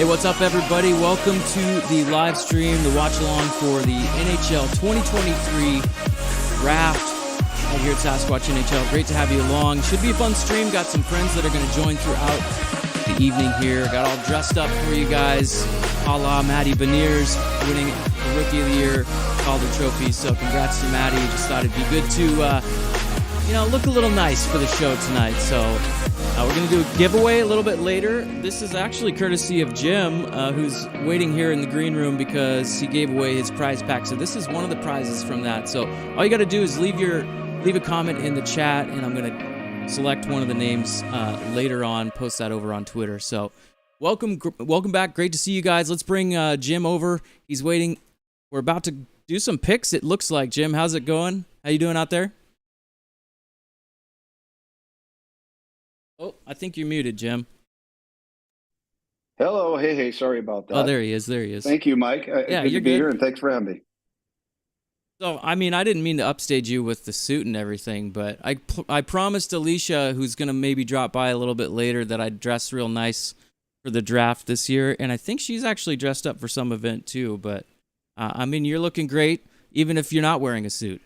Hey, what's up, everybody? Welcome to the live stream, the watch along for the NHL 2023 draft right here at Sasquatch NHL. Great to have you along. Should be a fun stream. Got some friends that are going to join throughout the evening here. Got all dressed up for you guys, a la Maddie Beniers, winning the Rookie of the Year Calder Trophy. So congrats to Maddie. Just thought it'd be good to, look a little nice for the show tonight. So we're going to do a giveaway a little bit later. This is actually courtesy of Jim, who's waiting here in the green room because he gave away his prize pack. So this is one of the prizes from that. So all you got to do is leave a comment in the chat, and I'm going to select one of the names later on, post that over on Twitter. So welcome back. Great to see you guys. Let's bring Jim over. He's waiting. We're about to do some picks, it looks like. Jim, how's it going? How you doing out there? Oh, I think you're muted, Jim. Hello. Hey, sorry about that. Oh, there he is. Thank you, Mike. Yeah, good you're to be good. here, and thanks for having me. So, I didn't mean to upstage you with the suit and everything, but I promised Alicia, who's going to maybe drop by a little bit later, that I'd dress real nice for the draft this year, and I think she's actually dressed up for some event too, but, you're looking great, even if you're not wearing a suit.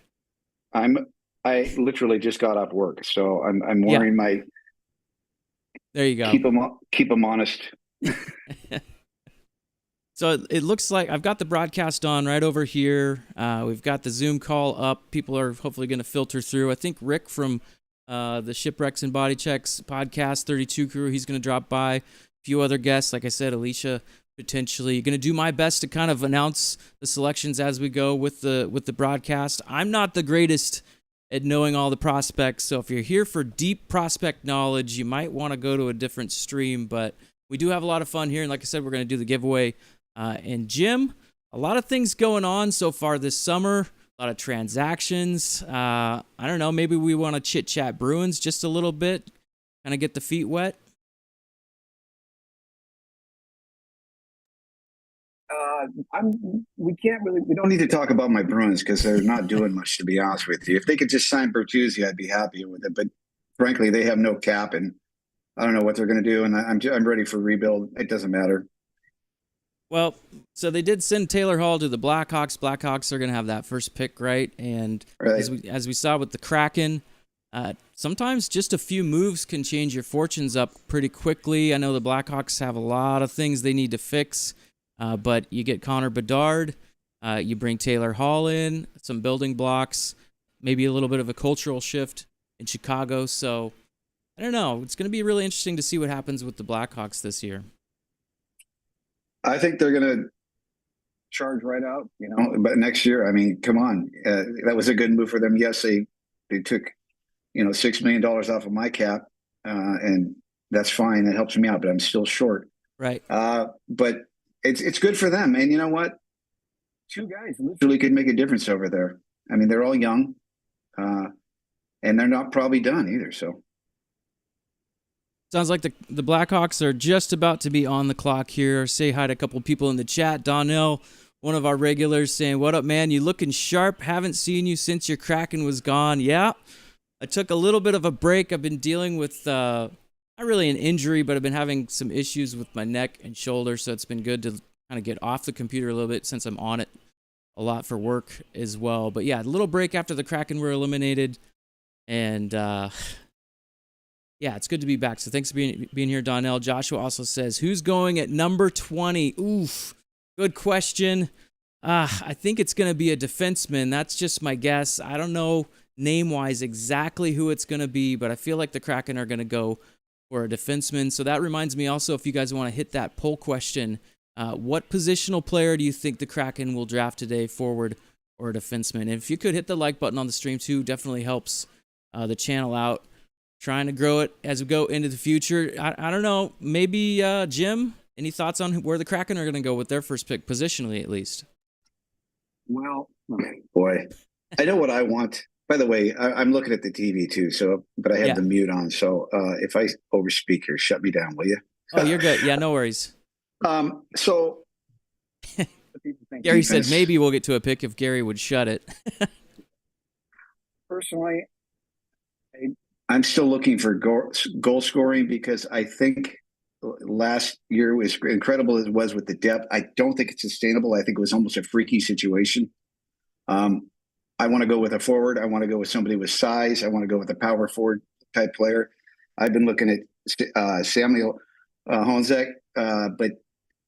I literally just got off work, so I'm wearing my... There you go. Keep them honest. So it looks like I've got the broadcast on right over here. We've got the Zoom call up. People are hopefully going to filter through. I think Rick from the Shipwrecks and Body Checks podcast 32 crew, he's going to drop by. A few other guests, like I said, Alicia potentially. Going to do my best to kind of announce the selections as we go with the broadcast. I'm not the greatest at knowing all the prospects, so if you're here for deep prospect knowledge, you might want to go to a different stream, but we do have a lot of fun here, and like I said, we're going to do the giveaway. And Jim, a lot of things going on so far this summer, a lot of transactions. I don't know, maybe we want to chit-chat Bruins just a little bit, kind of get the feet wet. We don't need to talk about my Bruins because they're not doing much, to be honest with you. If they could just sign Bertuzzi, I'd be happy with it. But frankly, they have no cap, and I don't know what they're going to do. And I'm ready for rebuild. It doesn't matter. Well, so they did send Taylor Hall to the Blackhawks. Blackhawks are going to have that first pick, right? And right. As we saw with the Kraken, sometimes just a few moves can change your fortunes up pretty quickly. I know the Blackhawks have a lot of things they need to fix. But you get Connor Bedard, you bring Taylor Hall in, some building blocks, maybe a little bit of a cultural shift in Chicago. So, I don't know. It's going to be really interesting to see what happens with the Blackhawks this year. I think they're going to charge right out, but next year, come on. That was a good move for them. Yes, they took, $6 million off of my cap, and that's fine. That helps me out, but I'm still short. Right. But it's good for them. And you know what? Two guys literally could make a difference over there. They're all young, and they're not probably done either. So sounds like the Blackhawks are just about to be on the clock here. Say hi to a couple people in the chat. Donnell, one of our regulars, saying, "What up, man? You looking sharp? Haven't seen you since your Kraken was gone." Yeah, I took a little bit of a break. I've been dealing with not really an injury, but I've been having some issues with my neck and shoulder, so it's been good to kind of get off the computer a little bit since I'm on it a lot for work as well. But yeah, a little break after the Kraken were eliminated, and yeah, it's good to be back. So thanks for being here, Donnell. Joshua also says, who's going at number 20? Oof, good question. I think it's going to be a defenseman. That's just my guess. I don't know name-wise exactly who it's going to be, but I feel like the Kraken are going to go for a defenseman. So that reminds me also, if you guys want to hit that poll question, what positional player do you think the Kraken will draft today, forward or a defenseman? And if you could hit the like button on the stream too, definitely helps the channel out. Trying to grow it as we go into the future. I don't know, maybe Jim, any thoughts on where the Kraken are going to go with their first pick, positionally at least? Well, boy, I know what I want. By the way, I'm looking at the TV too, but I have the mute on. So if I overspeak here, shut me down, will you? Oh, you're good. Yeah, no worries. So Gary said maybe we'll get to a pick if Gary would shut it. Personally, I'm still looking for goal scoring because I think last year, as incredible as it was with the depth, I don't think it's sustainable. I think it was almost a freaky situation. I want to go with a forward. I want to go with somebody with size. I want to go with a power forward type player. I've been looking at Samuel Honzek, but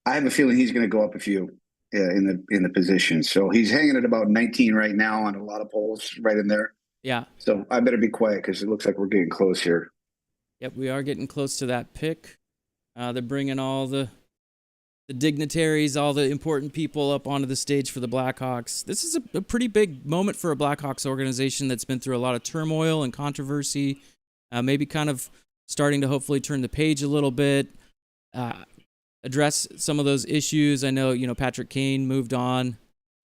I have a feeling he's going to go up a few in the position. So he's hanging at about 19 right now on a lot of polls, right in there. Yeah. So I better be quiet because it looks like we're getting close here. Yep, we are getting close to that pick. They're bringing all the dignitaries, all the important people up onto the stage for the Blackhawks. This is a pretty big moment for a Blackhawks organization that's been through a lot of turmoil and controversy, maybe kind of starting to hopefully turn the page a little bit, address some of those issues. I know, Patrick Kane moved on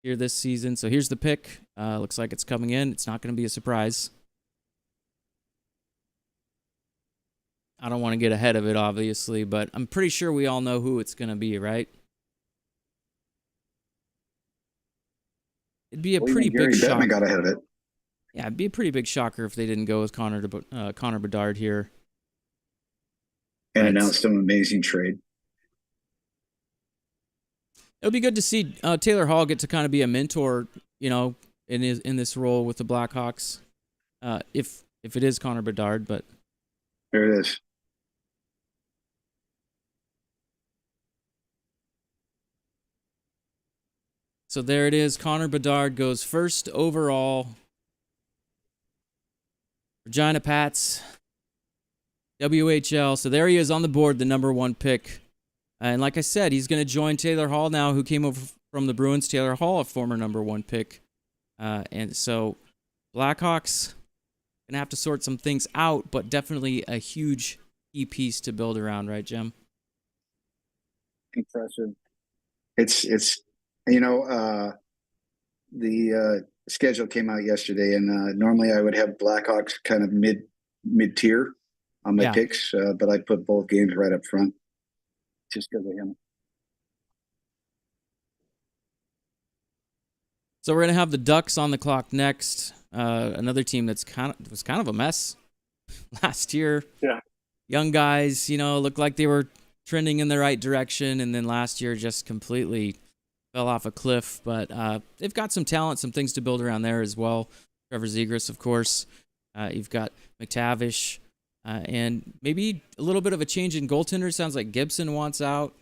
here this season. So here's the pick. Looks like it's coming in. It's not going to be a surprise. I don't want to get ahead of it, obviously, but I'm pretty sure we all know who it's going to be, right? It'd be a pretty big shocker. Got ahead of it. Yeah, it'd be a pretty big shocker if they didn't go with Connor Bedard here. And announced an amazing trade. It'll be good to see Taylor Hall get to kind of be a mentor, in this role with the Blackhawks, if it is Connor Bedard, but there it is. So there it is. Connor Bedard goes first overall. Regina Pats, WHL. So there he is on the board, the number 1 pick. And like I said, he's going to join Taylor Hall now, who came over from the Bruins. Taylor Hall, a former number 1 pick. And so Blackhawks going to have to sort some things out, but definitely a huge key piece to build around, right, Jim? Impressive. It's the schedule came out yesterday, and normally I would have Blackhawks kind of mid-tier on my picks, but I put both games right up front just because of him. So we're going to have the Ducks on the clock next. Another team was kind of a mess last year. Yeah. Young guys, looked like they were trending in the right direction, and then last year just completely fell off a cliff. But they've got some talent, some things to build around there as well. Trevor Zegras, of course. You've got McTavish, and maybe a little bit of a change in goaltender. Sounds like Gibson wants out.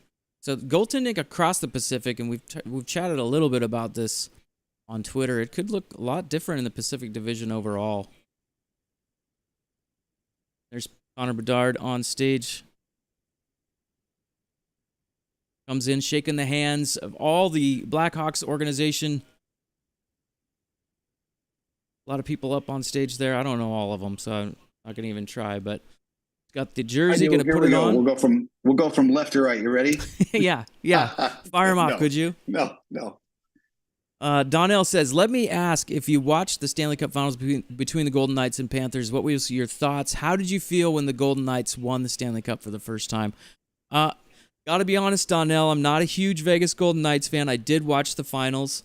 So goaltending across the Pacific, and we've chatted a little bit about this on Twitter. It could look a lot different in the Pacific Division overall. There's Connor Bedard on stage. Comes in, shaking the hands of all the Blackhawks organization. A lot of people up on stage there. I don't know all of them, so I'm not going to even try, but got the jersey, going to put it on. We'll go from left to right. You ready? Yeah. Fire them off, could you? No. Donnell says, let me ask, if you watched the Stanley Cup Finals between the Golden Knights and Panthers, what was your thoughts? How did you feel when the Golden Knights won the Stanley Cup for the first time? Got to be honest, Donnell, I'm not a huge Vegas Golden Knights fan. I did watch the finals.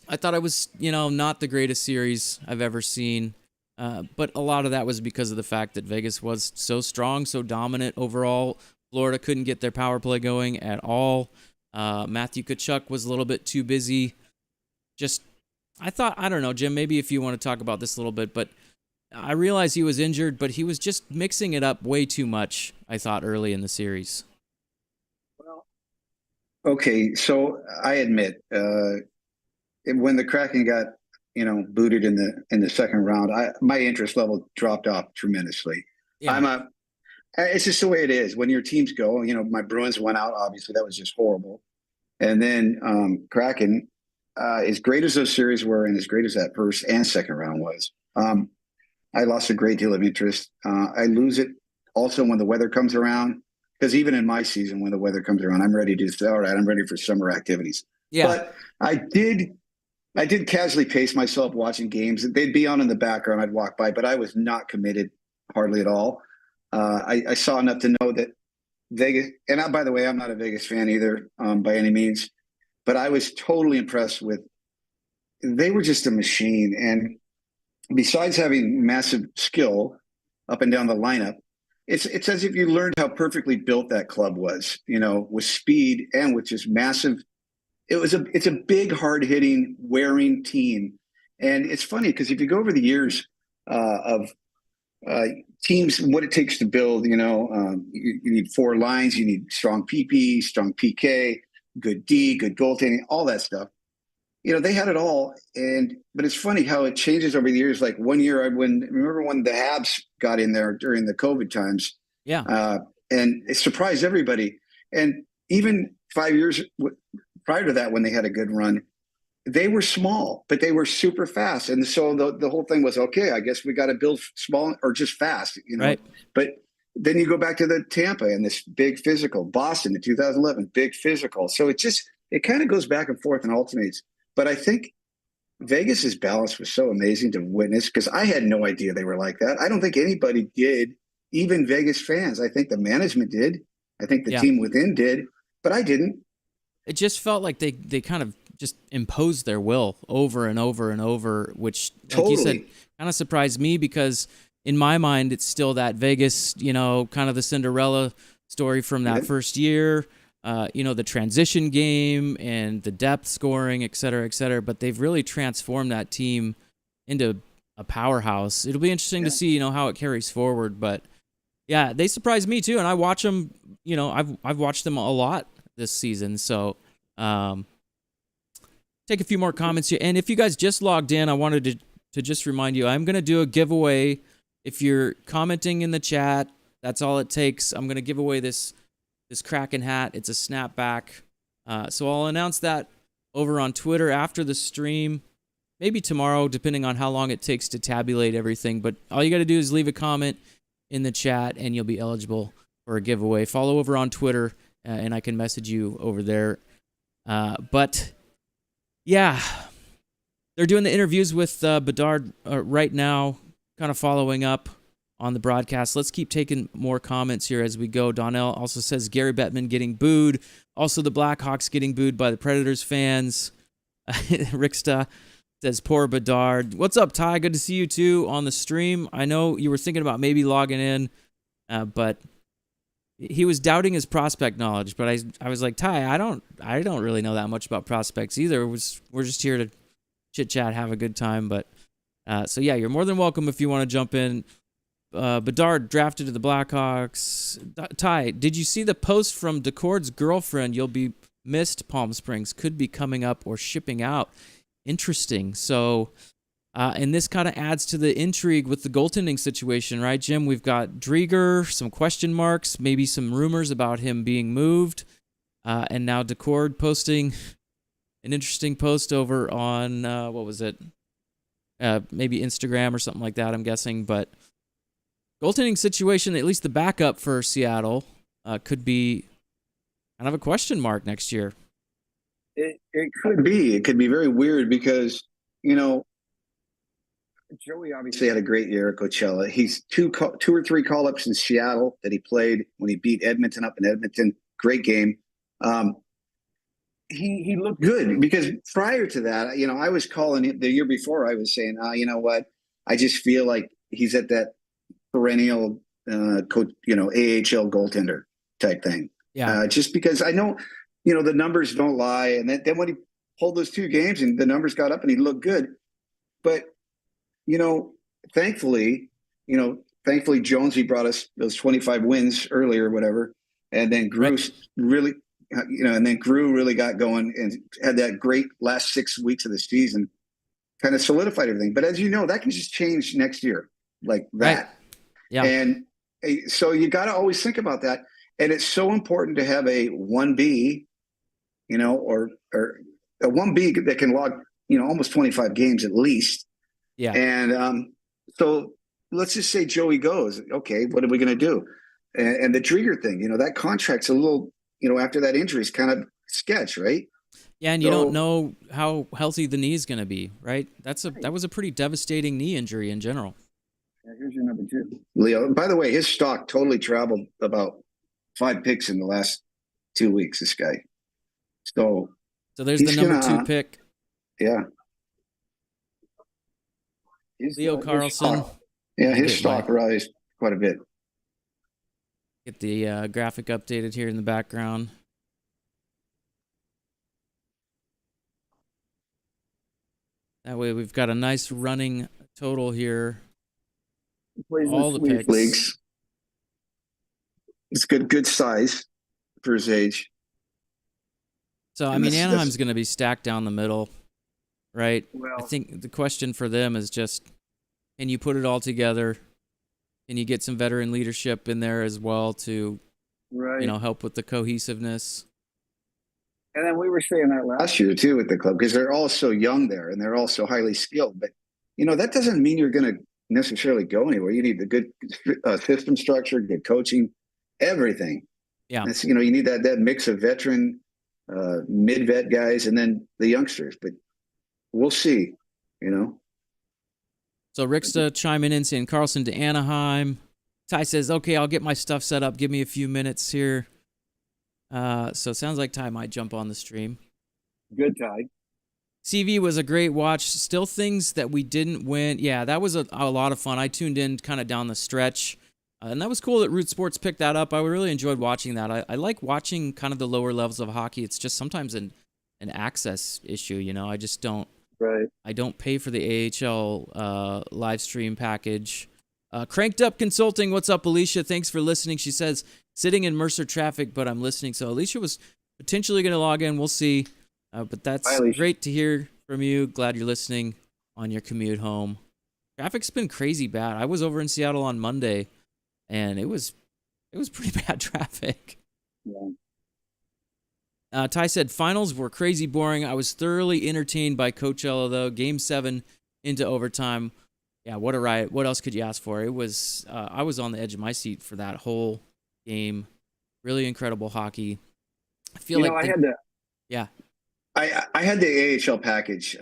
I thought it was, not the greatest series I've ever seen. But a lot of that was because of the fact that Vegas was so strong, so dominant overall. Florida couldn't get their power play going at all. Matthew Tkachuk was a little bit too busy. I don't know, Jim, maybe if you want to talk about this a little bit, but I realized he was injured, but he was just mixing it up way too much, I thought, early in the series. Well, okay, so I admit, when the Kraken got, booted in the second round, my interest level dropped off tremendously. Yeah. It's just the way it is. When your teams go, my Bruins went out, obviously that was just horrible. And then Kraken, as great as those series were and as great as that first and second round was, I lost a great deal of interest. I lose it also when the weather comes around, because even in my season, when the weather comes around, I'm ready to say, all right, I'm ready for summer activities. Yeah. But I did casually pace myself watching games. They'd be on in the background. I'd walk by, but I was not committed hardly at all. I saw enough to know that Vegas, and by the way, I'm not a Vegas fan either by any means, but I was totally impressed with, they were just a machine. And besides having massive skill up and down the lineup, it's as if you learned how perfectly built that club was, with speed and with just massive. It's a big, hard hitting, wearing team, and it's funny because if you go over the years of teams, what it takes to build, you need four lines, you need strong PP, strong PK, good D, good goaltending, all that stuff. They had it all, but it's funny how it changes over the years. Like one year, remember when the Habs got in there during the COVID times, Yeah. and it surprised everybody. And even 5 years prior to that, when they had a good run, they were small, but they were super fast. And so the whole thing was, okay, I guess we got to build small or just fast, Right. But then you go back to the Tampa and this big physical, Boston in 2011, big physical. So it kind of goes back and forth and alternates. But I think Vegas's balance was so amazing to witness because I had no idea they were like that. I don't think anybody did, even Vegas fans. I think the management did. I think the team within did, but I didn't. It just felt like they kind of just imposed their will over and over and over, which, like you said, kind of surprised me because in my mind, it's still that Vegas, kind of the Cinderella story from that first year. The transition game and the depth scoring, et cetera, but they've really transformed that team into a powerhouse. It'll be interesting to see, how it carries forward, but yeah, they surprised me too. And I watch them, I've watched them a lot this season. So, take a few more comments here. And if you guys just logged in, I wanted to just remind you, I'm going to do a giveaway. If you're commenting in the chat, that's all it takes. I'm going to give away this Kraken hat. It's a snapback. So I'll announce that over on Twitter after the stream, maybe tomorrow, depending on how long it takes to tabulate everything. But all you got to do is leave a comment in the chat, and you'll be eligible for a giveaway. Follow over on Twitter, and I can message you over there. But yeah, they're doing the interviews with Bedard right now, kind of following up on the broadcast. Let's keep taking more comments here as we go. Donnell also says Gary Bettman getting booed. Also, the Blackhawks getting booed by the Predators fans. Ricksta says, poor Bedard. What's up, Ty? Good to see you, too, on the stream. I know you were thinking about maybe logging in, but he was doubting his prospect knowledge. But I was like, Ty, I don't really know that much about prospects either. We're just here to chit-chat, have a good time. But so, yeah, you're more than welcome if you want to jump in. Bedard drafted to the Blackhawks. Ty, did you see the post from Decord's girlfriend? You'll be missed, Palm Springs. Could be coming up or shipping out. Interesting. So, and this kind of adds to the intrigue with the goaltending situation, right, Jim? We've got Drieger, some question marks, maybe some rumors about him being moved, and now Decord posting an interesting post over on, what was it? Maybe Instagram or something like that, I'm guessing, but goaltending situation, at least the backup for Seattle, could be kind of a question mark next year. It could be. It could be very weird because, Joey obviously had a great year at Coachella. He's two or three call-ups in Seattle that he played when he beat Edmonton up in Edmonton. Great game. He looked good because prior to that, I was calling him the year before. I was saying, you know what? I just feel like he's at that perennial, AHL goaltender type thing. Yeah. Just because I know, the numbers don't lie. And then when he pulled those two games and the numbers got up and he looked good, but thankfully Jonesy brought us those 25 wins earlier, whatever. And then Grew really, Grew really got going and had that great last 6 weeks of the season, kind of solidified everything. But as you know, that can just change next year like that. Right. Yeah. And so you got to always think about that. And it's so important to have a 1B, or a 1B that can log, almost 25 games at least. Yeah. And so let's just say Joey goes, okay, what are we going to do? And the Drieger thing, that contract's a little, after that injury is kind of sketch, right? Yeah, and you don't know how healthy the knee is going to be, right? That was a pretty devastating knee injury in general. Yeah, here's your number 2. Leo. By the way, his stock totally traveled about 5 picks in the last 2 weeks, this guy. So there's the number 2 pick. Yeah. Leo Karlsson. His stock rise quite a bit. Get the graphic updated here in the background. That way we've got a nice running total here. All the picks. Leagues. It's good size for his age. So, I mean, Anaheim's going to be stacked down the middle, right? Well, I think the question for them is just, can you put it all together? Can you get some veteran leadership in there as well to, help with the cohesiveness? And then we were saying that last year, too, with the club, because they're all so young there and they're all so highly skilled. But, that doesn't mean you're going to necessarily go anywhere. You need the good system structure, good coaching, everything. Yeah. It's, you need that mix of veteran, mid-vet guys, and then the youngsters. But we'll see, So Rick's chiming in saying Karlsson to Anaheim. Ty says, okay, I'll get my stuff set up. Give me a few minutes here. So it sounds like Ty might jump on the stream. Good, Ty. CV was a great watch. Still things that we didn't win. Yeah, that was a lot of fun. I tuned in kind of down the stretch. And that was cool that Root Sports picked that up. I really enjoyed watching that. I like watching kind of the lower levels of hockey. It's just sometimes an access issue, I just don't. Right. I don't pay for the AHL live stream package. Cranked Up Consulting. What's up, Alicia? Thanks for listening. She says, sitting in Mercer traffic, but I'm listening. So Alicia was potentially going to log in. We'll see. But that's great to hear from you. Glad you're listening on your commute home. Traffic's been crazy bad. I was over in Seattle on Monday, and it was pretty bad traffic. Yeah. Ty said, finals were crazy boring. I was thoroughly entertained by Coachella, though. Game 7 into overtime. Yeah, what a riot. What else could you ask for? It was, I was on the edge of my seat for that whole game. Really incredible hockey. I feel I had the... Yeah. I had the AHL package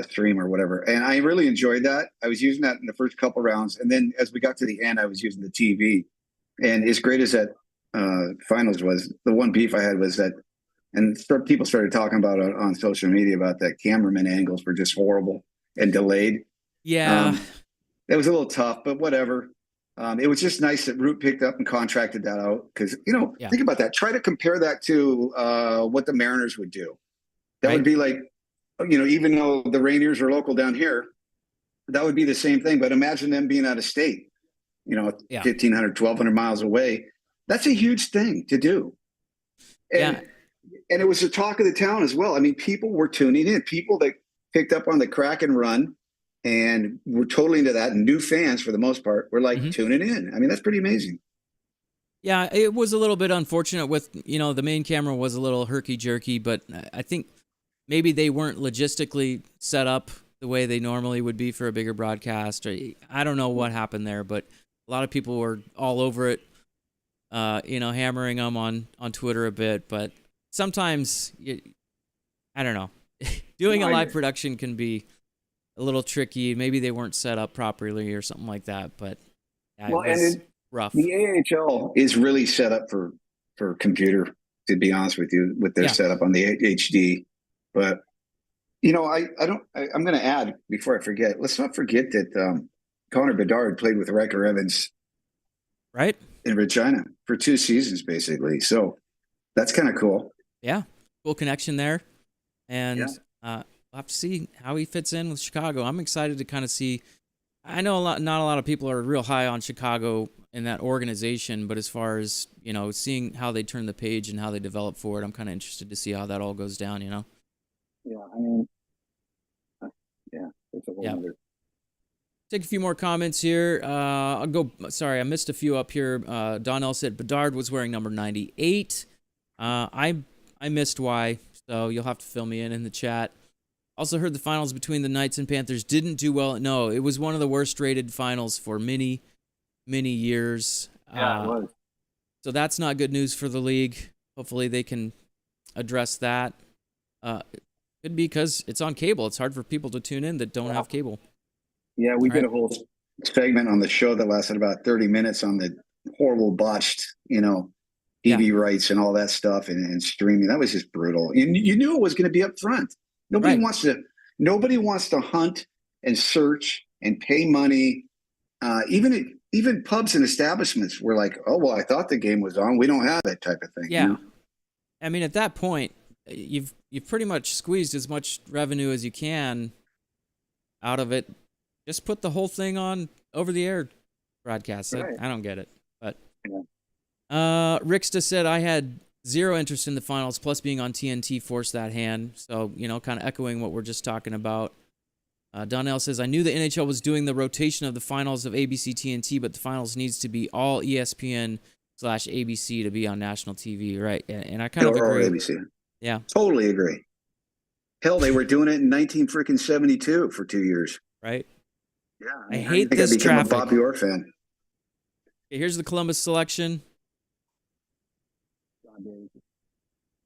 stream or whatever, and I really enjoyed that. I was using that in the first couple rounds, and then as we got to the end, I was using the TV. And as great as that finals was, the one beef I had was that, and people started talking about it on social media about that cameraman angles were just horrible and delayed. Yeah, it was a little tough, but whatever. It was just nice that Root picked up and contracted that out because think about that. Try to compare that to what the Mariners would do. That would be like, even though the Rainiers are local down here, that would be the same thing. But imagine them being out of state, 1,500, 1,200 miles away. That's a huge thing to do. And it was the talk of the town as well. I mean, people were tuning in. People that picked up on the Kraken run and were totally into that. And new fans, for the most part, were like tuning in. I mean, that's pretty amazing. Yeah, it was a little bit unfortunate with, the main camera was a little herky-jerky, but I think maybe they weren't logistically set up the way they normally would be for a bigger broadcast. Or I don't know what happened there, but a lot of people were all over it, hammering them on Twitter a bit. But sometimes, I don't know, doing a live production can be a little tricky. Maybe they weren't set up properly or something like that. But it was rough. The AHL is really set up for computer, to be honest with you, with their setup on the HD. But, I'm going to add before I forget, let's not forget that Connor Bedard played with Riker Evans. Right. In Regina for 2 seasons, basically. So that's kind of cool. Yeah. Cool connection there. And we'll have to see how he fits in with Chicago. I'm excited to kind of see. I know not a lot of people are real high on Chicago and that organization, but as far as, seeing how they turn the page and how they develop forward, I'm kind of interested to see how that all goes down, Yeah, I mean, it's a whole other. Take a few more comments here. I'll go. Sorry, I missed a few up here. Donnell said Bedard was wearing number 98. I missed why, so you'll have to fill me in the chat. Also heard the finals between the Knights and Panthers didn't do well. No, it was one of the worst rated finals for many years. Yeah, it was. So that's not good news for the league. Hopefully they can address that. Could be because it's on cable. It's hard for people to tune in that don't have cable. Yeah, we did a whole segment on the show that lasted about 30 minutes on the horrible botched, TV rights and all that stuff and streaming. That was just brutal. And you knew it was going to be up front. Nobody wants to hunt and search and pay money. Even even pubs and establishments were like, oh, well, I thought the game was on. We don't have that type of thing. Yeah. You know? I mean, at that point, you've pretty much squeezed as much revenue as you can out of it. Just put the whole thing on over the air broadcast. Right. I don't get it. But Yeah. Ricksta said I had zero interest in the finals, plus being on TNT forced that hand. So, kind of echoing what we're just talking about. Donnell says, I knew the NHL was doing the rotation of the finals of ABC TNT, but the finals needs to be all ESPN/ABC to be on national TV, right? And I kind of agree. Or ABC. Yeah. Totally agree. Hell, they were doing it in 1972 for 2 years. Right? Yeah. I hate this I became traffic. a Bob Orr fan. Okay, here's the Columbus selection.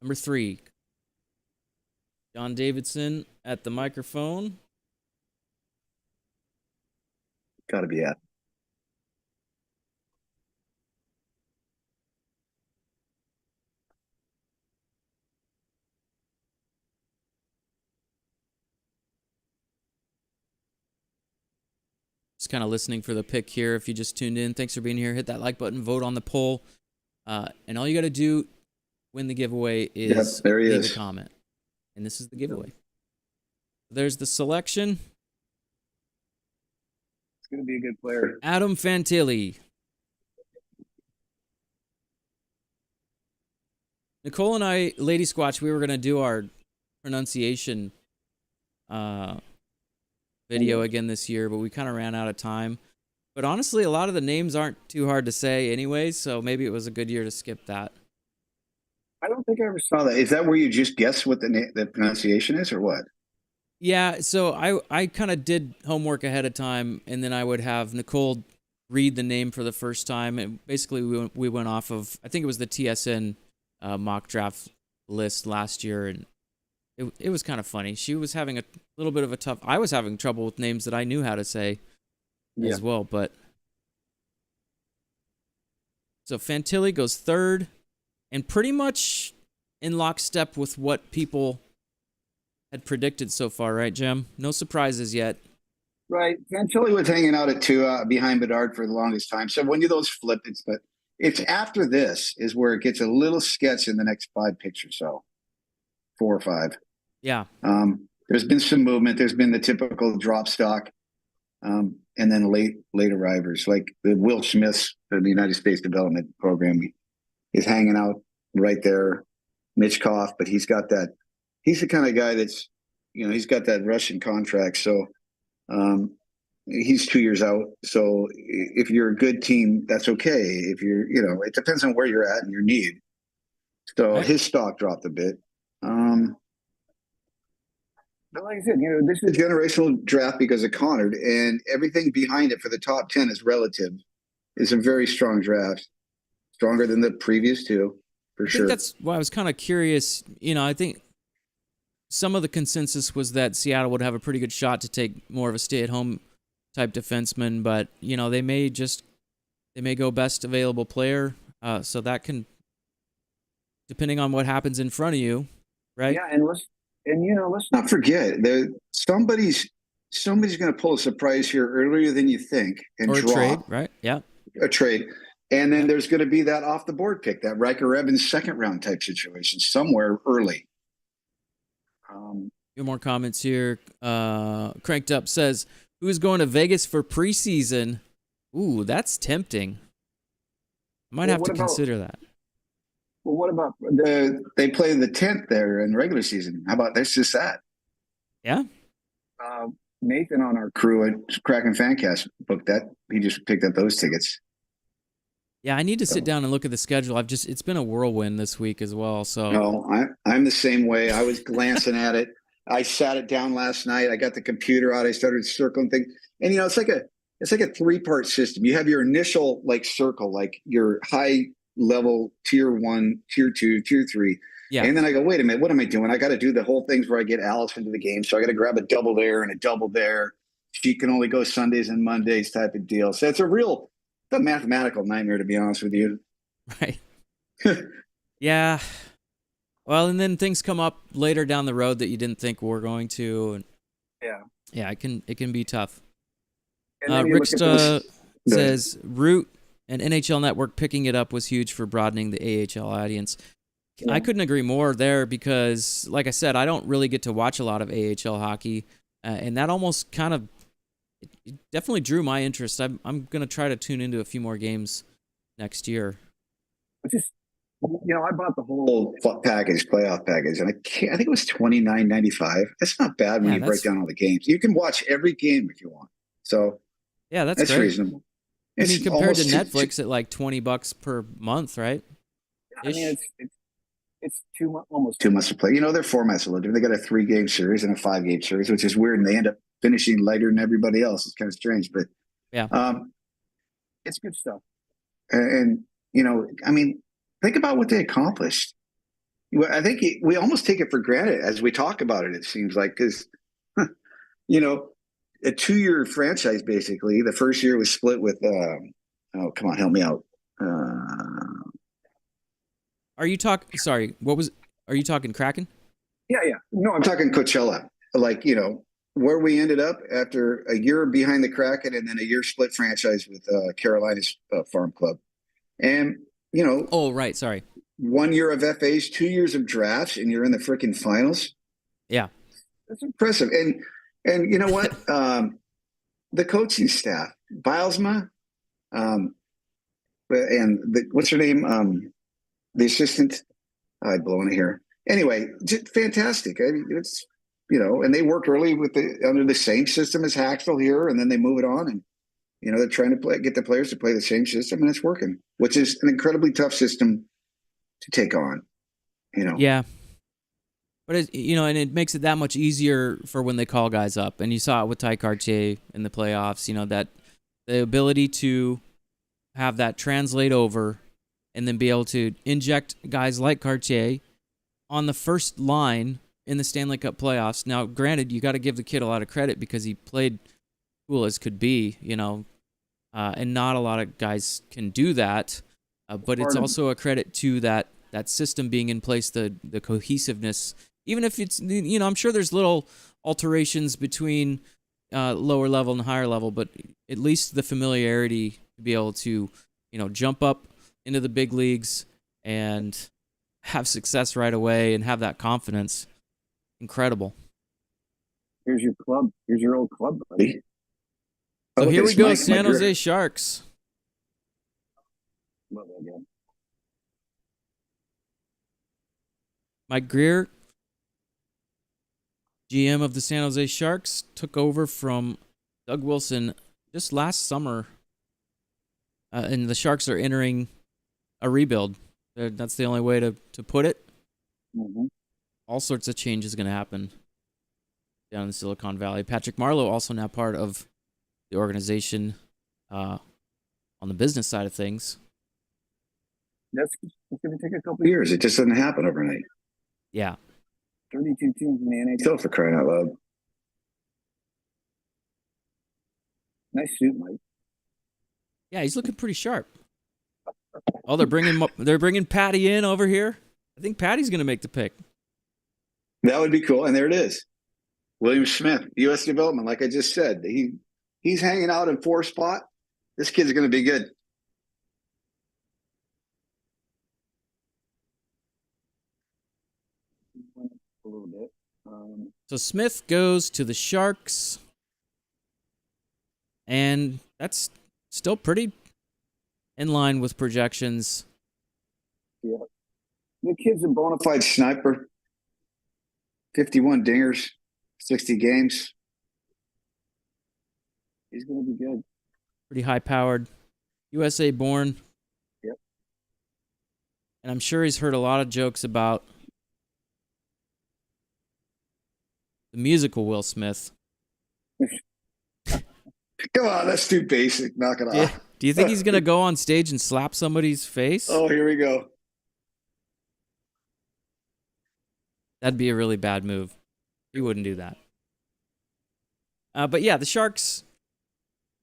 Number 3. John Davidson at the microphone. Got to be at. Just kind of listening for the pick here. If you just tuned in, thanks for being here. Hit that like button, vote on the poll. And all you got to do win the giveaway is There he leave is. a comment. And this is the giveaway. There's the selection. It's going to be a good player. Adam Fantilli. Nicole and I, Lady Squatch, we were going to do our pronunciation video again this year, but we kind of ran out of time. But honestly, a lot of the names aren't too hard to say anyways, so maybe it was a good year to skip that. I don't think I ever saw that. Is that where you just guess what the pronunciation is, or what? Yeah, so I kind of did homework ahead of time, and then I would have Nicole read the name for the first time. And basically, we went off of, I think it was the TSN mock draft list last year, and it was kind of funny. She was having a little bit of a tough. I was having trouble with names that I knew how to say as well, but so Fantilli goes 3rd, and pretty much in lockstep with what people had predicted so far, right, Jim? No surprises yet. Right. Fantilli was hanging out at 2 behind Bedard for the longest time. So when you those flip, it's after this is where it gets a little sketch in the next 5 picks or so, 4 or 5. Yeah. There's been some movement. There's been the typical drop stock, and then late arrivers like the Will Smiths of the United States Development Program is hanging out right there. Mitch Koff, but he's got that. He's the kind of guy that's, he's got that Russian contract. So he's 2 years out. So if you're a good team, that's okay. If you're, it depends on where you're at and your need. So his stock dropped a bit. But like I said, this is a generational draft because of Connor, and everything behind it for the top 10 is relative. It's a very strong draft, stronger than the previous 2, for sure. I think that's why I was kind of curious. I think some of the consensus was that Seattle would have a pretty good shot to take more of a stay-at-home type defenseman, but they may go best available player. So that can, depending on what happens in front of you, right? Yeah, and let's not forget somebody's going to pull a surprise here earlier than you think and or a drop trade, right? Yeah, a trade. And then there's going to be that off the board pick, that Riker Evans 2nd round type situation somewhere early. few more comments here. Cranked Up says, who's going to Vegas for preseason? Ooh, that's tempting. I might have to consider that. Well, what about they play the 10th there in regular season? How about that's just that? Yeah. Nathan on our crew at Kraken Fancast booked that. He just picked up those tickets. Yeah, I need to sit down and look at the schedule. It's been a whirlwind this week as well. So no, I'm the same way. I was glancing at it. I sat it down last night. I got the computer out. I started circling things, and it's like a 3-part system. You have your initial circle, like your high level tier 1, tier 2, tier 3. Yeah. And then I go, wait a minute, what am I doing? I got to do the whole things where I get Alice into the game. So I got to grab a double there and a double there. She can only go Sundays and Mondays type of deal. So it's a mathematical nightmare, to be honest with you. Right. Yeah. Well, and then things come up later down the road that you didn't think were going to. And yeah. Yeah, it can be tough. And then you look at says Root and NHL Network picking it up was huge for broadening the AHL audience. I couldn't agree more there because, like I said, I don't really get to watch a lot of AHL hockey, and that almost kind of it definitely drew my interest. I'm gonna try to tune into a few more games next year. I bought the whole playoff package, and I think it was $29.95. That's not bad when you break down all the games. You can watch every game if you want. So yeah, that's great. Reasonable. I mean, compared to Netflix at like $20 per month, right? I mean, it's almost 2 months to play. Their format's a little different. They got a 3-game series and a 5-game series, which is weird, and they end up finishing later than everybody else. It's kind of strange, but yeah, it's good stuff. And I mean, think about what they accomplished. I think we almost take it for granted as we talk about it. It seems like because a 2-year franchise basically. The first year was split with. Oh, come on, help me out. Are you talking? Sorry, are you talking Kraken? Yeah. No, I'm talking Coachella. Like, where we ended up after a year behind the Kraken and then a year split franchise with Carolina's Farm Club. And, Oh, right. Sorry. 1 year of FAs, 2 years of drafts, and you're in the freaking finals. Yeah. That's impressive. And you know what? The coaching staff, Bilesma, and what's her name? The assistant, I'm blowing it here. Anyway, just fantastic. I mean, it's, and they worked early under the same system as Haxville here, and then they move it on, and they're trying to get the players to play the same system, and it's working, which is an incredibly tough system to take on. Yeah, but and it makes it that much easier for when they call guys up, and you saw it with Ty Cartier in the playoffs. That the ability to have that translate over, and then be able to inject guys like Cartier on the first line in the Stanley Cup playoffs. Now, granted, you got to give the kid a lot of credit because he played cool as could be, and not a lot of guys can do that. But it's also a credit to that system being in place, the cohesiveness. Even if it's, I'm sure there's little alterations between lower level and higher level, but at least the familiarity to be able to, jump up into the big leagues and have success right away and have that confidence. Incredible. Here's your club. Here's your old club, buddy. So here we go, San Jose Sharks. Love that guy. Mike Greer, GM of the San Jose Sharks, took over from Doug Wilson just last summer. And the Sharks are entering a rebuild. That's the only way to put it. Mm-hmm. All sorts of changes going to happen down in Silicon Valley. Patrick Marleau also now part of the organization on the business side of things. It's going to take a couple of years. It just doesn't happen overnight. Yeah. 32 teams in the NHL for crying out loud. Nice suit, Mike. Yeah, he's looking pretty sharp. Oh, they're bringing Patty in over here. I think Patty's going to make the pick. That would be cool. And there it is. William Smith, U.S. Development. Like I just said, he's hanging out in 4 spot. This kid's going to be good. A little bit. So Smith goes to the Sharks, and that's still pretty in line with projections. Yeah. The kid's a bona fide sniper. 51 dingers, 60 games. He's going to be good. Pretty high-powered. USA born. Yep. And I'm sure he's heard a lot of jokes about the musical Will Smith. Come on, that's too basic. Knock it off. Yeah. Do you think he's going to go on stage and slap somebody's face? Oh, here we go. That'd be a really bad move. He wouldn't do that. But yeah, the Sharks,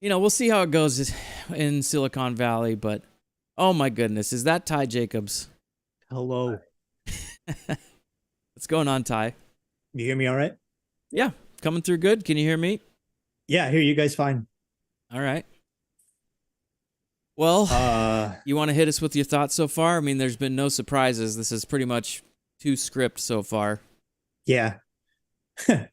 we'll see how it goes in Silicon Valley, but oh my goodness, is that Ty Jacobs? Hello. What's going on, Ty? You hear me all right? Yeah, coming through good. Can you hear me? Yeah, I hear you guys fine. All right. Well, you want to hit us with your thoughts so far? I mean, there's been no surprises. This is pretty much 2 script so far. Yeah. Can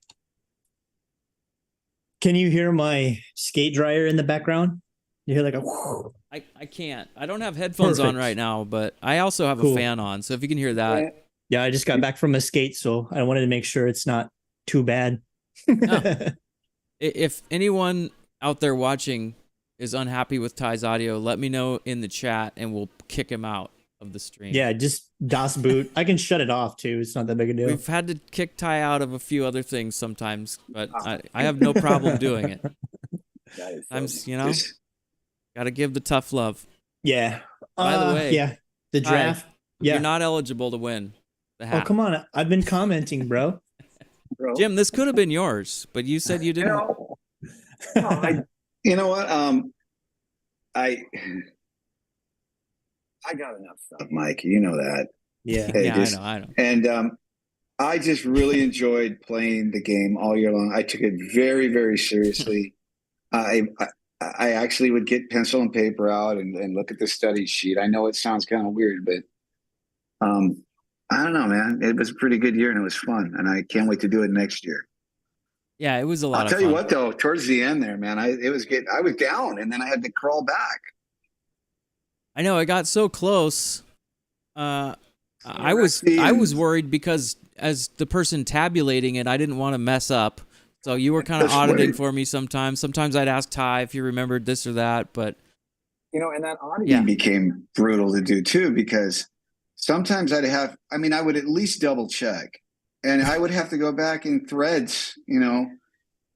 you hear my skate dryer in the background? You hear like a whoosh? I can't. I don't have headphones on Perfect. right now, but I also have a Cool. fan on. So if you can hear that. Yeah, I just got back from a skate, so I wanted to make sure it's not too bad. If anyone out there watching is unhappy with Ty's audio, let me know in the chat and we'll kick him out of the stream. Yeah, just DOS boot. I can shut it off too. It's not that big a deal. We've had to kick Ty out of a few other things sometimes, but I have no problem doing it. Sometimes, you know, got to give the tough love. Yeah. By the way, yeah, the Ty, draft. Yeah. You're not eligible to win the hat. Oh, come on. I've been commenting, bro. Jim, this could have been yours, but you said you didn't. You know what? I got enough stuff, Mike. You know that. Yeah. Hey, Yeah, I know. And I just really enjoyed playing the game all year long. I took it very, very seriously. I actually would get pencil and paper out and look at the study sheet. I know it sounds kind of weird, but I don't know, man. It was a pretty good year and it was fun, and I can't wait to do it next year. Yeah, it was a lot I'll of tell fun. you what, though, towards the end there, man, I was down, and then I had to crawl back. I know, I got so close. I was worried because as the person tabulating it, I didn't want to mess up. So you were kind of auditing for me sometimes. Sometimes I'd ask Ty if you remembered this or that, but and that auditing became brutal to do too, because sometimes I would at least double check, and I would have to go back in threads,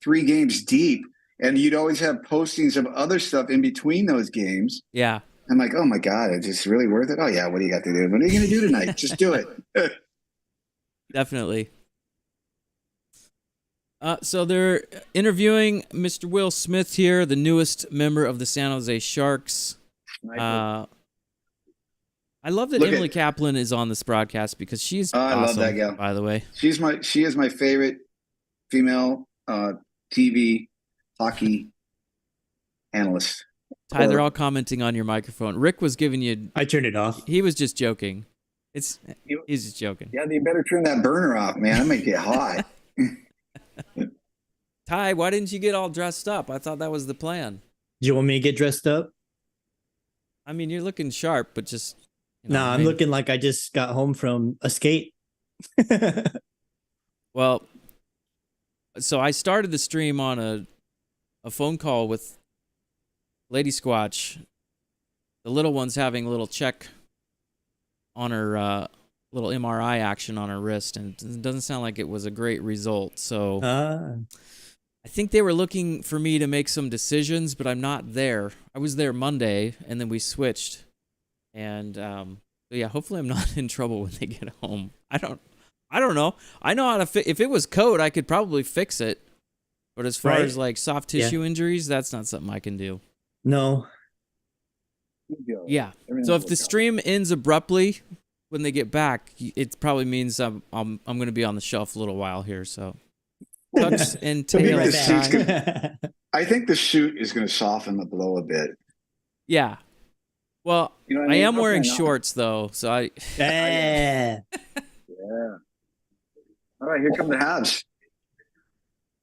3 games deep, and you'd always have postings of other stuff in between those games. Yeah. I'm like, oh my God, is this really worth it? Oh yeah, what do you got to do? What are you going to do tonight? Just do it. Definitely. So they're interviewing Mr. Will Smith here, the newest member of the San Jose Sharks. I love that Emily Kaplan is on this broadcast because she's awesome, I love that gal. By the way. She is my favorite female TV hockey analyst. Ty, they're all commenting on your microphone. Rick was giving you... I turned it off. He was just joking. He's just joking. Yeah, you better turn that burner off, man. I might get hot. Ty, why didn't you get all dressed up? I thought that was the plan. Do you want me to get dressed up? I mean, you're looking sharp, but just... I'm looking like I just got home from a skate. Well, so I started the stream on a phone call with Lady Squatch. The little one's having a little check on her little MRI action on her wrist, and it doesn't sound like it was a great result. So I think they were looking for me to make some decisions, but I'm not there. I was there Monday, and then we switched. And so yeah, hopefully I'm not in trouble when they get home. I don't know. I know how to if it was code, I could probably fix it. But as far as like soft tissue injuries, that's not something I can do. No. Yeah. So if the stream ends abruptly when they get back, it probably means I'm going to be on the shelf a little while here. So tucks and tails. I think the shoot is going to soften the blow a bit. Yeah. Well, I am wearing shorts though, so I. Yeah. All right, here come the Habs.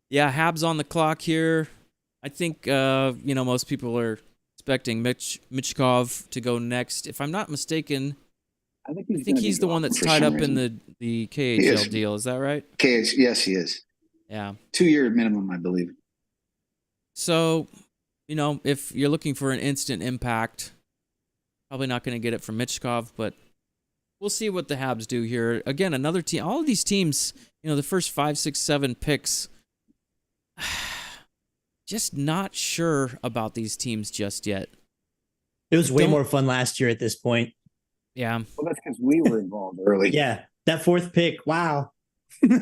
Yeah, Habs on the clock here. I think most people are expecting Michkov to go next. If I'm not mistaken, I think he's the one that's tied up in the KHL deal. Is that right? Yes, he is. Yeah. 2-year minimum, I believe. So, if you're looking for an instant impact, probably not going to get it from Michkov, but we'll see what the Habs do here. Again, another team. All of these teams, the first 5, 6, 7 picks, just not sure about these teams just yet. It was way more fun last year at this point. Yeah. Well, that's because we were involved early. Yeah. That 4th pick. Wow. All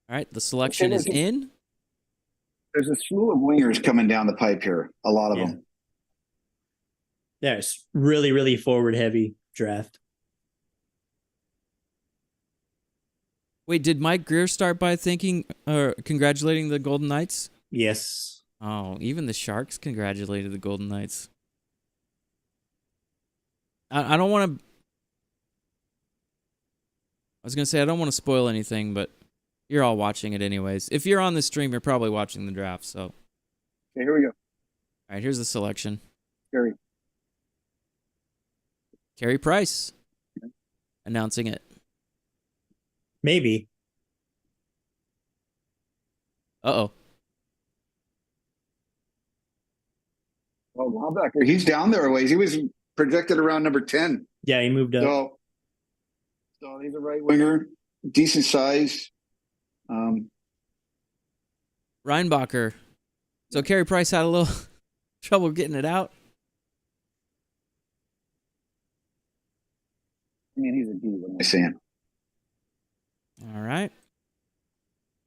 right. The selection is in. There's a slew of wingers coming down the pipe here. A lot of them. Yeah, it's really, really forward heavy draft. Wait, did Mike Greer start by congratulating the Golden Knights? Yes. Oh, even the Sharks congratulated the Golden Knights. I don't want to. I was gonna say I don't want to spoil anything, but you're all watching it anyways. If you're on the stream, you're probably watching the draft. So, all Okay, here we go. right, here's the selection. Gary. Carey Price announcing it. Maybe. Uh-oh. Oh, Linebacker. He's down there a ways. He was projected around number 10. Yeah, he moved up. So he's a right winger, decent size. Reinbacher. So Carey Price had a little trouble getting it out. I mean, he's a D. What am I saying? All right.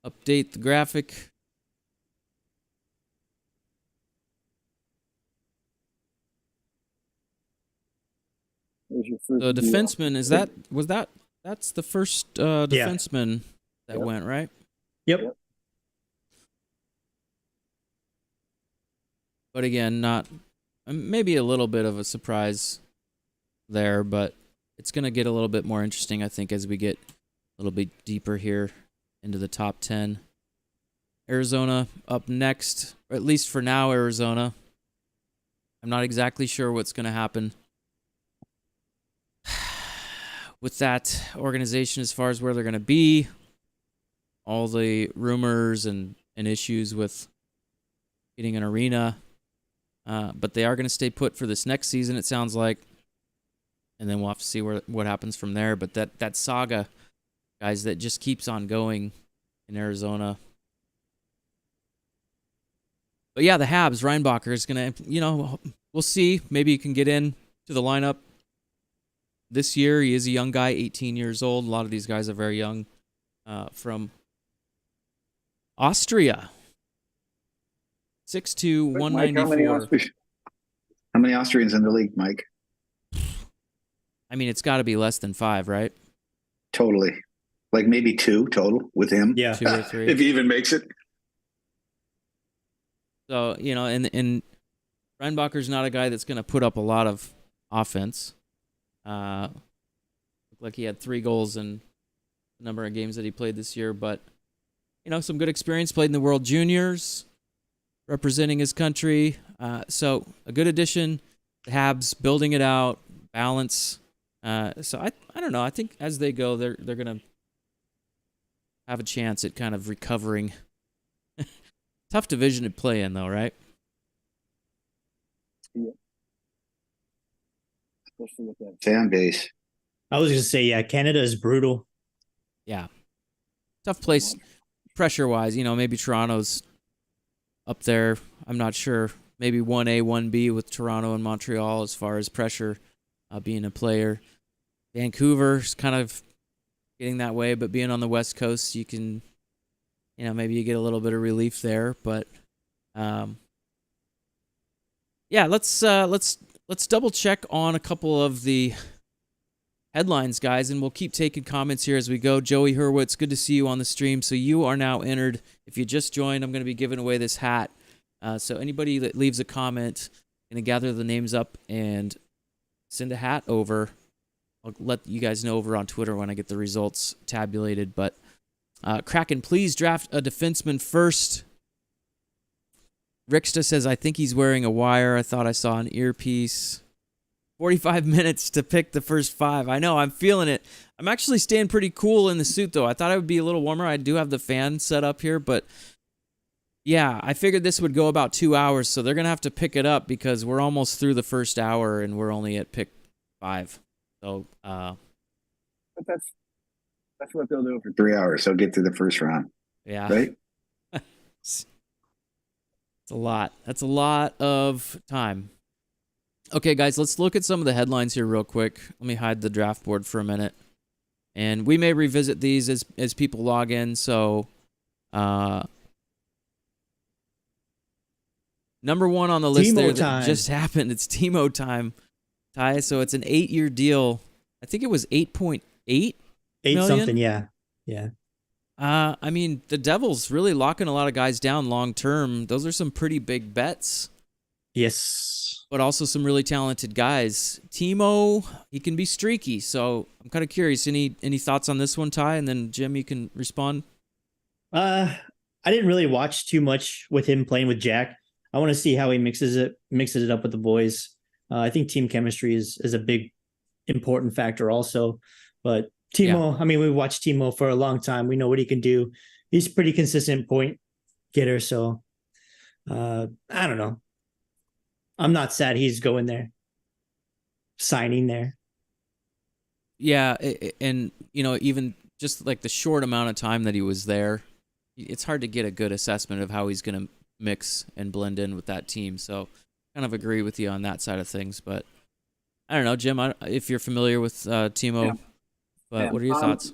Update the graphic. There's your first The D. defenseman, that's the first defenseman that went, right? Yep. But again, not maybe a little bit of a surprise there, but it's going to get a little bit more interesting, I think, as we get a little bit deeper here into the top 10. Arizona up next, or at least for now, Arizona. I'm not exactly sure what's going to happen with that organization as far as where they're going to be. All the rumors and issues with getting an arena. But they are going to stay put for this next season, it sounds like. And then we'll have to see what happens from there. But that saga, guys, that just keeps on going in Arizona. But yeah, the Habs, Reinbacher is going to, we'll see. Maybe he can get in to the lineup this year. He is a young guy, 18 years old. A lot of these guys are very young. From Austria. 6'2", 194. How many Austrians in the league, Mike? I mean, it's got to be less than 5, right? Totally. Like maybe 2 total with him. Yeah. 2 or 3. If he even makes it. So, and Reinbacher's not a guy that's going to put up a lot of offense. Looked like he had 3 goals in the number of games that he played this year, but, some good experience. Played in the World Juniors, representing his country. So a good addition. The Habs building it out, balance. So I don't know. I think as they go, they're going to have a chance at kind of recovering. Tough division to play in, though, right? Yeah. Especially with that fan base. I was going to say, yeah, Canada is brutal. Yeah. Tough place pressure-wise. Maybe Toronto's up there. I'm not sure. Maybe 1A, 1B with Toronto and Montreal as far as pressure being a player. Vancouver's kind of getting that way, but being on the West Coast, you can, maybe you get a little bit of relief there. But, yeah, let's double check on a couple of the headlines, guys, and we'll keep taking comments here as we go. Joey Hurwitz, good to see you on the stream. So you are now entered. If you just joined, I'm going to be giving away this hat. So anybody that leaves a comment, I'm going to gather the names up and send a hat over. I'll let you guys know over on Twitter when I get the results tabulated. But Kraken, please draft a defenseman first. Ricksta says, I think he's wearing a wire. I thought I saw an earpiece. 45 minutes to pick the first 5. I know, I'm feeling it. I'm actually staying pretty cool in the suit, though. I thought it would be a little warmer. I do have the fan set up here, but yeah, I figured this would go about 2 hours, so they're going to have to pick it up because we're almost through the first hour and we're only at pick 5. So, But that's what they'll do for 3 hours. They'll get through the first round. Yeah. Right? It's a lot. That's a lot of time. Okay, guys, let's look at some of the headlines here real quick. Let me hide the draft board for a minute. And we may revisit these as people log in. So, number 1 on the list there that just happened, it's Timo time, Ty. So it's an 8-year deal. I think it was 8.8 8 million? something, yeah. Yeah. I mean, the Devils really locking a lot of guys down long term. Those are some pretty big bets, Yes. but also some really talented guys. Timo, he can be streaky, so I'm kind of curious. Any thoughts on this one, Ty? And then Jim, you can respond. I didn't really watch too much with him playing with Jack. I want to see how he mixes it up with the boys. I think team chemistry is a big important factor also. But Timo, I mean, we've watched Timo for a long time. We know what he can do. He's a pretty consistent point getter. So I don't know. I'm not sad he's going there, signing there. Yeah, and even just like the short amount of time that he was there, it's hard to get a good assessment of how he's going to mix and blend in with that team. So kind of agree with you on that side of things. But I don't know, Jim, if you're familiar with Timo, but what are your thoughts?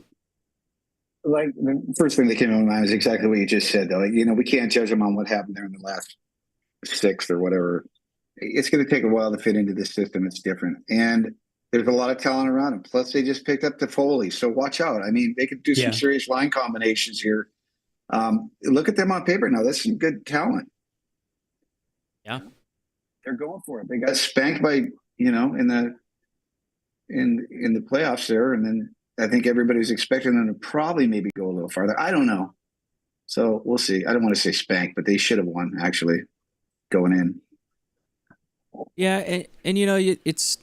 Like the first thing that came to my mind is exactly what you just said, though. Like, we can't judge him on what happened there in the last sixth or whatever. It's going to take a while to fit into this system. It's different. And there's a lot of talent around him. Plus, they just picked up the Foley. So watch out. I mean, they could do some serious line combinations here. Look at them on paper now. That's some good talent. Yeah. They're going for it. They got spanked by, in the playoffs there. And then I think everybody's expecting them to probably maybe go a little farther. I don't know. So we'll see. I don't want to say spanked, but they should have won actually going in. Yeah. And it's,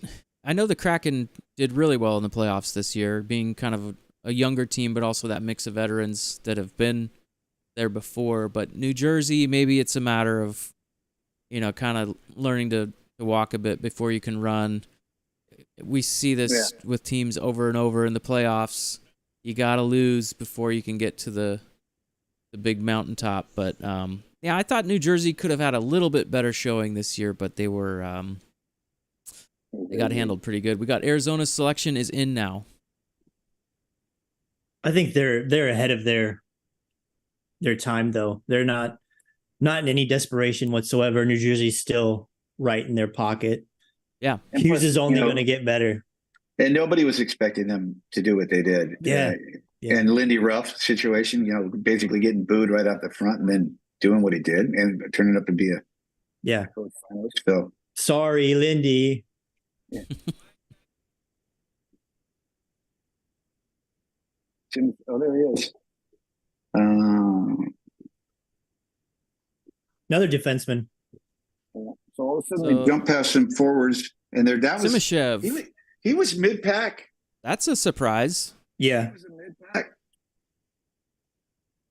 I know the Kraken did really well in the playoffs this year, being kind of a younger team, but also that mix of veterans that have been there before. But New Jersey, maybe it's a matter of, kind of learning to walk a bit before you can run. We see this with teams over and over in the playoffs. You got to lose before you can get to the big mountaintop. But, I thought New Jersey could have had a little bit better showing this year, but they were they got handled pretty good. We got Arizona's selection is in now. I think they're ahead of their time, though. They're not in any desperation whatsoever. New Jersey's still right in their pocket. Yeah. Hughes is only going to get better. And nobody was expecting them to do what they did. Yeah. And Lindy Ruff situation, basically getting booed right out the front and then doing what he did and turning up to be a coach finalist. So sorry, Lindy. Yeah. There he is. Another defenseman. So all of a sudden they jump past some forwards, and that was Simashev. He was mid-pack. That's a surprise. Yeah. He was a mid-pack.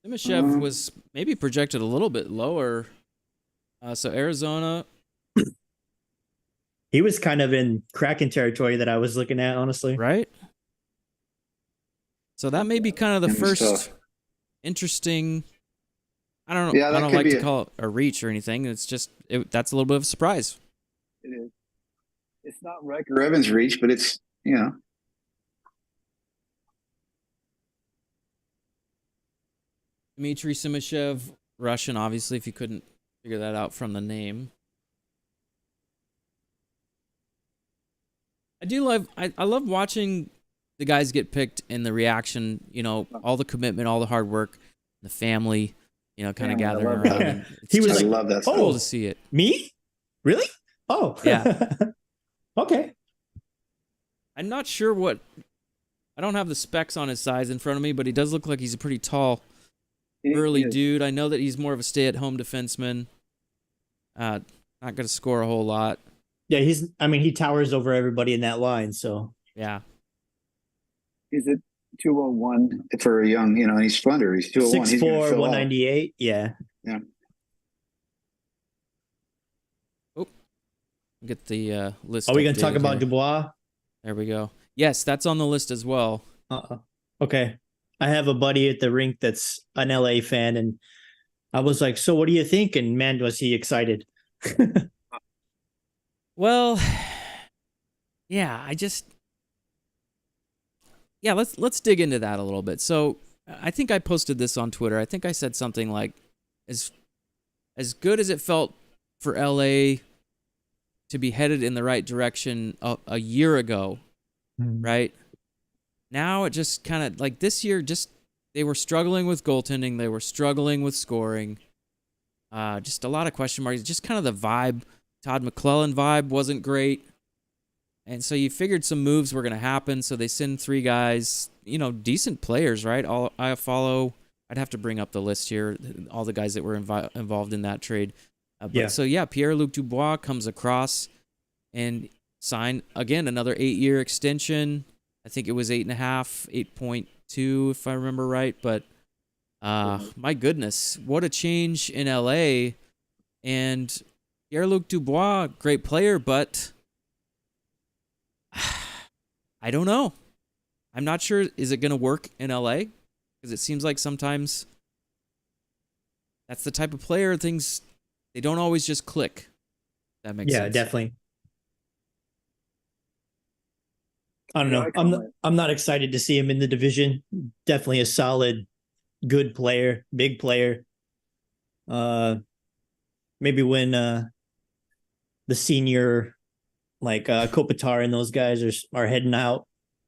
Simashev was maybe projected a little bit lower. So Arizona. He was kind of in Kraken territory that I was looking at, honestly. Right? So that may be kind of the first interesting. I don't know. Yeah, I don't like to call it a reach or anything. It's just that's a little bit of a surprise. It is. It's not Riker Evans' reach, but it's Dmitry Simashev, Russian, obviously, if you couldn't figure that out from the name. I love watching the guys get picked and the reaction, all the commitment, all the hard work, the family, kind of gathering around. He was I love that. Cool to see it. Me? Really? Oh. Yeah. Okay. I'm not sure I don't have the specs on his size in front of me, but he does look like he's a pretty tall, burly dude. I know that he's more of a stay-at-home defenseman. Not going to score a whole lot. Yeah, he towers over everybody in that line, so. Yeah. He's at 201 for a young, and he's slender. He's 201. 6'4", 198. Yeah. Yeah. Oh, get the list. Are we going to talk about Dubois? There we go. Yes, that's on the list as well. Okay. I have a buddy at the rink that's an LA fan, and I was like, so what do you think? And man, was he excited. Well, yeah, let's dig into that a little bit. So I think I posted this on Twitter. I think I said something like, as good as it felt for LA to be headed in the right direction a year ago, right? Now it just kind of like this year just they were struggling with goaltending. They were struggling with scoring. Just a lot of question marks. Just kind of the vibe. Todd McClellan vibe wasn't great. And so you figured some moves were going to happen. So they send 3 guys, decent players, right? I follow. I'd have to bring up the list here, all the guys that were involved in that trade. So Pierre-Luc Dubois comes across and signed, again, another 8-year extension. I think it was 8.5, 8.2, if I remember right. But my goodness, what a change in LA. And Pierre-Luc Dubois, great player, but I don't know. I'm not sure. Is it going to work in LA? Because it seems like sometimes that's the type of player they don't always just click. That makes sense. Yeah, definitely. I don't know. I'm not excited to see him in the division. Definitely a solid, good player, big player. Maybe when the senior, like Kopitar and those guys are heading out,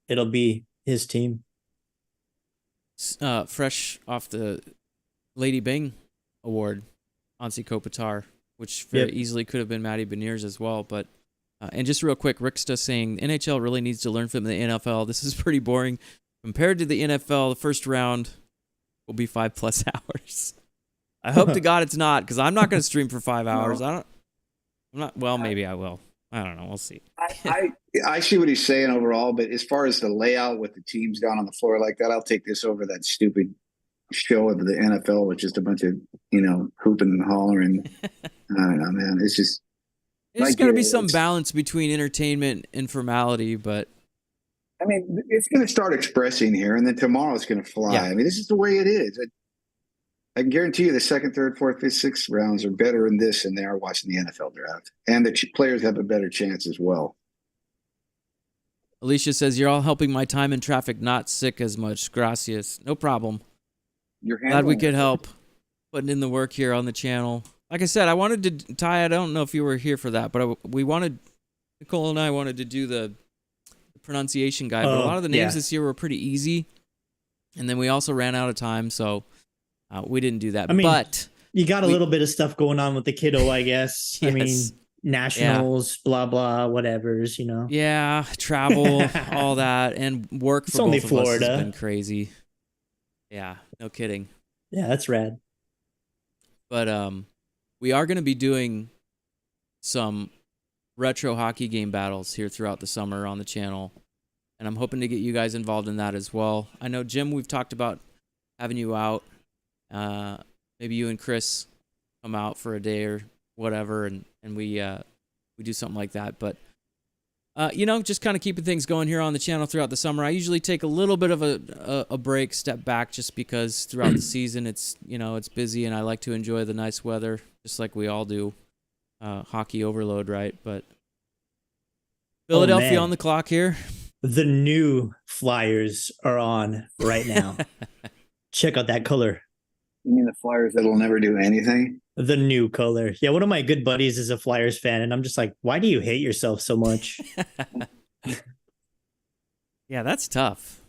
it'll be his team. Fresh off the Lady Bing Award, Ansi Kopitar, which very easily could have been Matty Beniers as well. But and just real quick, Ricksta saying NHL really needs to learn from the NFL. This is pretty boring compared to the NFL. The first round will be 5+ hours. I hope to God it's not, because I'm not going to stream for 5 hours. I'm not. Well, maybe I will. I don't know. We'll see. I see what he's saying overall, but as far as the layout with the teams down on the floor like that, I'll take this over that stupid show of the NFL with just a bunch of, hooping and hollering. I don't know, man. It's just. There's got to be some balance between entertainment and formality, but. I mean, it's going to start expressing here, and then tomorrow it's going to fly. Yeah. I mean, this is the way it is. I can guarantee you the 2nd, 3rd, 4th, 5th, 6th rounds are better in this than they are watching the NFL draft. And the players have a better chance as well. Alicia says, you're all helping my time in traffic not sick as much. Gracias. No problem. Glad we could help putting in the work here on the channel. Like I said, I wanted to, Ty, I don't know if you were here for that, but Nicole and I wanted to do the pronunciation guide, but a lot of the names this year were pretty easy. And then we also ran out of time, so we didn't do that. I mean, but you got a little bit of stuff going on with the kiddo, I guess. Yes. I mean, nationals, blah, blah, whatevers, Yeah, travel, all that, and work for both of Florida. Us has been crazy. Yeah, no kidding. Yeah, that's rad. But we are going to be doing some retro hockey game battles here throughout the summer on the channel, and I'm hoping to get you guys involved in that as well. I know, Jim, we've talked about having you out. Maybe you and Chris come out for a day or whatever, and we do something like that. But just kind of keeping things going here on the channel throughout the summer. I usually take a little bit of a break, step back, just because throughout the season it's it's busy, and I like to enjoy the nice weather, just like we all do. Hockey overload, right? But Philadelphia on the clock here. The new Flyers are on right now. Check out that color. You mean the Flyers that'll never do anything? The new color. Yeah, one of my good buddies is a Flyers fan, and I'm just like, why do you hate yourself so much? Yeah, that's tough.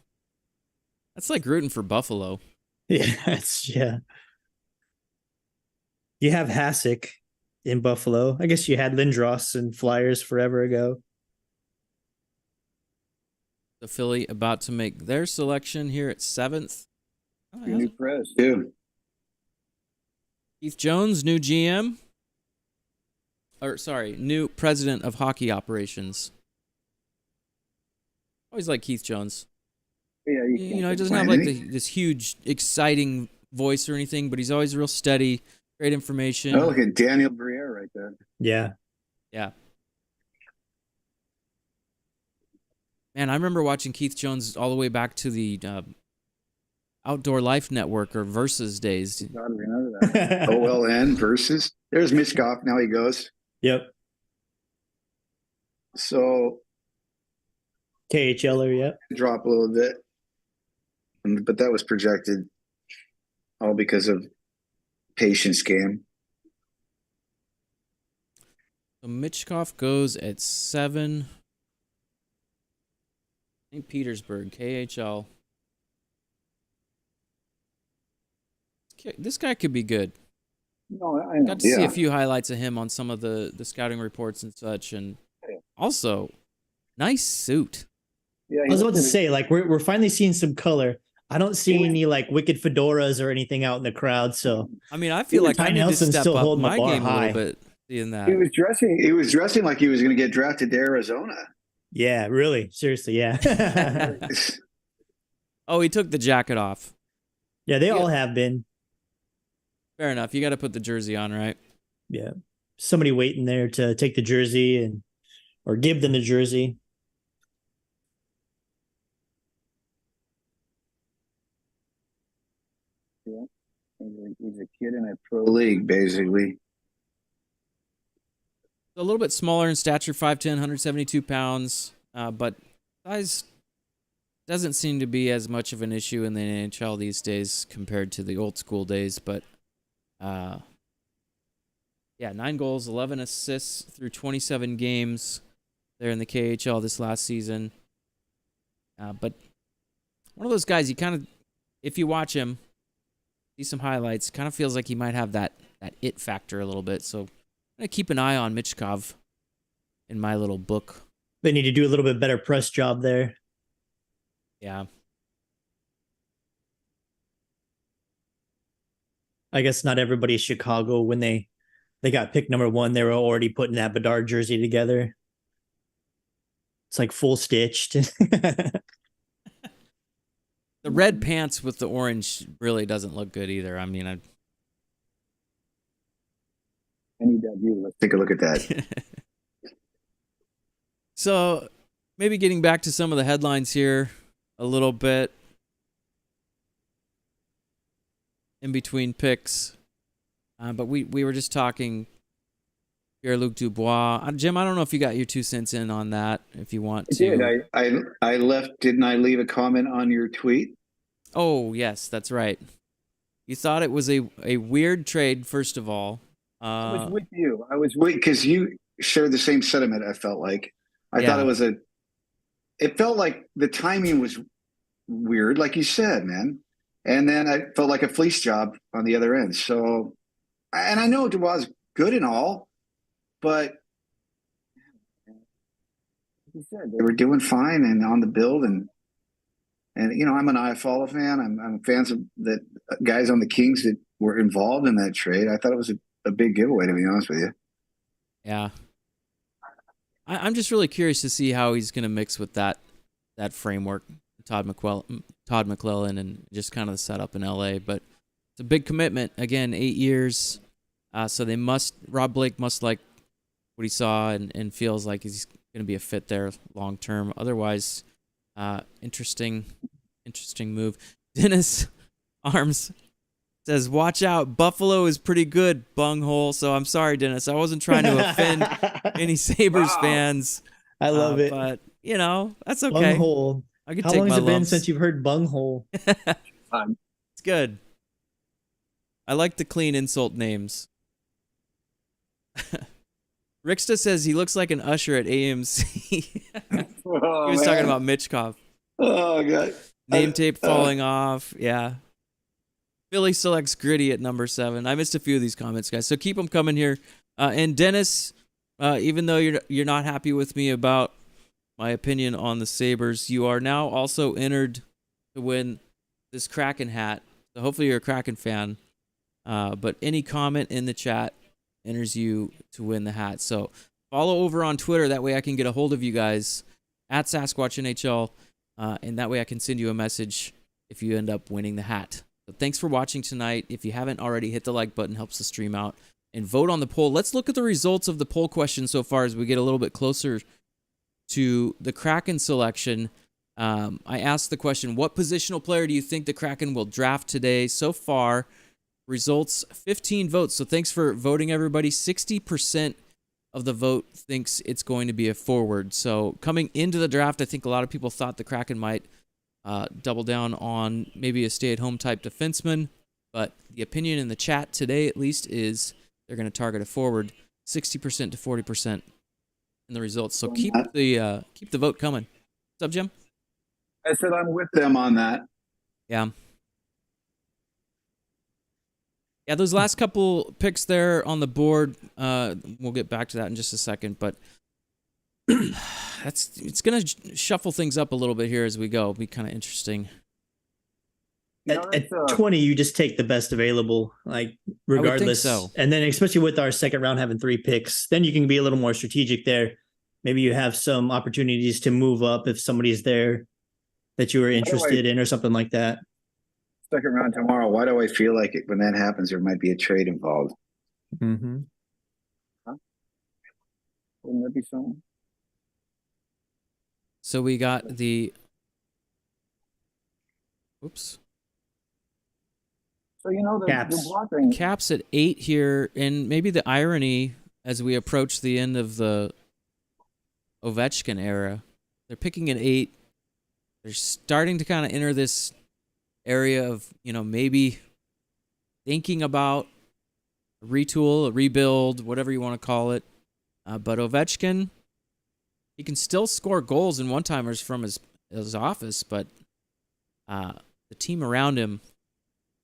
That's like rooting for Buffalo. Yeah. You have Hasek in Buffalo. I guess you had Lindros and Flyers forever ago. The Philly about to make their selection here at 7th. New press, too. Keith Jones, new GM. New president of hockey operations. Always like Keith Jones. Yeah, he doesn't have like this huge, exciting voice or anything, but he's always real steady, great information. Oh, look at Daniel Briere right there. Yeah. Man, I remember watching Keith Jones all the way back to the Outdoor Life Network or Versus days. God, remember that. OLN Versus. There's Mishkov. Now he goes. Yep. So KHLer, yep. Drop a little bit. But that was projected all because of patience game. So Michkov goes at 7. St. Petersburg, KHL. this guy could be good. No, I know. Got to see a few highlights of him on some of the scouting reports and such, and also nice suit. Yeah, I was about to say, like, we're finally seeing some color. I don't see any like wicked fedoras or anything out in the crowd. So I mean, I feel like I need to Nelson's step still up holding the my bar game a high. little bit. Seeing that He was dressing like he was going to get drafted to Arizona. yeah, really, seriously, yeah. Oh, he took the jacket off. Yeah, they all have been. Fair enough. You got to put the jersey on, right? Yeah, somebody waiting there to take the jersey or give them the jersey. Yeah, he's a kid in a pro league, basically. A little bit smaller in stature, 5'10", 172 pounds, but size doesn't seem to be as much of an issue in the NHL these days compared to the old school days. But yeah, 9 goals, 11 assists through 27 games there in the KHL this last season. But one of those guys, you kind of, if you watch him, see some highlights, kind of feels like he might have that it factor a little bit. So I'm going to keep an eye on Michkov in my little book. They need to do a little bit better press job there. Yeah. I guess not everybody's Chicago. When they got pick number 1, they were already putting that Bedard jersey together. It's like full stitched. The red pants with the orange really doesn't look good either. I mean, NEW, let's take a look at that. So maybe getting back to some of the headlines here a little bit in between picks. But we were just talking Pierre-Luc Dubois. Jim, I don't know if you got your 2 cents in on that, if you want to. I left, didn't I leave a comment on your tweet? Oh, yes, that's right. You thought it was a weird trade, first of all. I was with you. I was with, because you shared the same sentiment, I felt like. I thought it felt like the timing was weird, like you said, man. And then I felt like a fleece job on the other end. So, and I know Dubois is good and all, but like you said, they were doing fine and on the build, and you know, I'm an Iafallo fan. I'm fans of the guys on the Kings that were involved in that trade. I thought it was a big giveaway, to be honest with you. Yeah. I'm just really curious to see how he's going to mix with that framework, Todd McClellan, and just kind of the setup in LA. But it's a big commitment. Again, 8 years. So Rob Blake must like what he saw and feels like he's going to be a fit there long term. Otherwise, interesting move. Dennis Arms says, "Watch out, Buffalo is pretty good, bunghole." So I'm sorry, Dennis. I wasn't trying to offend any Sabres fans. I love it. But, you know, that's okay. Bunghole. I can How take long my has it been lumps. since you've heard bunghole? It's good. I like the clean insult names. Ricksta says he looks like an usher at AMC. He was talking about Michkov. Oh, God. Name tape falling off. Yeah. Philly selects Gritty at number 7. I missed a few of these comments, guys, so keep them coming here. And Dennis, even though you're not happy with me about my opinion on the Sabres, you are now also entered to win this Kraken hat. So hopefully you're a Kraken fan. But any comment in the chat enters you to win the hat. So follow over on Twitter. That way I can get a hold of you guys at Sasquatch NHL. And that way I can send you a message if you end up winning the hat. So thanks for watching tonight. If you haven't already, hit the like button, helps the stream out, and vote on the poll. Let's look at the results of the poll question so far as we get a little bit closer to the Kraken selection. I asked the question, what positional player do you think the Kraken will draft today? So far, results 15 votes. So thanks for voting, everybody. 60% of the vote thinks it's going to be a forward. So coming into the draft, I think a lot of people thought the Kraken might double down on maybe a stay-at-home type defenseman, but the opinion in the chat today, at least, is they're going to target a forward. 60% to 40% in the results. So keep the vote coming. What's up, Jim? I said I'm with them on that. Yeah. Yeah, those last couple picks there on the board, we'll get back to that in just a second, but it's going to shuffle things up a little bit here as we go. It'll be kind of interesting. At 20, you just take the best available, like regardless. I would think so. And then especially with our second round having 3 picks, then you can be a little more strategic there. Maybe you have some opportunities to move up if somebody's there that you were interested in or something like that. Second round tomorrow. Why do I feel like when that happens, there might be a trade involved? Mm-hmm. Huh? Wouldn't that be something? So we got the... Oops. So, the Caps. blocking. Caps at 8 here, and maybe the irony as we approach the end of the Ovechkin era. They're picking at 8. They're starting to kind of enter this area of, maybe thinking about a retool, a rebuild, whatever you want to call it. But Ovechkin, he can still score goals and one-timers from his office, but the team around him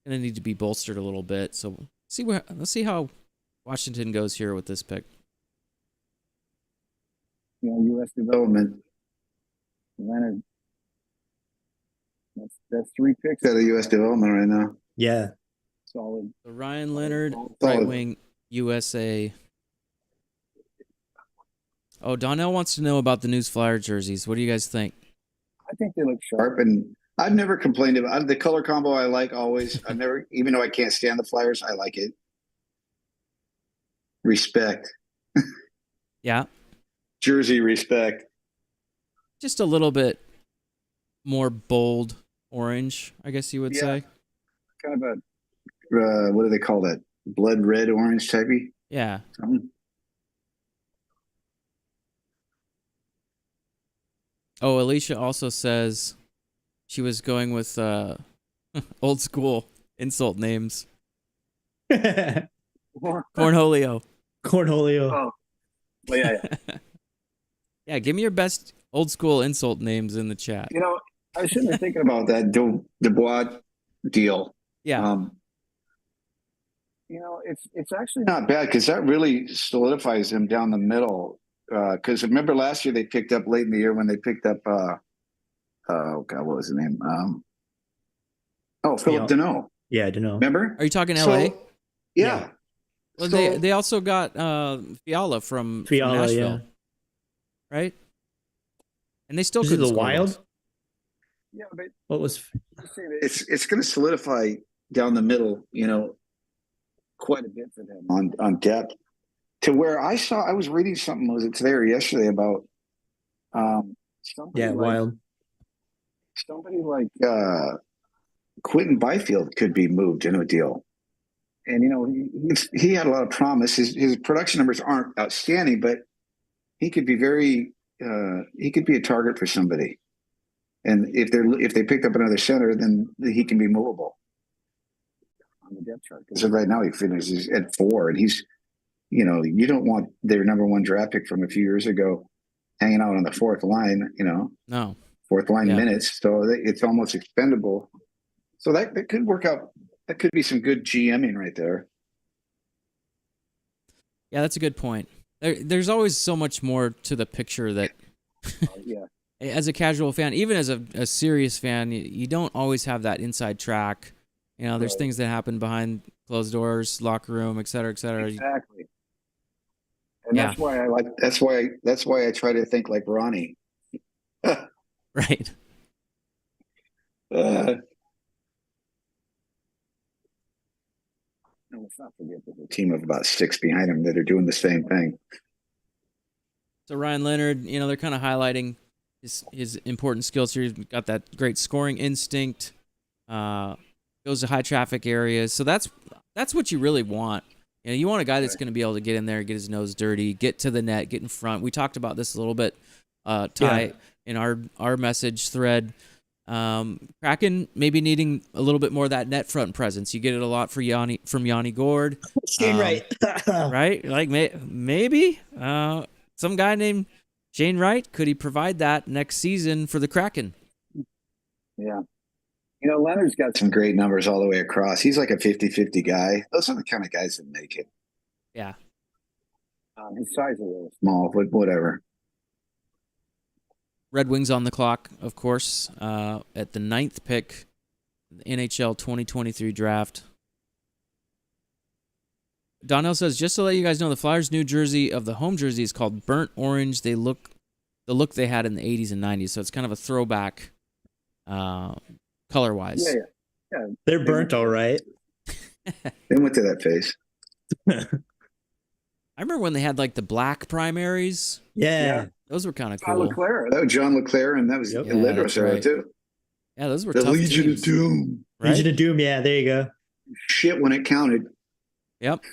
going to need to be bolstered a little bit. So let's see how Washington goes here with this pick. U.S. development. Leonard. That's 3 picks out of U.S. development right now. Yeah. Solid. So Ryan Leonard, Solid. right wing, USA. Oh, Donnell wants to know about the News Flyer jerseys. What do you guys think? I think they look sharp, and I've never complained about the color combo. I like always. I've never, even though I can't stand the Flyers, I like it. Respect. Yeah. Jersey respect. Just a little bit more bold orange, I guess you would say. Kind of a, what do they call that? Blood red orange typey? Yeah. Oh, Alicia also says she was going with old school insult names. Cornholio. Cornholio. Oh. Well, yeah. Yeah, give me your best old school insult names in the chat. I shouldn't have thinking about that Dubois deal. Yeah. It's actually not bad because that really solidifies him down the middle. Because remember last year they picked up late in the year when they picked up oh God, what was his name? Philip Deneau. Yeah, Deneau. Remember? Are you talking LA? Yeah. Well, they also got Fiala from Nashville, yeah. Right? And they still Is it couldn't the score Wild? goals. Yeah, but What was? it's going to solidify down the middle, quite a bit for them on depth. To where I was reading something, was it today or yesterday, about Wild. Somebody like Quentin Byfield could be moved into a deal. And he had a lot of promise. His production numbers aren't outstanding, but he could be he could be a target for somebody. And if they picked up another center, then he can be movable on the depth chart. Because right now he finishes at 4, and he's, you don't want their number 1 draft pick from a few years ago hanging out on the 4th line. No. 4th line minutes, so it's almost expendable. So that could work out. That could be some good GMing right there. Yeah, that's a good point. There's always so much more to the picture that, Yeah. As a casual fan, even as a serious fan, you don't always have that inside track. There's things that happen behind closed doors, locker room, et cetera, et cetera. Exactly. And that's why I try to think like Ronnie. Right. Let's not forget there's a team of about 6 behind him that are doing the same thing. So Ryan Leonard, they're kind of highlighting his important skills here. He's got that great scoring instinct. Goes to high traffic areas. So that's what you really want. You want a guy that's going to be able to get in there, get his nose dirty, get to the net, get in front. We talked about this a little bit, Ty, in our message thread. Kraken maybe needing a little bit more of that net front presence. You get it a lot from Yanni Gord. Shane Wright. Right? Like maybe some guy named Shane Wright, could he provide that next season for the Kraken? Yeah. Leonard's got some great numbers all the way across. He's like a 50-50 guy. Those are the kind of guys that make it. Yeah. His size is a little small, but whatever. Red Wings on the clock, of course, at the 9th pick, the NHL 2023 draft. Donnell says, just to let you guys know, the Flyers' new jersey of the home jersey is called Burnt Orange. The look they had in the 80s and 90s, so it's kind of a throwback color-wise. Yeah. They're burnt all right. They went to that phase. I remember when they had like the black primaries. Yeah. Those were kind of John cool. LeClaire. That was John LeClaire, and that was Yep. Lindros era right. too. Yeah, those were The tough Legion teams, of Doom. right? Legion of Doom. Yeah, there you go. Shit when it counted. Yep.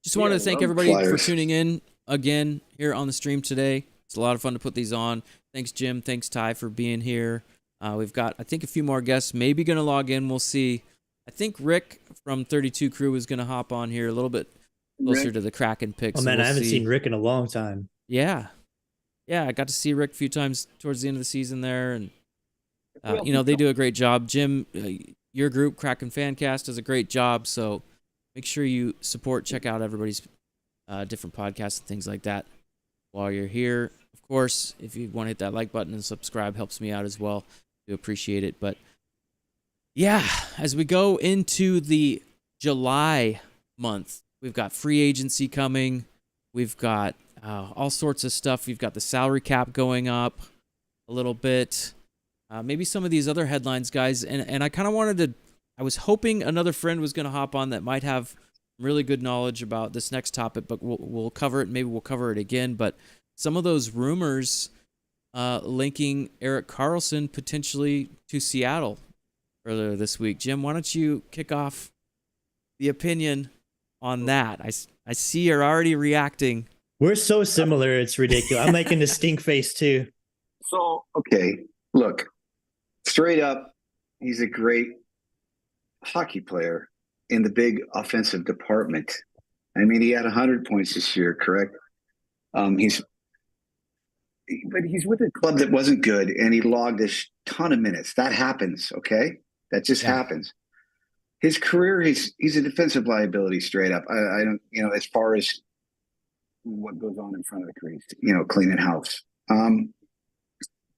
Just wanted to thank love everybody for Flyers. tuning in again here on the stream today. It's a lot of fun to put these on. Thanks, Jim. Thanks, Ty, for being here. We've got, I think, a few more guests maybe going to log in. We'll see. I think Rick from 32 Crew is going to hop on here a little bit closer to the Kraken picks. Oh, so man, we'll I haven't see. seen Rick in a long time. Yeah. Yeah, I got to see Rick a few times towards the end of the season there. And, they do a great job. Jim, your group, Kraken Fancast, does a great job. So make sure you check out everybody's different podcasts and things like that while you're here. Of course, if you want to hit that like button and subscribe, helps me out as well. Do appreciate it. But yeah, as we go into the July month, we've got free agency coming. We've got all sorts of stuff. We've got the salary cap going up a little bit. Maybe some of these other headlines, guys. And I kind of wanted to, I was hoping another friend was going to hop on that might have really good knowledge about this next topic, but we'll cover it. Maybe we'll cover it again. But some of those rumors linking Erik Karlsson potentially to Seattle earlier this week. Jim, why don't you kick off the opinion on that? I see you're already reacting. We're so similar. It's ridiculous. I'm making the stink face too. So, okay, look, straight up, he's a great hockey player in the big offensive department. I mean, he had 100 points this year, correct? He's with a club that wasn't good, and he logged a ton of minutes. That happens, okay? That just happens. His career, he's a defensive liability straight up. I don't, as far as what goes on in front of the crease, cleaning house.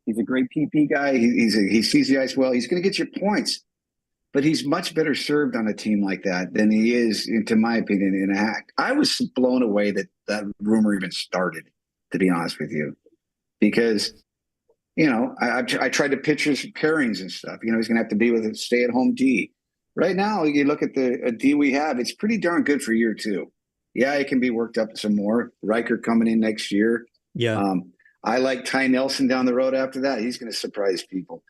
He's a great PP guy. He sees the ice well. He's going to get your points, but he's much better served on a team like that than he is, into my opinion, in a hack. I was blown away that rumor even started, to be honest with you, because I tried to picture some pairings and stuff. He's going to have to be with a stay-at-home D. Right now, you look at the D we have; it's pretty darn good for year two. Yeah, it can be worked up some more. Riker coming in next year. Yeah. I like Ty Nelson down the road after that. He's going to surprise people.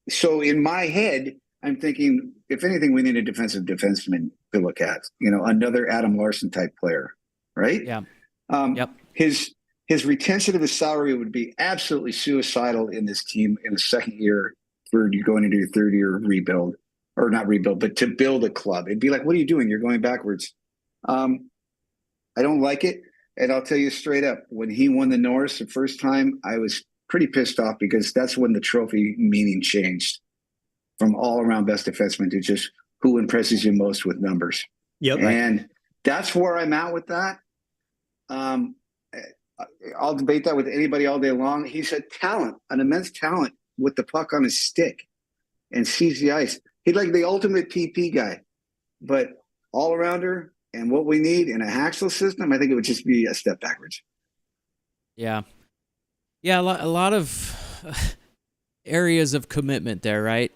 So in my head, I'm thinking, if anything, we need a defenseman to look at. Another Adam Larson type player, right? Yeah. Yep. His retention of his salary would be absolutely suicidal in this team in the second year for you going into your third year rebuild, or not rebuild, but to build a club. It'd be like, what are you doing? You're going backwards. I don't like it. And I'll tell you straight up, when he won the Norris the first time, I was pretty pissed off, because that's when the trophy meaning changed from all around best defenseman to just who impresses you most with numbers. Yep. And that's where I'm at with that. I'll debate that with anybody all day long. He's a talent, an immense talent with the puck on his stick and sees the ice. He's like the ultimate PP guy, but all arounder and what we need in a Haxel system, I think it would just be a step backwards. Yeah. Yeah, a lot of areas of commitment there, right?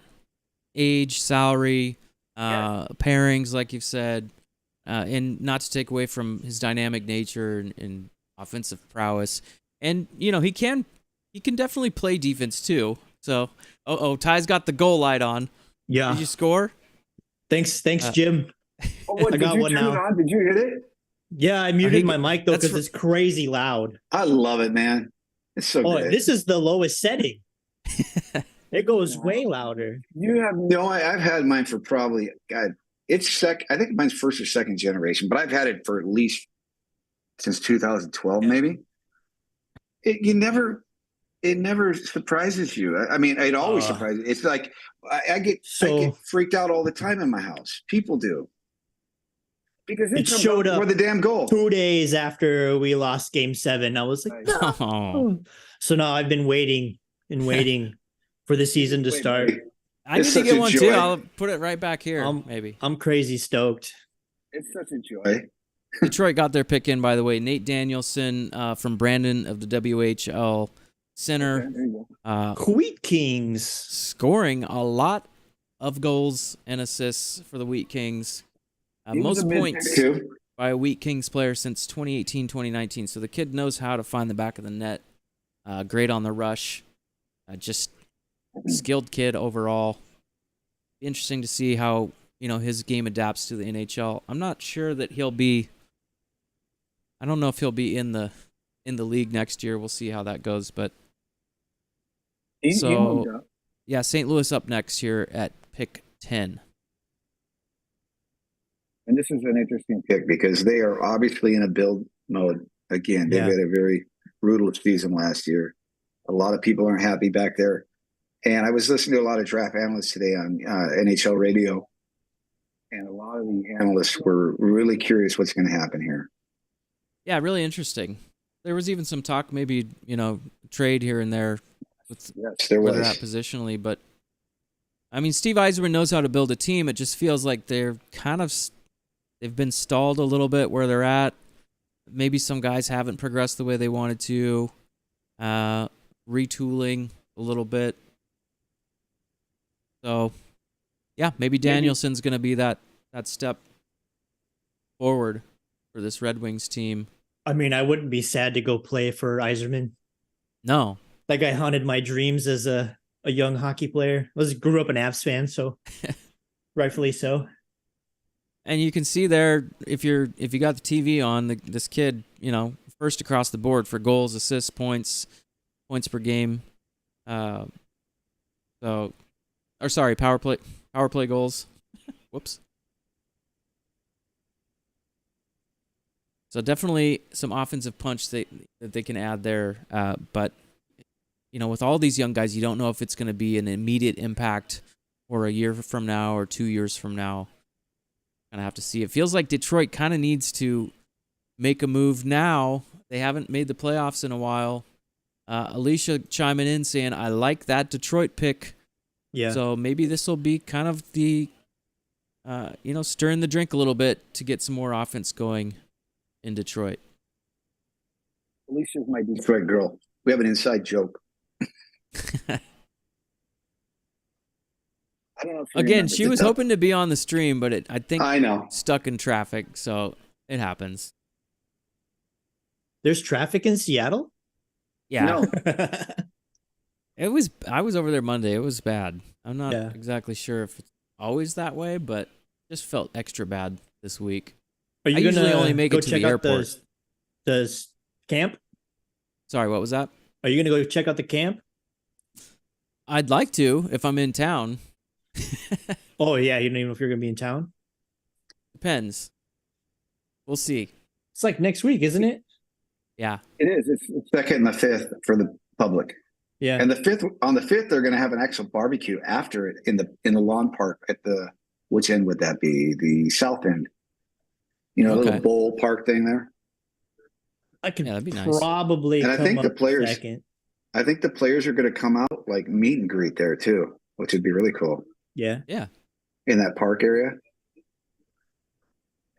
Age, salary, pairings, like you've said, and not to take away from his dynamic nature and offensive prowess. And, he can definitely play defense too. So, Ty's got the goal light on. Yeah. Did you score? Thanks, Jim. I got one now. Did you hit it? Yeah, I muted my mic though because it's crazy loud. I love it, man. It's so good. This is the lowest setting. It goes way louder. You have no. I've had mine for probably it's I think mine's first or second generation, but I've had it for at least since 2012, maybe. You never it never surprises you. I mean, it always surprises. It's like I get freaked out all the time in my house. People do because it showed up for the damn goal 2 days after we lost Game 7. I was like, no. Oh. So now I've been waiting and waiting for the season to start. I need to get one too. I'll put it right back here. Maybe I'm crazy stoked. It's such a joy. Detroit got their pick in, by the way. Nate Danielson from Brandon of the WHL Center. Wheat Kings scoring a lot of goals and assists for the Wheat Kings. Most points by a Wheat Kings player since 2018-2019. So the kid knows how to find the back of the net. Great on the rush. Just skilled kid overall. Interesting to see how his game adapts to the NHL. I'm not sure that he'll be. I don't know if he'll be in the league next year. We'll see how that goes. But yeah, St. Louis up next here at pick 10. And this is an interesting pick because they are obviously in a build mode again. They've had a very brutal season last year. A lot of people aren't happy back there. And I was listening to a lot of draft analysts today on NHL radio. And a lot of the analysts were really curious what's going to happen here. Yeah, really interesting. There was even some talk, maybe, trade here and there with there where was. they're at positionally. But, I mean, Steve Yzerman knows how to build a team. It just feels like they've been stalled a little bit where they're at. Maybe some guys haven't progressed the way they wanted to. Retooling a little bit. So, yeah, maybe Danielson's going to be that step forward for this Red Wings team. I mean, I wouldn't be sad to go play for Yzerman. No. That guy haunted my dreams as a young hockey player. Grew up an Avs fan, so rightfully so. And you can see there, if you got the TV on, this kid, first across the board for goals, assists, points per game. Power play goals. Whoops. So definitely some offensive punch that they can add there. But, with all these young guys, you don't know if it's going to be an immediate impact or a year from now or 2 years from now. Kind of have to see. It feels like Detroit kind of needs to make a move now. They haven't made the playoffs in a while. Alicia chiming in saying, I like that Detroit pick. Yeah. So maybe this will be kind of the, stirring the drink a little bit to get some more offense going in Detroit. Alicia's my Detroit girl. We have an inside joke. I don't know. Again, she was hoping to be on the stream, but I know stuck in traffic, so it happens. There's traffic in Seattle? Yeah. No. I was over there Monday. It was bad. I'm not exactly sure if it's always that way, but just felt extra bad this week. Are you usually gonna only make it to the airport. The camp? Sorry, what was that? Are you gonna go check out the camp? I'd like to if I'm in town. Oh yeah, you don't even know if you're gonna be in town? Depends. We'll see. It's like next week, isn't it? Yeah. It is. It's the 2nd and the 5th for the public. Yeah. And on the 5th, they're going to have an actual barbecue after it in the lawn park at which end would that be? The south end. A little bowl park thing there. I could that'd be nice. Probably. And I think the players. Second. I think the players are going to come out like meet and greet there too, which would be really cool. Yeah. Yeah. In that park area.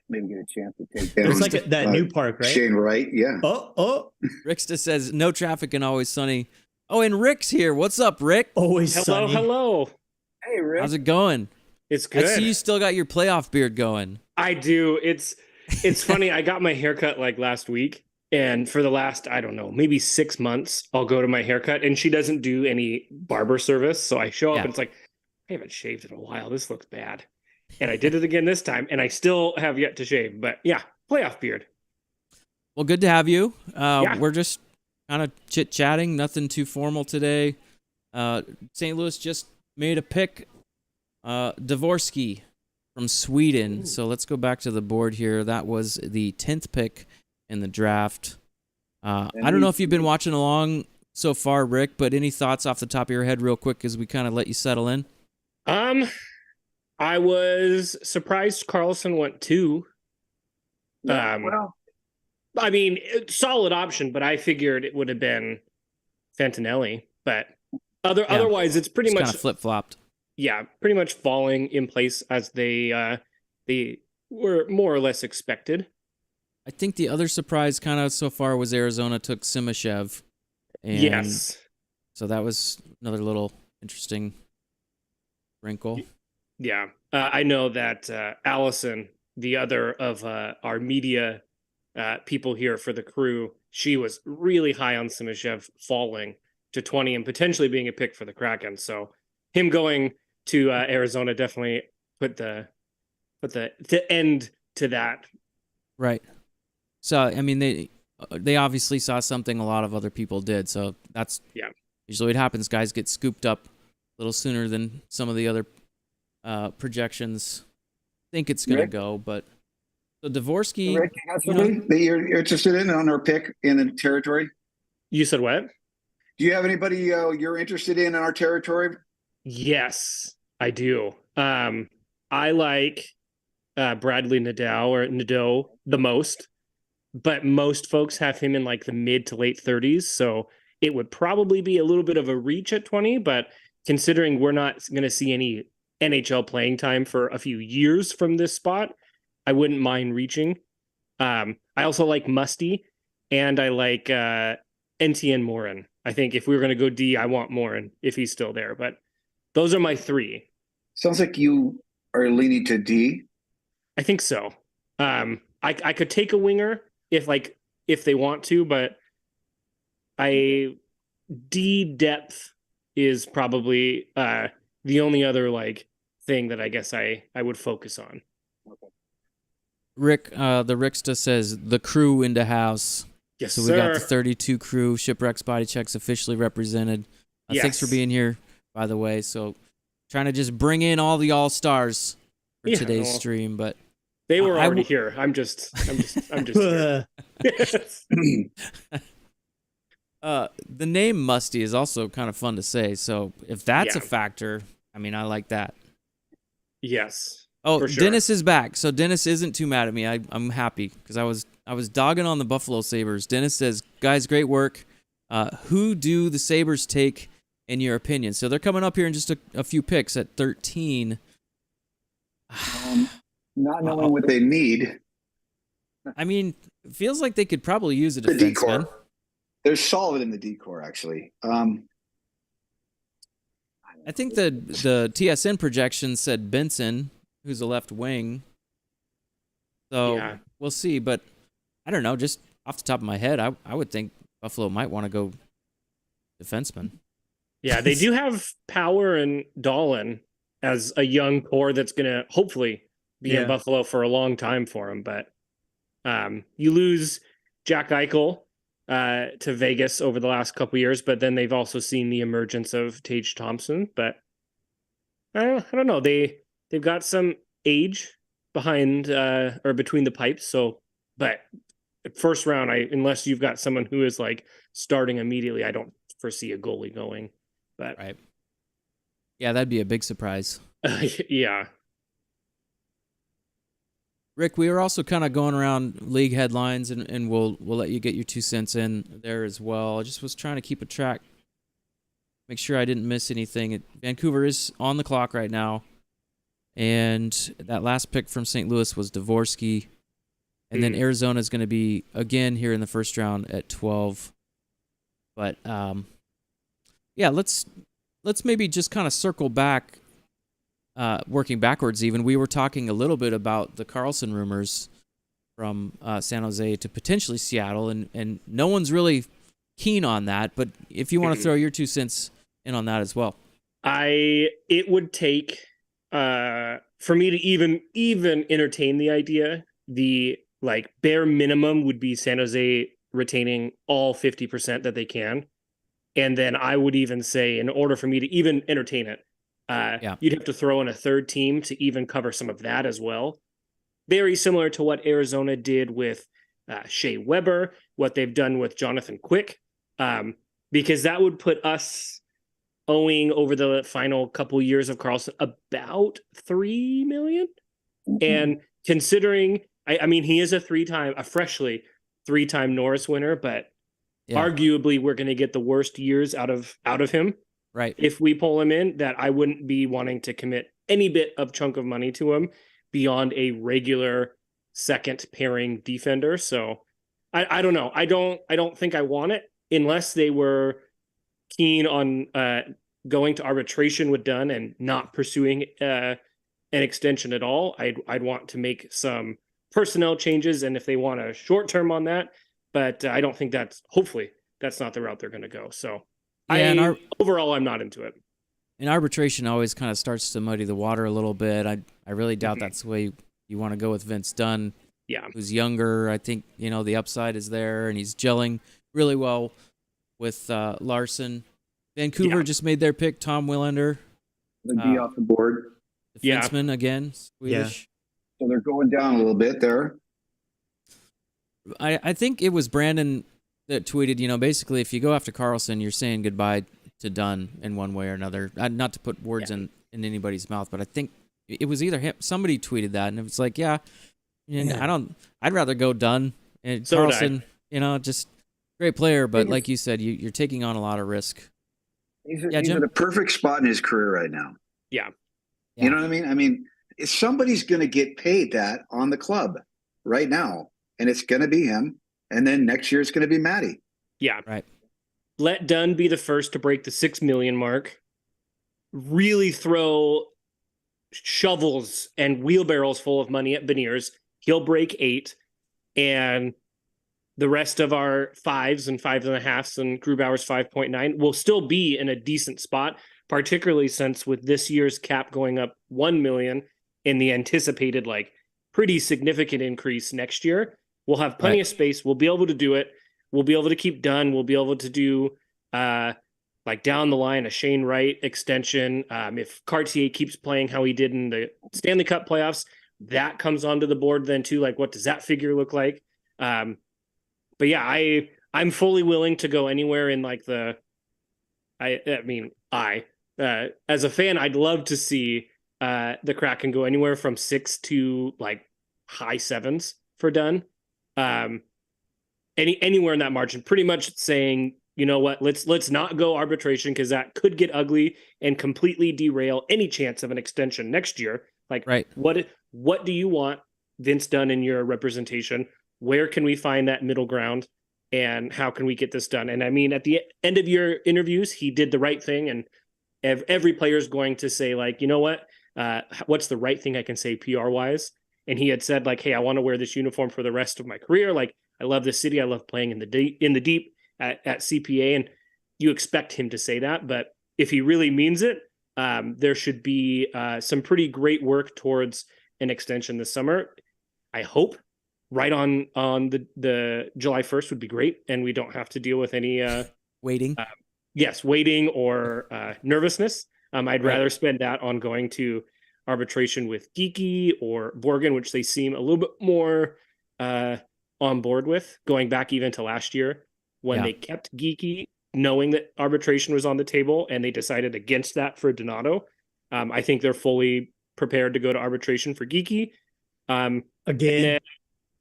Maybe get a chance to take down. It's like that new park, right? Shane Wright, yeah. Oh. Ricksta says no traffic and always sunny. Oh, and Rick's here. What's up, Rick? Always sunny. Hello. Hey, Rick. How's it going? It's good. I see you still got your playoff beard going. I do. It's funny. I got my haircut like last week, and for the last, I don't know, maybe 6 months, I'll go to my haircut, and she doesn't do any barber service. So I show up and it's like, I haven't shaved in a while. This looks bad. And I did it again this time, and I still have yet to shave. But yeah, playoff beard. Well, good to have you. We're just kind of chit-chatting, nothing too formal today. St. Louis just made a pick, Dvorsky from Sweden. Ooh. So let's go back to the board here. That was the 10th pick in the draft. I don't know if you've been watching along so far, Rick, but any thoughts off the top of your head real quick as we kind of let you settle in? I was surprised Karlsson went 2. Well, I mean, solid option, but I figured it would have been Fantinelli. But otherwise, it's pretty much kind of flip-flopped. Yeah, pretty much falling in place as they were more or less expected. I think the other surprise kind of so far was Arizona took Simashev. And yes. So that was another little interesting wrinkle. Yeah. I know that Allison, the other of our media people here for the crew, she was really high on Simashev falling to 20 and potentially being a pick for the Kraken. So him going to Arizona definitely put the end to that. Right. So, I mean, they obviously saw something a lot of other people did. So that's usually what happens. Guys get scooped up a little sooner than some of the other projections think it's going to go. But so Dvorsky, Rick, you got somebody that you're interested in on our pick in the territory? You said what? Do you have anybody you're interested in our territory? Yes, I do. I like Bradley Nadeau the most, but most folks have him in like the mid to late 30s. So it would probably be a little bit of a reach at 20, but considering we're not going to see any NHL playing time for a few years from this spot, I wouldn't mind reaching. I also like Musty, and I like NTN Morin. I think if we were going to go D, I want Morin if he's still there. But those are my 3. Sounds like you are leaning to D. I think so. I could take a winger if they want to, but D depth is probably the only other thing that I guess I would focus on. Okay. Rick, the Ricksta says the crew into house. Yes, so we got the 32 crew, Shipwrecks Body Checks officially represented. Yes. Thanks for being here, by the way. So trying to just bring in all the all-stars for today's stream, but they were already here. I'm just here. The name Musty is also kind of fun to say. So if that's a factor, I mean, I like that. Yes. Oh, for sure. Dennis is back. So Dennis isn't too mad at me. I'm happy because I was dogging on the Buffalo Sabres. Dennis says, guys, great work. Who do the Sabres take in your opinion? So they're coming up here in just a few picks at 13. Not knowing what they need. I mean, it feels like they could probably use a The defenseman. decor. They're solid in the decor, actually. I think the TSN projection said Benson, who's a left wing. So we'll see. But I don't know. Just off the top of my head, I would think Buffalo might want to go defenseman. Yeah, they do have Power and Dahlin as a young core that's going to hopefully be in Buffalo for a long time for him. But you lose Jack Eichel to Vegas over the last couple years, but then they've also seen the emergence of Tage Thompson. But I don't know. They've got some age behind or between the pipes. So, but first round, unless you've got someone who is starting immediately, I don't foresee a goalie going. But right. Yeah, that'd be a big surprise. Yeah. Rick, we were also kind of going around league headlines, and we'll let you get your 2 cents in there as well. I just was trying to keep a track, make sure I didn't miss anything. Vancouver is on the clock right now, and that last pick from St. Louis was Dvorsky, and then Arizona is going to be again here in the first round at 12. But yeah, let's maybe just kind of circle back. Working backwards even, we were talking a little bit about the Karlsson rumors from San Jose to potentially Seattle, and no one's really keen on that, but if you want to throw your 2 cents in on that as well. It would take, for me to even entertain the idea, the bare minimum would be San Jose retaining all 50% that they can. And then I would even say, in order for me to even entertain it, you'd have to throw in a third team to even cover some of that as well. Very similar to what Arizona did with Shea Weber, what they've done with Jonathan Quick. because that would put us owing over the final couple years of Karlsson about $3 million. And considering, I mean, he is a freshly three-time Norris winner, but arguably we're going to get the worst years out of him. Right. If we pull him in, that I wouldn't be wanting to commit any bit of chunk of money to him beyond a regular second pairing defender. So I don't know. I don't think I want it unless they were keen on going to arbitration with Dunn and not pursuing an extension at all. I'd want to make some personnel changes, and if they want a short term on that, but I don't think hopefully that's not the route they're going to go. So overall, I'm not into it. And arbitration always kind of starts to muddy the water a little bit. I really doubt that's the way you want to go with Vince Dunn. Yeah. Who's younger. I think, the upside is there, and he's gelling really well with Larson. Vancouver just made their pick, Tom Willander. They'd be off the board. Defenseman again, Swedish. So they're going down a little bit there. I think it was Brandon that tweeted, basically if you go after Karlsson, you're saying goodbye to Dunn in one way or another. Not to put words in anybody's mouth, but I think it was either him. Somebody tweeted that, and it was like, I'd rather go Dunn and so Karlsson. Just great player, but like you said, you're taking on a lot of risk. He's in a perfect spot in his career right now. Yeah. You know what I mean? I mean, somebody's going to get paid that on the club right now, and it's going to be him. And then next year it's going to be Matty. Yeah. Right. Let Dunn be the first to break the 6 million mark. Really throw shovels and wheelbarrows full of money at Beniers. He'll break 8, and the rest of our 5s and 5.5s and Grubauer's 5.9 will still be in a decent spot, particularly since with this year's cap going up 1 million in the anticipated pretty significant increase next year. We'll have plenty of space. We'll be able to do it. We'll be able to keep Dunn. We'll be able to do down the line a Shane Wright extension. If Cartier keeps playing how he did in the Stanley Cup playoffs, that comes onto the board then too. What does that figure look like? But yeah, I'm fully willing to go anywhere in as a fan, I'd love to see the Kraken go anywhere from 6 to high 7s for Dunn. Anywhere in that margin, pretty much saying, you know what, let's not go arbitration because that could get ugly and completely derail any chance of an extension next year. What do you want, Vince Dunn, in your representation? Where can we find that middle ground, and how can we get this done? And I mean, at the end of your interviews, he did the right thing, and every player is going to say you know what, what's the right thing I can say PR wise? And he had said hey, I want to wear this uniform for the rest of my career. I love this city. I love playing in the deep at CPA. And you expect him to say that, but if he really means it, there should be some pretty great work towards an extension this summer. I hope right on the July 1st would be great, and we don't have to deal with any waiting. Waiting or nervousness. I'd rather spend that on going to arbitration with Geeky or Borgen, which they seem a little bit more on board with, going back even to last year when they kept Geeky, knowing that arbitration was on the table, and they decided against that for Donato. I think they're fully prepared to go to arbitration for Geeky. Again,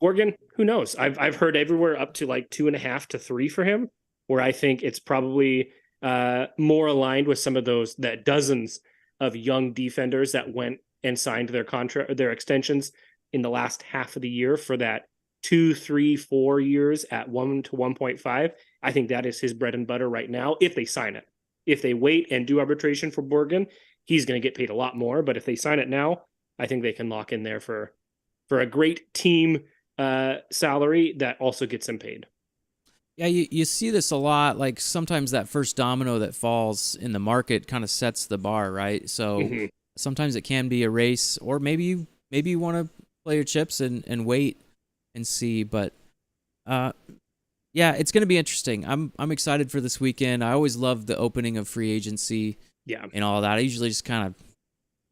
Borgen, who knows? I've heard everywhere up to 2.5 to 3 for him, where I think it's probably more aligned with some of that dozens of young defenders that went and signed their extensions in the last half of the year for that 2, 3, 4 years at 1 to 1.5. I think that is his bread and butter right now. If they sign it, if they wait and do arbitration for Borgen, he's going to get paid a lot more. But if they sign it now, I think they can lock in there for a great team salary that also gets him paid. Yeah, you see this a lot. Sometimes that first domino that falls in the market kind of sets the bar, right? So sometimes it can be a race, or maybe you want to play your chips and wait and see. But it's going to be interesting. I'm excited for this weekend. I always love the opening of free agency, and all that. I usually just kind of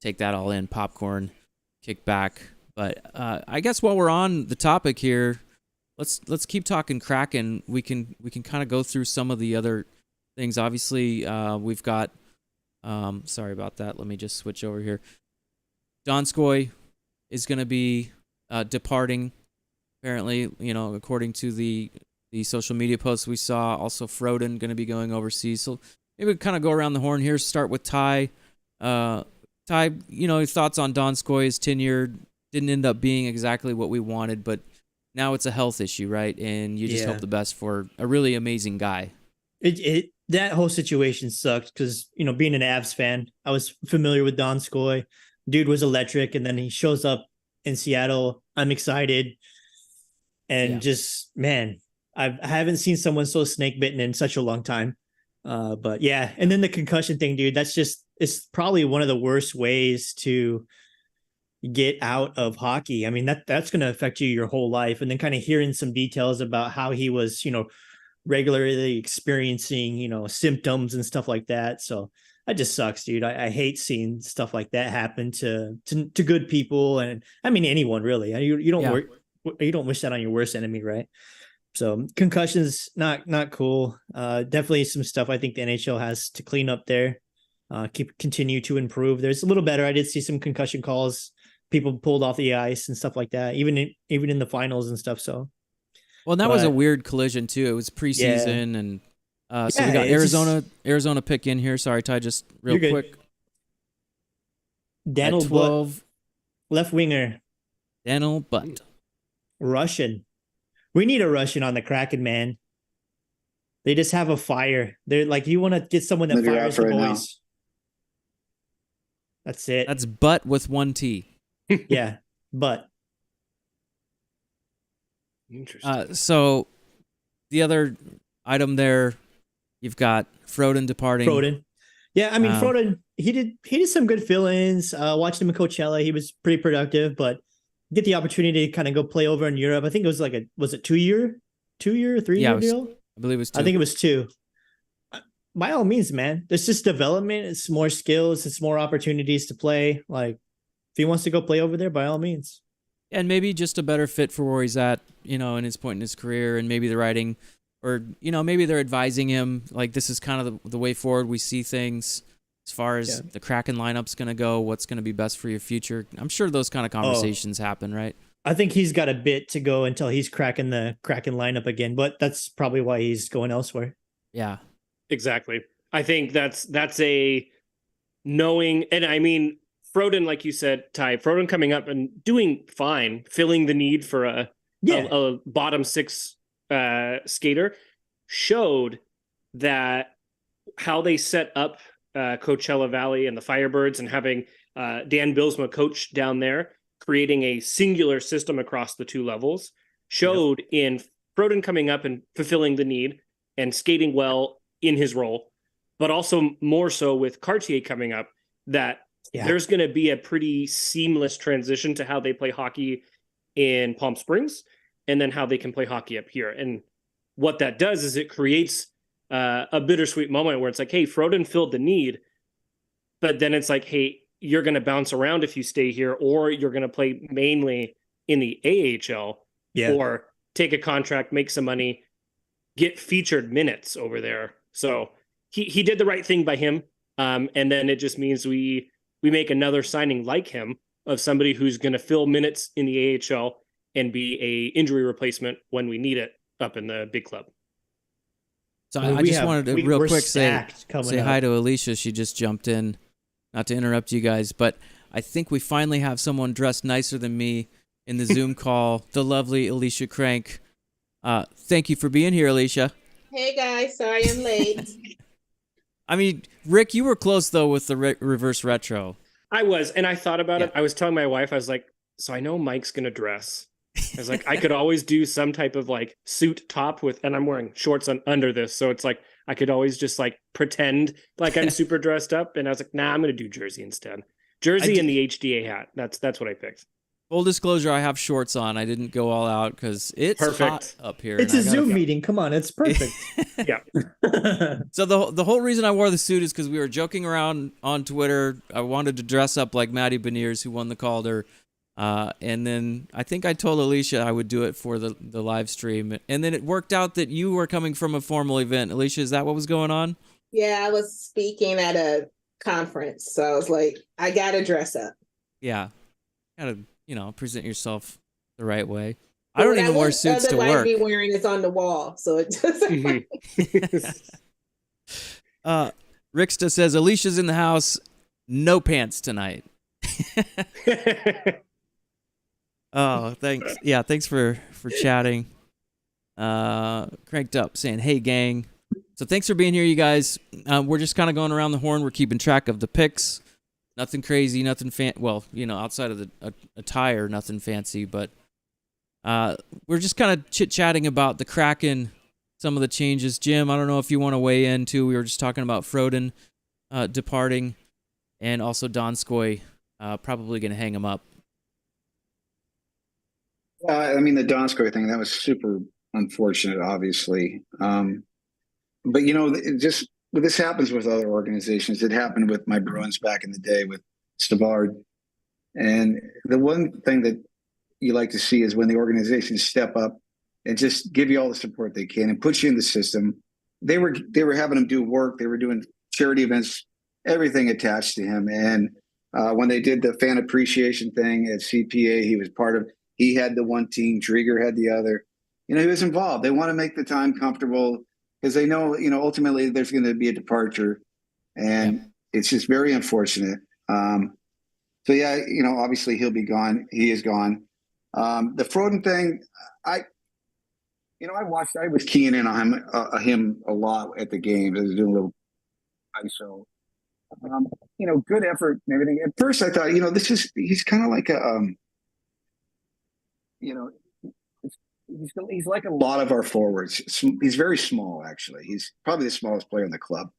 take that all in, popcorn, kick back. But I guess while we're on the topic here, let's keep talking Kraken. We can kind of go through some of the other things. Obviously, we've got. Sorry about that. Let me just switch over here. Donskoy is going to be departing. Apparently, according to the social media posts we saw. Also, Froden going to be going overseas. So maybe we kind of go around the horn here. Start with Ty. Ty, his thoughts on Donskoy's tenure didn't end up being exactly what we wanted, but now it's a health issue, right? And you just hope the best for a really amazing guy. That whole situation sucked because, being an Avs fan, I was familiar with Donskoy. Dude was electric, and then he shows up in Seattle. I'm excited. And just, man, I haven't seen someone so snake bitten in such a long time. But yeah, and then the concussion thing, dude, it's probably one of the worst ways to get out of hockey. I mean, that's going to affect you your whole life. And then kind of hearing some details about how he was, regularly experiencing, symptoms and stuff like that. So that just sucks, dude. I hate seeing stuff like that happen to good people. And I mean, anyone really. You don't wish that on your worst enemy, right? So concussions, not cool. Definitely some stuff I think the NHL has to clean up there. Continue to improve. There's a little better. I did see some concussion calls, people pulled off the ice and stuff like that, even in the finals and stuff. So, well, that was a weird collision too. It was preseason, and so we got Arizona pick in here. Sorry, Ty, just real quick. Daniel 12, left winger. Daniel Butt. Russian. We need a Russian on the Kraken, man. They just have a fire. They're like, you want to get someone that fires the boys. That's it. That's Butt with one T. Yeah, Butt. Interesting. So the other item there, you've got Froden departing. Froden. Yeah, I mean, Froden, he did some good fill-ins. Watched him in Coachella. He was pretty productive, but get the opportunity to kind of go play over in Europe. I think it was like was it 2-year, 3-year deal? I believe it was 2. I think it was 2. By all means, man. There's just development. It's more skills. It's more opportunities to play. Like, if he wants to go play over there, by all means. And maybe just a better fit for where he's at, in his point in his career, and maybe the writing, or, maybe they're advising him, like, this is kind of the way forward we see things as far as the Kraken lineup's going to go, what's going to be best for your future. I'm sure those kind of conversations happen, right? I think he's got a bit to go until he's cracking the Kraken lineup again, but that's probably why he's going elsewhere. Yeah. Exactly. I think that's a knowing, and I mean, Froden, like you said, Ty, Froden coming up and doing fine, filling the need for a bottom 6 skater, showed that how they set up Coachella Valley and the Firebirds, and having Dan Bylsma coach down there, creating a singular system across the 2 levels, showed in Froden coming up and fulfilling the need and skating well in his role, but also more so with Cartier coming up, that there's going to be a pretty seamless transition to how they play hockey in Palm Springs and then how they can play hockey up here. And what that does is it creates a bittersweet moment where it's like, hey, Froden filled the need, but then it's like, hey, you're going to bounce around if you stay here, or you're going to play mainly in the AHL, or take a contract, make some money, get featured minutes over there. So he did the right thing by him. And then it just means we make another signing like him, of somebody who's going to fill minutes in the AHL and be a injury replacement when we need it up in the big club. So I just wanted to real quick say hi to Alicia. She just jumped in, not to interrupt you guys, but I think we finally have someone dressed nicer than me in the Zoom call, the lovely Alicia Crank. Thank you for being here, Alicia. Hey guys, sorry I'm late. I mean, Rick, you were close though with the reverse retro. I was, and I thought about it. I was telling my wife, I was like, so I know Mike's going to dress. I was like, I could always do some type of like suit top with, and I'm wearing shorts under this. So it's like, I could always just like pretend like I'm super dressed up. And I was like, nah, I'm going to do jersey instead. Jersey and the HDA hat. That's what I picked. Full disclosure, I have shorts on. I didn't go all out because it's hot up here. It's a Zoom meeting. Come on, it's perfect. Yeah. So the whole reason I wore the suit is because we were joking around on Twitter. I wanted to dress up like Maddie Beniers, who won the Calder. And then I think I told Alicia I would do it for the live stream. And then it worked out that you were coming from a formal event. Alicia, is that what was going on? Yeah, I was speaking at a conference, so I was like, I gotta dress up. Yeah. Gotta, present yourself the right way. I But don't what even wear would suits to otherwise work. be wearing is on the wall, so it just. Ricksta says Alicia's in the house, no pants tonight. Oh, thanks. Yeah, thanks for chatting. Cranked up saying, "Hey gang." So thanks for being here, you guys. We're just kind of going around the horn. We're keeping track of the picks. Nothing crazy, nothing outside of the attire, nothing fancy, but we're just kind of chit-chatting about the Kraken, some of the changes. Jim, I don't know if you want to weigh in too. We were just talking about Froden departing, and also Donskoy probably going to hang him up. I mean, the Donskoy thing, that was super unfortunate, obviously. But, this happens with other organizations. It happened with my Bruins back in the day with Stavard. And the one thing that you like to see is when the organizations step up and just give you all the support they can and put you in the system. They were having him do work. They were doing charity events, everything attached to him. And when they did the fan appreciation thing at CPA, he was part of. He had the one team, Drieger had the other. He was involved. They want to make the time comfortable because they know, ultimately there's going to be a departure, and it's just very unfortunate. So yeah, obviously he'll be gone. He is gone. The Froden thing, I was keying in on him a lot at the games. I was doing a little ISO. Good effort and everything. At first I thought, he's kind of like a, he's like a lot of our forwards. He's very small, actually. He's probably the smallest player in the club.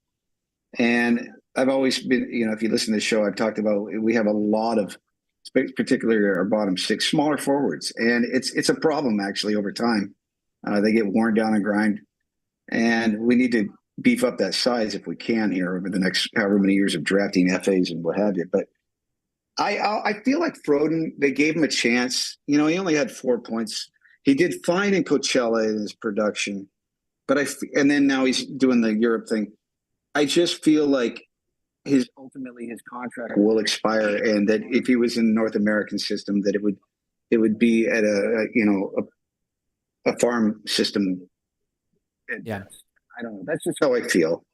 And I've always been, if you listen to the show, I've talked about, we have a lot of, particularly our bottom six, smaller forwards. And it's a problem, actually, over time. They get worn down and grind. And we need to beef up that size if we can here over the next however many years of drafting FAs and what have you. But I feel like Froden, they gave him a chance. He only had 4 points. He did fine in Coachella in his production, and then now he's doing the Europe thing. I just feel like ultimately his contract will expire, and that if he was in the North American system, that it would be at a farm system. Yeah, I don't know. That's just how I feel.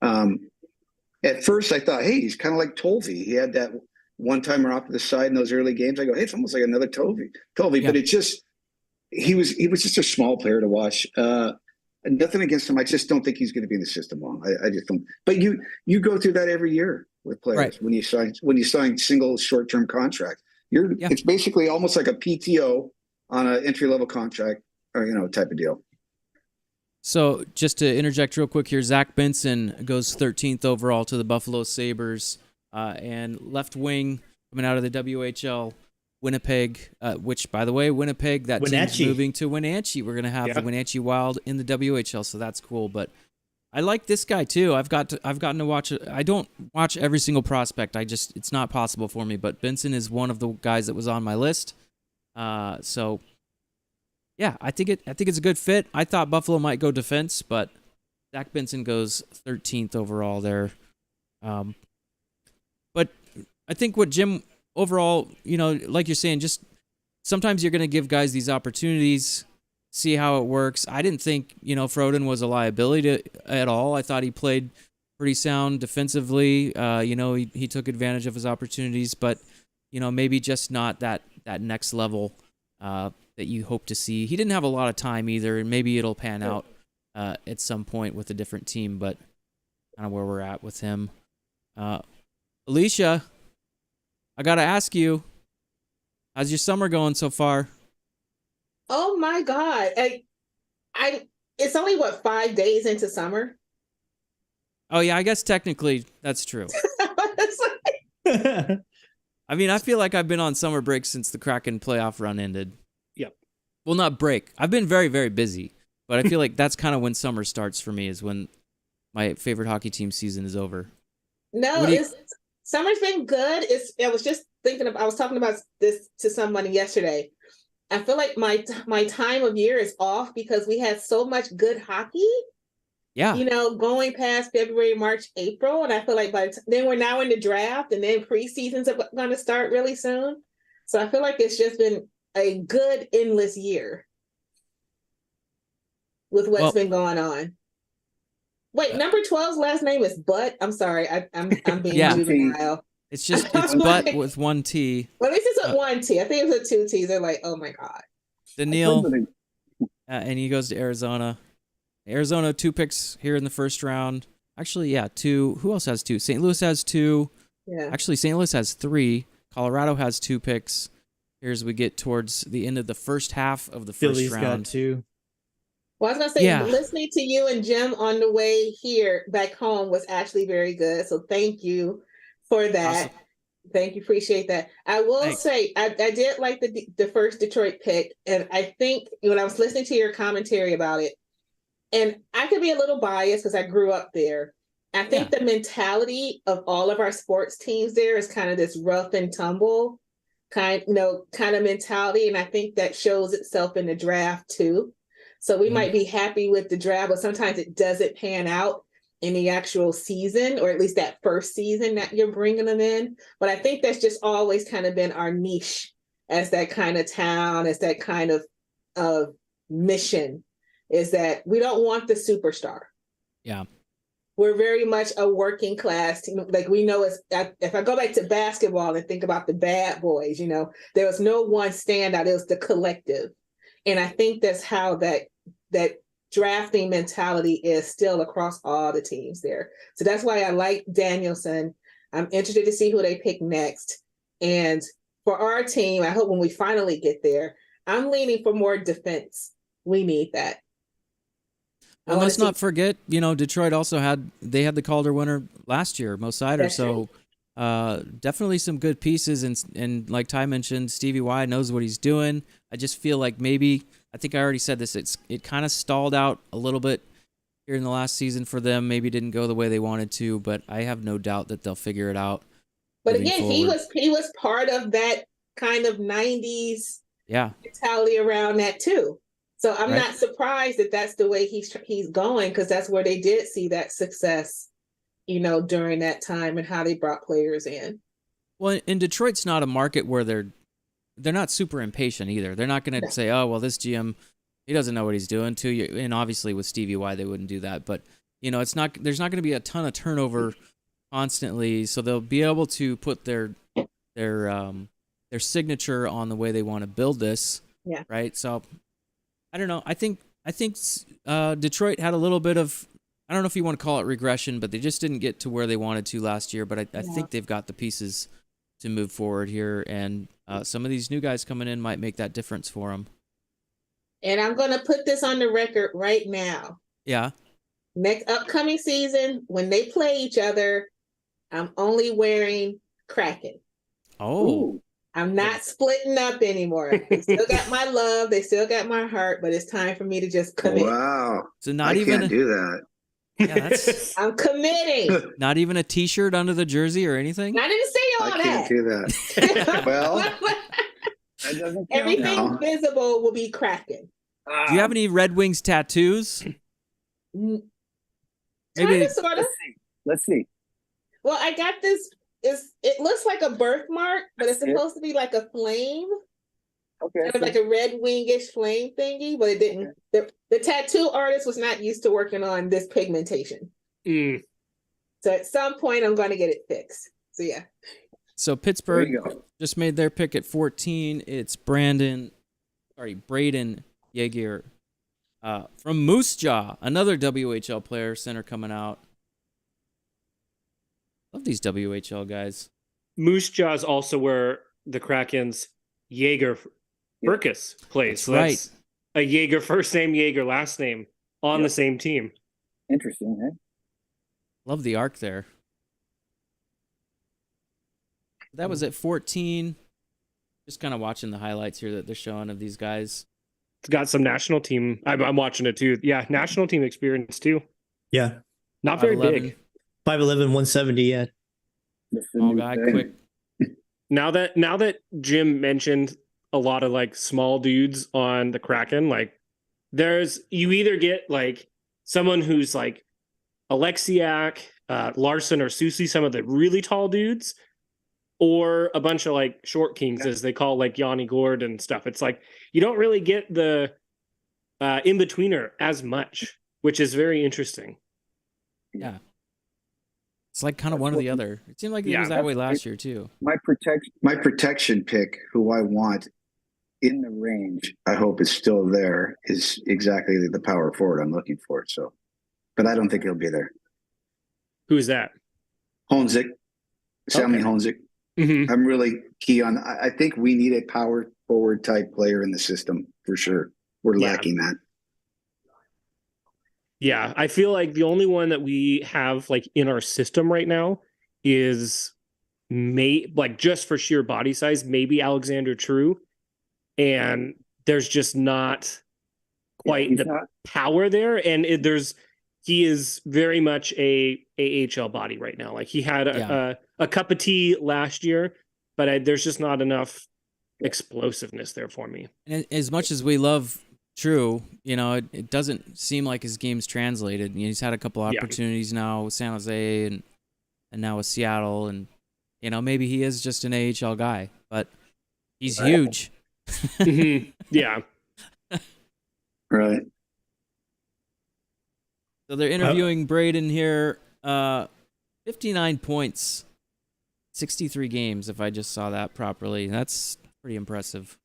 At first, I thought, hey, he's kind of like Tolvey. He had that one-timer off to the side in those early games. I go, hey, it's almost like another Tolvey. Yeah. But he was just a small player to watch. Nothing against him. I just don't think he's going to be in the system long. I just don't. But you go through that every year with players, right? When you sign single short-term contract. It's basically almost like a PTO on an entry-level contract, or type of deal. So just to interject real quick here, Zach Benson goes 13th overall to the Buffalo Sabres, and left wing coming out of the WHL, Winnipeg, which, by the way, Winnipeg, that team's moving to Wenatchee. We're going to have the Wenatchee Wild in the WHL, so that's cool. But I like this guy, too. I've gotten to watch it. I don't watch every single prospect. It's not possible for me, but Benson is one of the guys that was on my list. So yeah, I think it's a good fit. I thought Buffalo might go defense, but Zach Benson goes 13th overall there. But I think what Jim overall, like you're saying, just sometimes you're going to give guys these opportunities, see how it works. I didn't think, Froden was a liability at all. I thought he played pretty sound defensively. He took advantage of his opportunities, but, maybe just not that next level that you hope to see. He didn't have a lot of time either, and maybe it'll pan out at some point with a different team, but kind of where we're at with him. Alicia, I got to ask you, how's your summer going so far? Oh my God. It's only 5 days into summer. Oh yeah, I guess technically that's true. I mean, I feel like I've been on summer break since the Kraken playoff run ended. Yep. Well, not break. I've been very, very busy, but I feel like that's kind of when summer starts for me, is when my favorite hockey team season is over. No, summer's been good. I was talking about this to somebody yesterday. I feel like my time of year is off because we had so much good hockey. Yeah. Going past February, March, April. And I feel like then we're now in the draft, and then preseasons are going to start really soon. So I feel like it's just been a good endless year with what's been going on. Wait, number 12's last name is Butt. I'm sorry, I'm being juvenile. It's Butt with one T. Well, at least it's with one T. I think it was with two T's. They're like, oh my god. Daniil, and he goes to Arizona. Arizona 2 picks here in the first round. Actually, 2. Who else has 2? St. Louis has 2. Yeah. Actually, St. Louis has 3. Colorado has 2 picks. Here as we get towards the end of the first half of the first Philly's round. got 2. Well, I was going to say, listening to you and Jim on the way here back home was actually very good. So thank you for that. Awesome. Thank you. Appreciate that. I will say, I did like the first Detroit pick. And I think when I was listening to your commentary about it, and I could be a little biased because I grew up there. I think the mentality of all of our sports teams there is kind of this rough and tumble kind of mentality. And I think that shows itself in the draft too. So we might be happy with the draft, but sometimes it doesn't pan out in the actual season, or at least that first season that you're bringing them in. But I think that's just always kind of been our niche as that kind of town, as that kind of mission, is that we don't want the superstar. Yeah. We're very much a working class team. Like we know, if I go back to basketball and think about the bad boys, there was no one standout. It was the collective. And I think that's how that drafting mentality is still across all the teams there. So that's why I like Danielson. I'm interested to see who they pick next. And for our team, I hope when we finally get there, I'm leaning for more defense. We need that. Well, let's not forget, Detroit also had the Calder winner last year, Mo Sider. So definitely some good pieces. And like Ty mentioned, Stevie Y knows what he's doing. I just feel like I think I already said this, it kind of stalled out a little bit here in the last season for them. Maybe didn't go the way they wanted to, but I have no doubt that they'll figure it out. But again, he was part of that kind of 90s mentality around that too. So I'm not surprised that that's the way he's going, because that's where they did see that success, during that time and how they brought players in. Well, and Detroit's not a market where they're not super impatient either. They're not going to say, oh, well, this GM, he doesn't know what he's doing to you. And obviously with Stevie Y, they wouldn't do that. But, there's not going to be a ton of turnover constantly. So they'll be able to put their signature on the way they want to build this. Yeah. Right. So I don't know. I think Detroit had a little bit of, I don't know if you want to call it regression, but they just didn't get to where they wanted to last year. But I think they've got the pieces to move forward here, and some of these new guys coming in might make that difference for them. And I'm going to put this on the record right now. Yeah. Next upcoming season, when they play each other, I'm only wearing Kraken. Oh. Ooh. I'm not splitting up anymore. They still got my love. They still got my heart, but it's time for me to just commit. Wow. So can't do that. Yeah, I'm committing. Not even a T-shirt under the jersey or anything? I didn't say all that. I can't do that. Well, that doesn't everything visible will be Kraken. Do you have any Red Wings tattoos? Maybe. Let's see. Well, I got this. It looks like a birthmark, but it's supposed to be like a flame. Okay. Kind of like a red wingish flame thingy, but it didn't. The tattoo artist was not used to working on this pigmentation. So at some point, I'm going to get it fixed. So yeah. So Pittsburgh just made their pick at 14. It's Braden Yeager from Moose Jaw, another WHL player, center coming out. Love these WHL guys. Moose Jaw is also where the Kraken's Jaeger Burkus plays. So that's a Jaeger first name, Jaeger last name on the same team. Interesting, eh? Love the arc there. That was at 14. Just kind of watching the highlights here that they're showing of these guys. It's got some national team. I'm watching it too. Yeah, national team experience too. Yeah. Not very big. 5'11", 170, yeah. Small guy, quick. Now that Jim mentioned a lot of like small dudes on the Kraken, like you either get like someone who's like Alexiak, Larson or Susie, some of the really tall dudes, or a bunch of like short kings, as they call like Yanni Gord and stuff. It's like you don't really get the in-betweener as much, which is very interesting. Yeah. It's like kind of one or the other. It seemed like it was that way last year too. My protection pick, who I want in the range, I hope is still there, is exactly the power forward I'm looking for. So, but I don't think he'll be there. Who's that? Honzik, Sammy Okay. Honzik. Mm-hmm. I'm really key on. I think we need a power forward type player in the system for sure. We're lacking that. Yeah, I feel like the only one that we have like in our system right now is like just for sheer body size, maybe Alexander True. And there's just not quite the power there. And he is very much a AHL body right now. Like he had a cup of tea last year, but there's just not enough explosiveness there for me. And as much as we love True, it doesn't seem like his game's translated. He's had a couple opportunities now with San Jose and now with Seattle, and maybe he is just an AHL guy, but he's huge. Mm-hmm. Yeah. Right. So they're interviewing Braden here. 59 points, 63 games, if I just saw that properly. That's pretty impressive.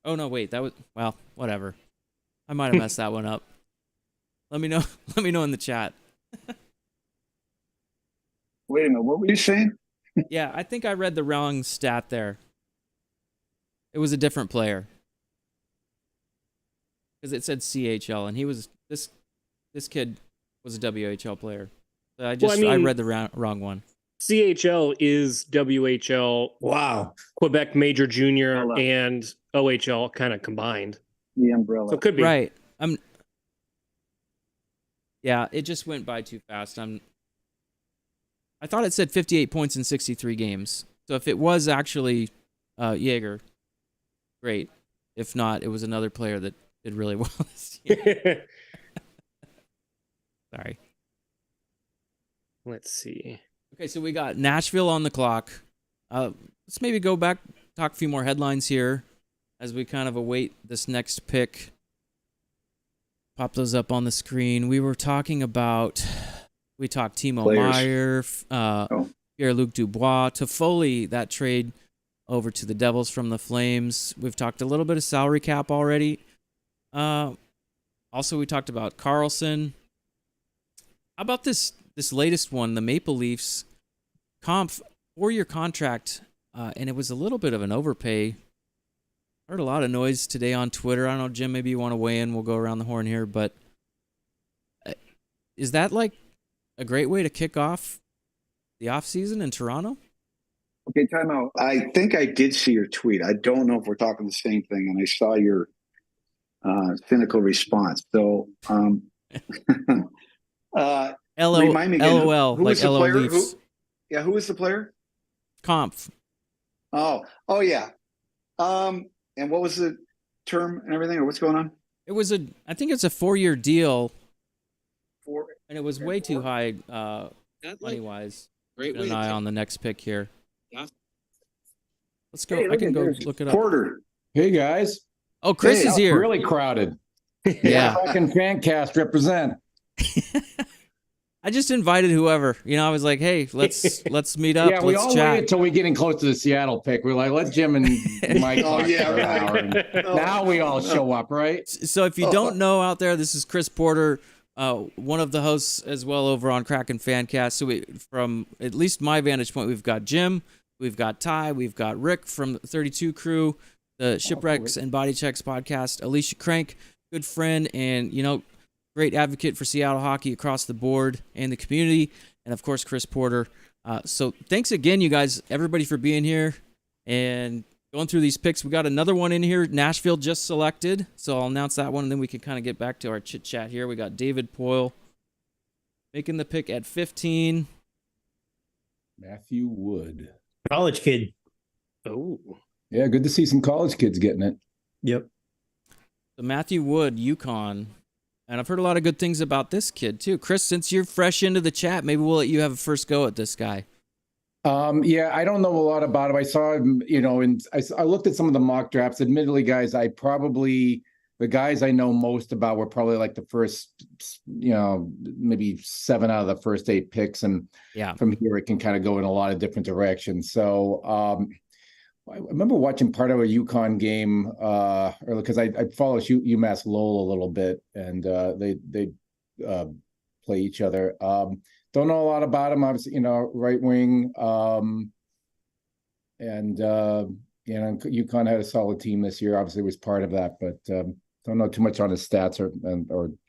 Oh, no, wait. Well, whatever. I might have messed that one up. Let me know. Let me know in the chat. Wait a minute. What were you saying? Yeah, I think I read the wrong stat there. It was a different player. Because it said CHL, and he was this kid was a WHL player. So I read the wrong one. CHL is WHL. Wow. Quebec Major Junior and OHL kind of combined. The umbrella. So it could be. Right. Yeah, it just went by too fast. I thought it said 58 points in 63 games. So if it was actually Jaeger, great. If not, it was another player that did really well this year. Sorry. Let's see. Okay, so we got Nashville on the clock. Let's maybe go back, talk a few more headlines here as we kind of await this next pick. Pop those up on the screen. We talked Timo Meier, Pierre-Luc Dubois, Toffoli, that trade over to the Devils from the Flames. We've talked a little bit of salary cap already. Also, we talked about Karlsson. How about this latest one, the Maple Leafs comp 4-year contract, and it was a little bit of an overpay. Heard a lot of noise today on Twitter. I don't know, Jim, maybe you want to weigh in. We'll go around the horn here, but is that like a great way to kick off the offseason in Toronto? Okay, time out. I think I did see your tweet. I don't know if we're talking the same thing, and I saw your cynical response. So, remind me again, LOL, who like was the LOL player? Leafs. Who was the player? Kampf. Oh, yeah. And what was the term and everything, or what's going on? I think it's a 4-year deal. And it was way too high money-wise. Great way. Keep an eye on the next pick here. Yeah. Let's go. I can go look it up. Porter. Hey, guys. Oh, Chris is here. Really crowded. Yeah. Fucking fan cast represent. I just invited whoever. I was like, hey, let's meet up. Yeah, we let's all chat. waited until we getting close to the Seattle pick. We're like, let Jim and Mike talk for an hour. And now we all show up, right? So if you don't know out there, this is Chris Porter, one of the hosts as well over on Kraken Fancast. So from at least my vantage point, we've got Jim, we've got Ty, we've got Rick from the 32 Crew, the Shipwrecks and Body Checks podcast, Alicia Crank, good friend and, great advocate for Seattle hockey across the board and the community, and of course Chris Porter. So thanks again, you guys, everybody, for being here and going through these picks. We got another one in here. Nashville just selected, so I'll announce that one, and then we can kind of get back to our chit chat here. We got David Poyle making the pick at 15. Matthew Wood, college kid. Oh, yeah, good to see some college kids getting it. Yep. So Matthew Wood, UConn. And I've heard a lot of good things about this kid too. Chris, since you're fresh into the chat, maybe we'll let you have a first go at this guy. Yeah, I don't know a lot about him. I saw him, and I looked at some of the mock drafts. Admittedly, guys, the guys I know most about were probably like the first, maybe 7 out of the first 8 picks. And from here, it can kind of go in a lot of different directions. So I remember watching part of a UConn game because I follow UMass Lowell a little bit, and they play each other. Don't know a lot about him. Obviously, right wing, and UConn had a solid team this year. Obviously, was part of that, but don't know too much on his stats or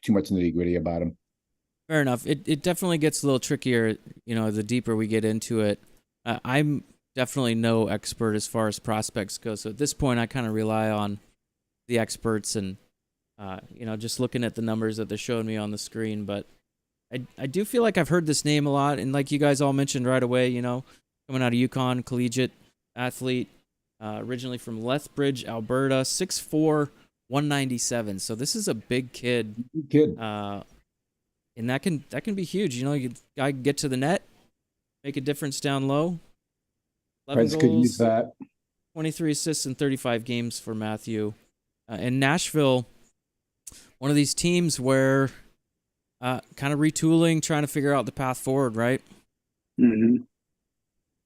too much nitty gritty about him. Fair enough. It definitely gets a little trickier, the deeper we get into it. I'm definitely no expert as far as prospects go, so at this point, I kind of rely on the experts and just looking at the numbers that they're showing me on the screen, but. I do feel like I've heard this name a lot, and like you guys all mentioned right away, coming out of UConn, collegiate athlete, originally from Lethbridge, Alberta, 6'4", 197. So this is a big kid. And that can be huge. Guy can get to the net, make a difference down low. 11 goals, could use that. 23 assists in 35 games for Matthew. And Nashville, one of these teams where kind of retooling, trying to figure out the path forward, right? Mm-hmm.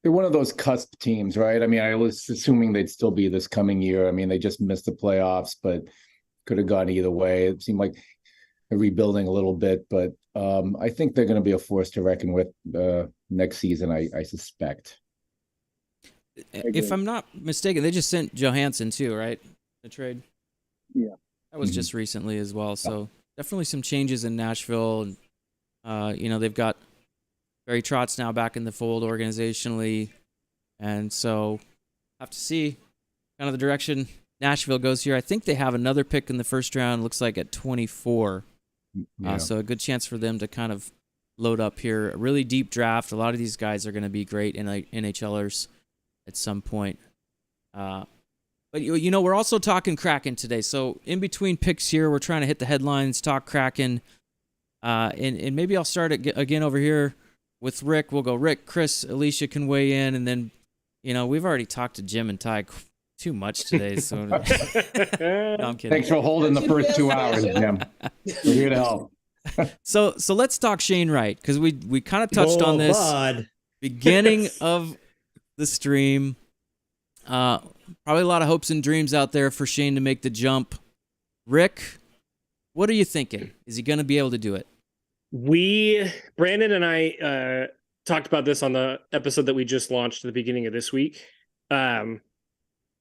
They're one of those cusp teams, right? I mean, I was assuming they'd still be this coming year. I mean, they just missed the playoffs, but could have gone either way. It seemed like they're rebuilding a little bit, but I think they're going to be a force to reckon with next season, I suspect. If I'm not mistaken, they just sent Johansson too, right? The trade? Yeah. That was just recently as well, so... Definitely some changes in Nashville. They've got Barry Trotz now back in the fold organizationally. And so have to see kind of the direction Nashville goes here. I think they have another pick in the first round, looks like at 24. So a good chance for them to kind of load up here. A really deep draft. A lot of these guys are going to be great NHLers at some point. But, we're also talking Kraken today. So in between picks here, we're trying to hit the headlines, talk Kraken. And maybe I'll start again over here with Rick. We'll go Rick, Chris, Alicia can weigh in. And then, we've already talked to Jim and Ty too much today. So no, I'm kidding. Thanks for holding the first 2 hours, Jim. We're here to help. So let's talk Shane Wright, because we kind of touched on this beginning of the stream. Probably a lot of hopes and dreams out there for Shane to make the jump. Rick, what are you thinking? Is he going to be able to do it? Brandon and I talked about this on the episode that we just launched at the beginning of this week.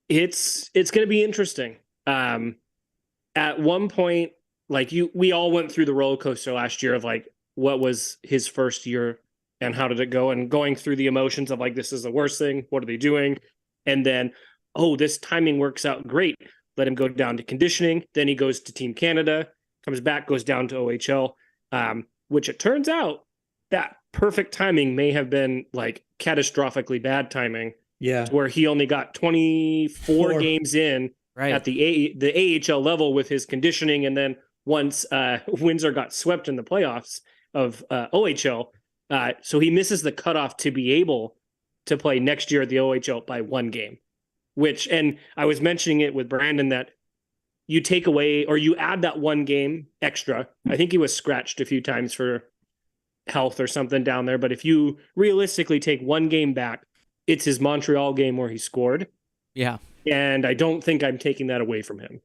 It's going to be interesting. At one point, we all went through the roller coaster last year of what was his first year and how did it go, and going through the emotions of this is the worst thing. What are they doing? And then, this timing works out great. Let him go down to conditioning. Then he goes to Team Canada, comes back, goes down to OHL, which it turns out that perfect timing may have been catastrophically bad timing. Yeah. Where he only got 24 games in at the AHL level with his conditioning. And then once Windsor got swept in the playoffs of OHL, so he misses the cutoff to be able to play next year at the OHL by 1 game, and I was mentioning it with Brandon that you take away or you add that 1 game extra. I think he was scratched a few times for health or something down there. But if you realistically take 1 game back, it's his Montreal game where he scored. Yeah. And I don't think I'm taking that away from him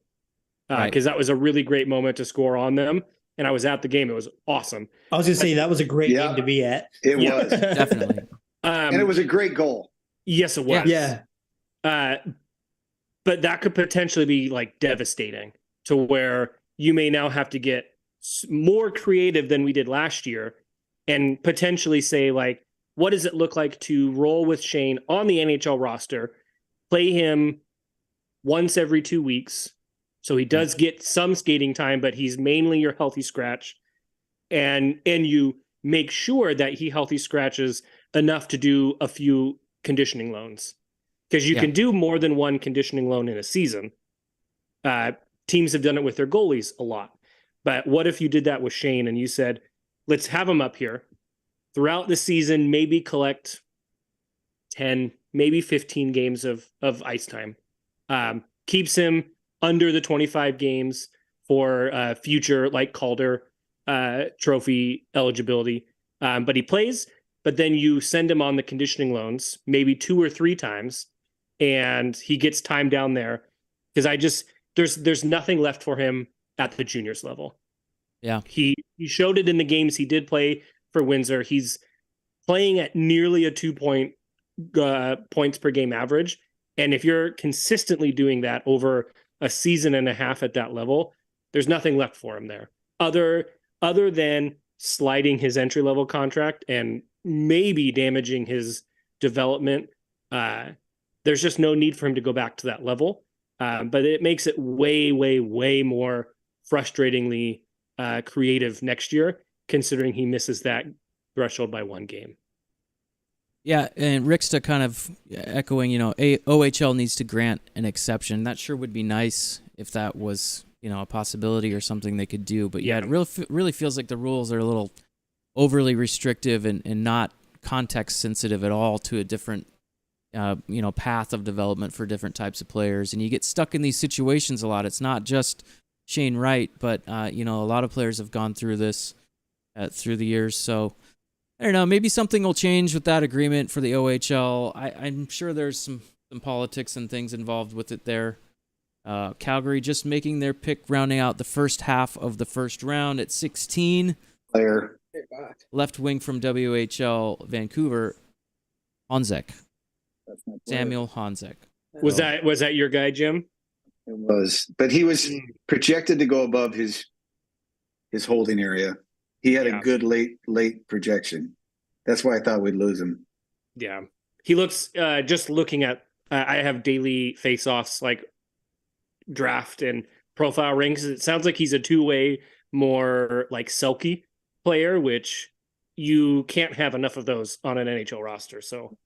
because that was a really great moment to score on them. And I was at the game. It was awesome. I was going to say that was a great game to be at. It was. Definitely. And it was a great goal. Yes, it was. Yeah. But that could potentially be devastating to where you may now have to get more creative than we did last year and potentially say, what does it look like to roll with Shane on the NHL roster, play him once every 2 weeks. So he does get some skating time, but he's mainly your healthy scratch. And you make sure that he healthy scratches enough to do a few conditioning loans, because you can do more than 1 conditioning loan in a season. Teams have done it with their goalies a lot. But what if you did that with Shane and you said, let's have him up here throughout the season, maybe collect 10, maybe 15 games of ice time. Keeps him under the 25 games for future like Calder trophy eligibility. But he plays, but then you send him on the conditioning loans, maybe 2 or 3 times, and he gets time down there. Because there's nothing left for him at the juniors level. Yeah. He showed it in the games he did play for Windsor. He's playing at nearly a 2-point points per game average. And if you're consistently doing that over a season and a half at that level, there's nothing left for him there other than sliding his entry level contract and maybe damaging his development. There's just no need for him to go back to that level. But it makes it way, way, way more frustratingly creative next year, considering he misses that threshold by 1 game. Yeah, and Ricksta kind of echoing, OHL needs to grant an exception. That sure would be nice if that was, a possibility or something they could do. But yeah, it really feels like the rules are a little overly restrictive and not context sensitive at all to a different, path of development for different types of players. And you get stuck in these situations a lot. It's not just Shane Wright, but, a lot of players have gone through this through the years. So, I don't know, maybe something will change with that agreement for the OHL. I'm sure there's some politics and things involved with it there. Calgary just making their pick, rounding out the first half of the first round at 16. Player. Left wing from WHL Vancouver, Honzek. Samuel Honzek. Was that your guy, Jim? It was, but he was projected to go above his holding area. He had a good late projection. That's why I thought we'd lose him. Yeah, he looks. Just looking at, I have daily face-offs like draft and profile ranks. It sounds like he's a 2-way, more like Selke player, which you can't have enough of those on an NHL roster. So,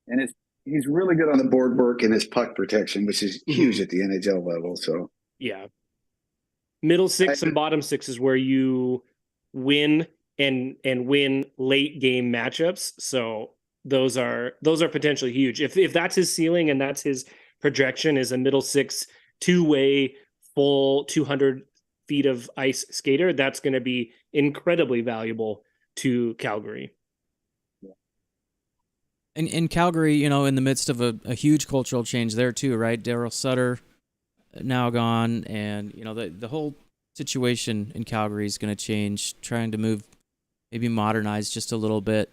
and he's really good on the board work and his puck protection, which is huge at the NHL level. So yeah, middle 6 and bottom 6 is where you win and win late game matchups. So those are potentially huge. If that's his ceiling and that's his projection, is a middle 6 2-way full 200 feet of ice skater, that's going to be incredibly valuable to Calgary. In Calgary, in the midst of a huge cultural change there too, right? Daryl Sutter now gone, and the whole situation in Calgary is going to change. Trying to move, maybe modernize just a little bit,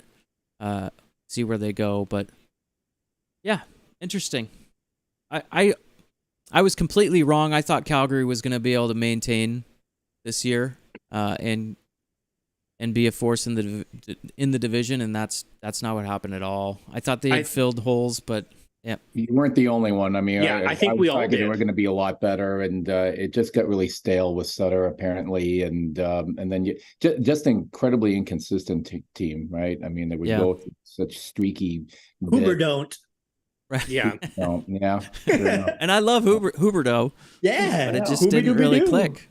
see where they go. But yeah, interesting. I was completely wrong. I thought Calgary was going to be able to maintain this year and be a force in the division, and that's not what happened at all. I thought they had filled holes, but yeah, you weren't the only one. I mean, I think we all did. They were going to be a lot better, and it just got really stale with Sutter apparently, and then just incredibly inconsistent team, right? I mean, they would go through such streaky. Huber don't. Right. Yeah. Yeah. Sure and I love Huberdeau. Yeah. But it just didn't really click.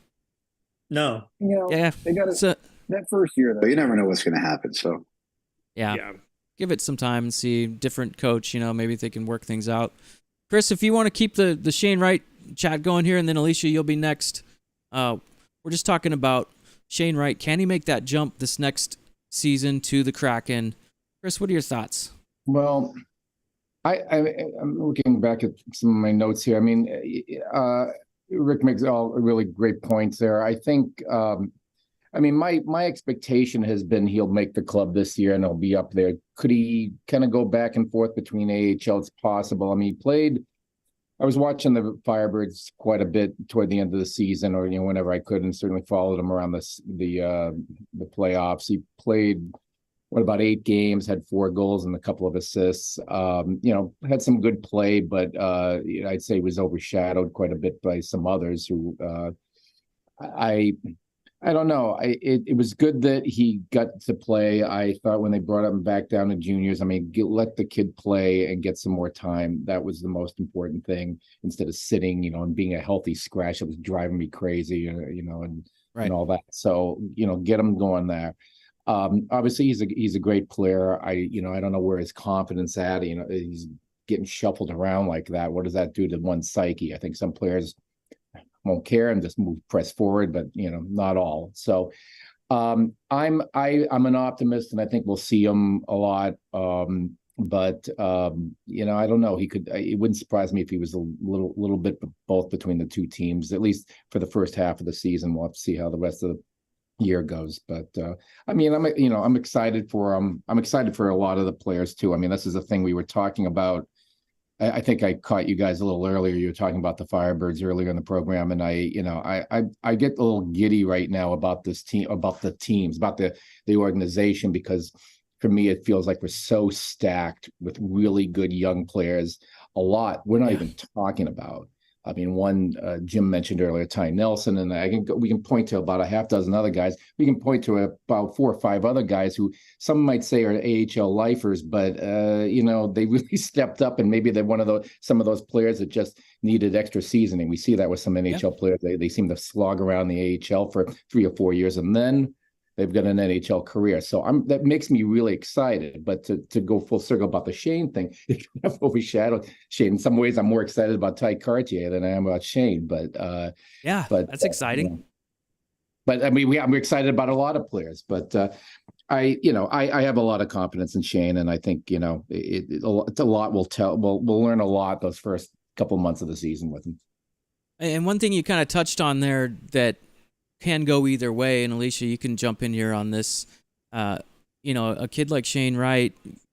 No. Yeah. They got that first year though. You never know what's going to happen. So. Yeah. Give it some time and see. Different coach. Maybe they can work things out. Chris, if you want to keep the Shane Wright chat going here, and then Alicia, you'll be next. We're just talking about Shane Wright. Can he make that jump this next season to the Kraken? Chris, what are your thoughts? Well, I'm looking back at some of my notes here. I mean, Rick makes all really great points there. I think, my expectation has been he'll make the club this year and he'll be up there. Could he kind of go back and forth between AHL? It's possible. I mean, I was watching the Firebirds quite a bit toward the end of the season, or whenever I could, and certainly followed him around the playoffs. He played about 8 games, had 4 goals and a couple of assists. Had some good play, but I'd say was overshadowed quite a bit by some others who I don't know. It was good that he got to play. I thought when they brought him back down to juniors, let the kid play and get some more time. That was the most important thing, instead of sitting, and being a healthy scratch. It was driving me crazy, and Right. and all that. So, get him going there. Obviously he's a great player. I don't know where his confidence at. He's getting shuffled around like that. What does that do to one's psyche? I think some players won't care and just press forward, but not all. So I'm an optimist, and I think we'll see him a lot. But I don't know. It wouldn't surprise me if he was a little bit both between the two teams, at least for the first half of the season. We'll have to see how the rest of the year goes. But I'm excited for him. I'm excited for a lot of the players too. I mean, this is a thing we were talking about. I think I caught you guys a little earlier. You were talking about the Firebirds earlier in the program, and I get a little giddy right now about this team, about the teams, about the organization, because for me it feels like we're so stacked with really good young players. A lot we're not even talking about. I mean, one Jim mentioned earlier, Ty Nelson, and we can point to about a half dozen other guys. We can point to about 4 or 5 other guys who some might say are AHL lifers, but they really stepped up, and maybe they're some of those players that just needed extra seasoning. We see that with some NHL players. They seem to slog around the AHL for 3 or 4 years, and then they've got an NHL career. So that makes me really excited. But to go full circle about the Shane thing, it kind of overshadowed Shane. In some ways, I'm more excited about Ty Cartier than I am about Shane. But that's exciting. But I mean, we're excited about a lot of players. But I have a lot of confidence in Shane, and I think it's a lot. We'll learn a lot those first couple months of the season with him. And one thing you kind of touched on there that can go either way, and Alicia, you can jump in here on this. A kid like Shane Wright,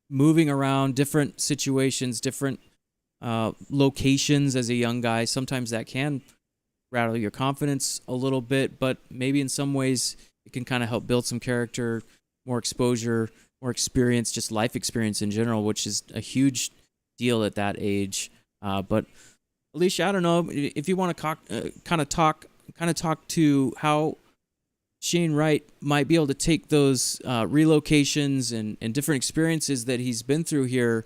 moving around different situations, different locations as a young guy, sometimes that can rattle your confidence a little bit, but maybe in some ways it can kind of help build some character, more exposure, more experience, just life experience in general, which is a huge deal at that age. But Alicia, I don't know if you want to kind of talk to how Shane Wright might be able to take those relocations and different experiences that he's been through here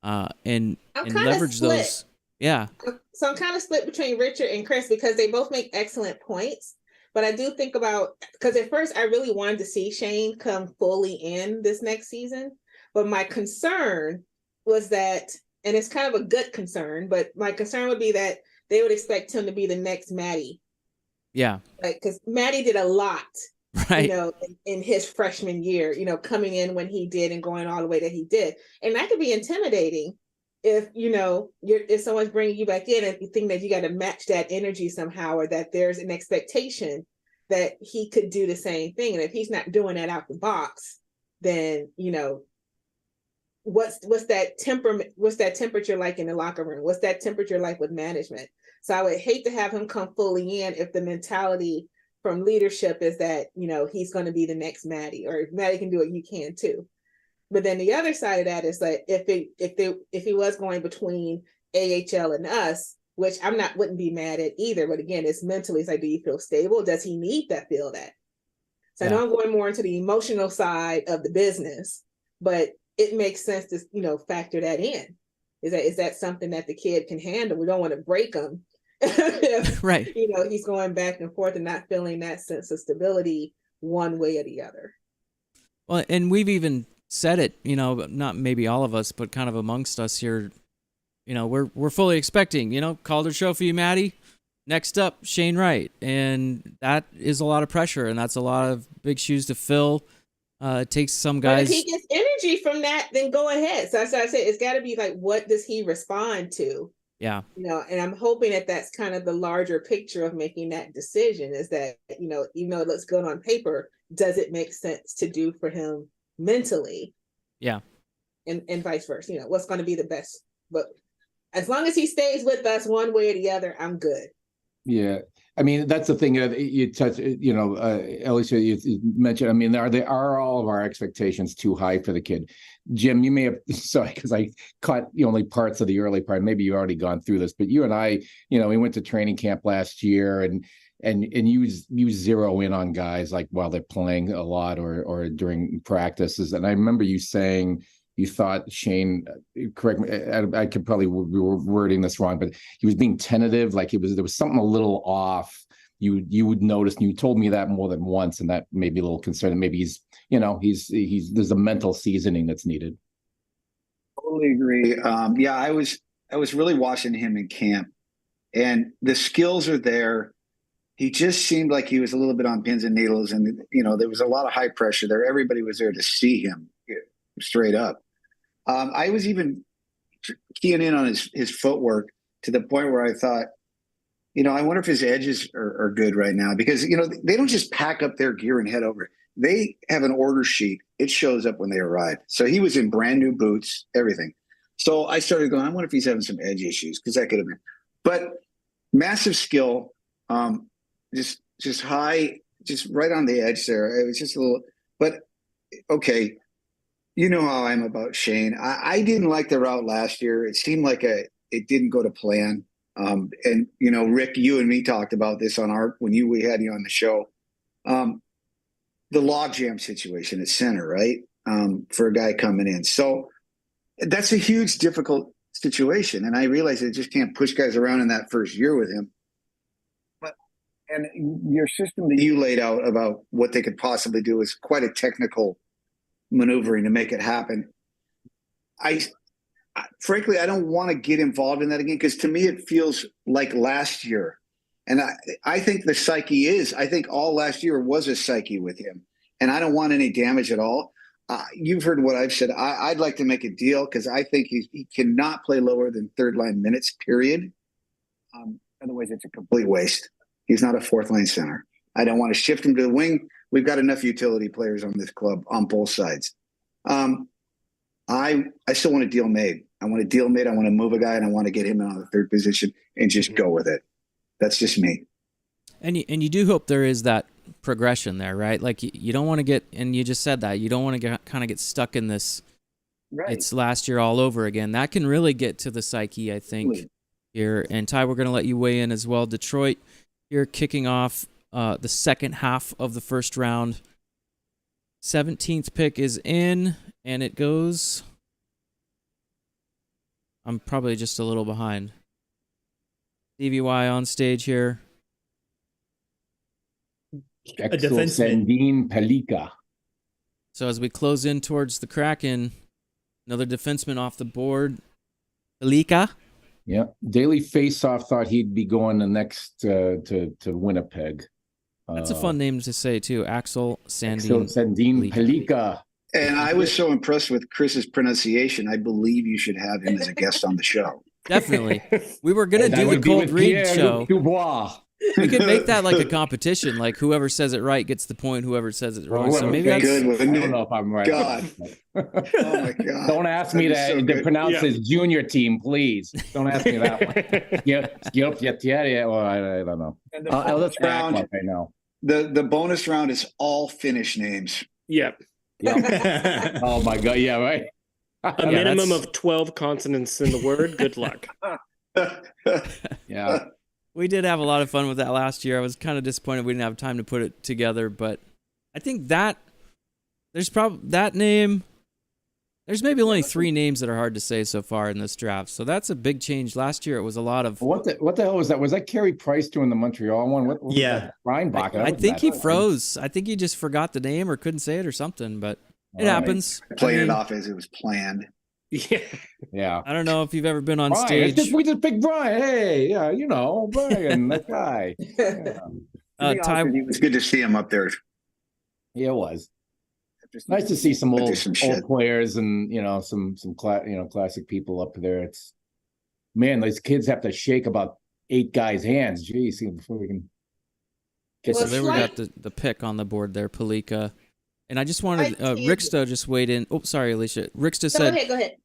and leverage those. Yeah. So I'm kind of split between Richard and Chris because they both make excellent points. But I do think about, because at first I really wanted to see Shane come fully in this next season. But my concern was that, and it's kind of a good concern, but my concern would be that they would expect him to be the next Maddie. Yeah. Because Maddie did a lot, right, in his freshman year, coming in when he did and going all the way that he did. And that could be intimidating if, if someone's bringing you back in and you think that you got to match that energy somehow, or that there's an expectation that he could do the same thing. And if he's not doing that out the box, then, what's that temperament? What's that temperature like in the locker room? What's that temperature like with management? So I would hate to have him come fully in if the mentality from leadership is that, he's going to be the next Maddie, or if Maddie can do it, you can too. But then the other side of that is that if he was going between AHL and us, which wouldn't be mad at either. But again, it's mentally, it's like, do you feel stable? Does he need that feel that? So I know I'm going more into the emotional side of the business, but it makes sense to, factor that in. Is that something that the kid can handle? We don't want to break him. If, right. He's going back and forth and not feeling that sense of stability one way or the other. Well, and we've even said it, not maybe all of us, but kind of amongst us here, we're fully expecting, Calder Trophy, Maddie. Next up, Shane Wright. And that is a lot of pressure, and that's a lot of big shoes to fill. It takes some guys. But if he gets energy from that, then go ahead. So that's why I said it's got to be like, what does he respond to? Yeah. And I'm hoping that that's kind of the larger picture of making that decision, is that, even though it looks good on paper, does it make sense to do for him mentally? Yeah. And vice versa. What's going to be the best? But as long as he stays with us one way or the other, I'm good. Yeah. I mean, that's the thing that you touch, Alicia, you mentioned, I mean, are all of our expectations too high for the kid? Jim, you may have, sorry, because I caught only parts of the early part. Maybe you've already gone through this, but you and I, we went to training camp last year and you zero in on guys like while they're playing a lot or during practices. And I remember you saying, you thought Shane, correct me, I could probably be wording this wrong, but he was being tentative, like there was something a little off you would notice, and you told me that more than once, and that made me a little concerned. Maybe he's there's a mental seasoning that's needed. Totally agree. Yeah, I was really watching him in camp, and the skills are there. He just seemed like he was a little bit on pins and needles, and there was a lot of high pressure there. Everybody was there to see him straight up. I was even keying in on his footwork to the point where I thought, I wonder if his edges are good right now, because they don't just pack up their gear and head over. They have an order sheet. It shows up when they arrive. So he was in brand new boots, everything. So I started going, I wonder if he's having some edge issues, because that could have been. But massive skill, just high, just right on the edge there. It was just a little, but okay. You know how I'm about Shane. I didn't like the route last year. It seemed like it didn't go to plan. And Rick, you and me talked about this when we had you on the show. The logjam situation at center, right? For a guy coming in. So that's a huge, difficult situation. And I realize I just can't push guys around in that first year with him. And your system that you laid out about what they could possibly do is quite a technical maneuvering to make it happen. Frankly, I don't want to get involved in that again, because to me it feels like last year. And I think the psyche I think all last year was a psyche with him. And I don't want any damage at all. You've heard what I've said. I'd like to make a deal, because I think he cannot play lower than third line minutes, period. Otherwise, it's a complete waste. He's not a fourth line center. I don't want to shift him to the wing. We've got enough utility players on this club on both sides. I still want a deal made. I want a deal made. I want to move a guy, and I want to get him on the third position and just go with it. That's just me. And you do hope there is that progression there, right? Like you don't want to get, and you just said that, you don't want to get stuck in this. Right. It's last year all over again. That can really get to the psyche, I think, here. And Ty, we're going to let you weigh in as well. Detroit, you're kicking off the second half of the first round. 17th pick is in, and it goes. I'm probably just a little behind. DVY on stage here. A defenseman. Pelika. So as we close in towards the Kraken, another defenseman off the board. Pelika. Yeah. Daily Faceoff thought he'd be going the next to Winnipeg. That's a fun name to say too. Axel Sandin Pelika. And I was so impressed with Chris's pronunciation. I believe you should have him as a guest on the show. Definitely. We were going to do a cold read show. Dubois. We could make that like a competition. Like whoever says it right gets the point. Whoever says it wrong. So maybe that's good. I don't know if I'm right. God. Oh my God. Don't ask me to pronounce his junior team, please. Don't ask me that one. Yeah. Well, I don't know. And the round, I know. The bonus round is all Finnish names. Yep. Oh my God. Yeah. Right. A minimum of 12 consonants in the word. Good luck. Yeah. We did have a lot of fun with that last year. I was kind of disappointed we didn't have time to put it together, but I think that there's probably that name. There's maybe only 3 names that are hard to say so far in this draft. So that's a big change. Last year it was a lot of what the hell was that? Was that Carey Price doing the Montreal one? What yeah, Reinbach. I think he froze. I think he just forgot the name or couldn't say it or something. But it happens. Playing it off as it was planned. Yeah. I don't know if you've ever been on Brian, stage. We just picked Brian. Hey, yeah, Brian, that guy. Yeah. Ty, it was good to see him up there. Yeah, it was. Nice to see some old players and some classic people up there. It's those kids have to shake about 8 guys' hands. Geez, before we can. So there we got the pick on the board there, Pelika. And I just wanted Ricksta just weighed in. Oh, sorry, Alicia. Ricksta said go ahead.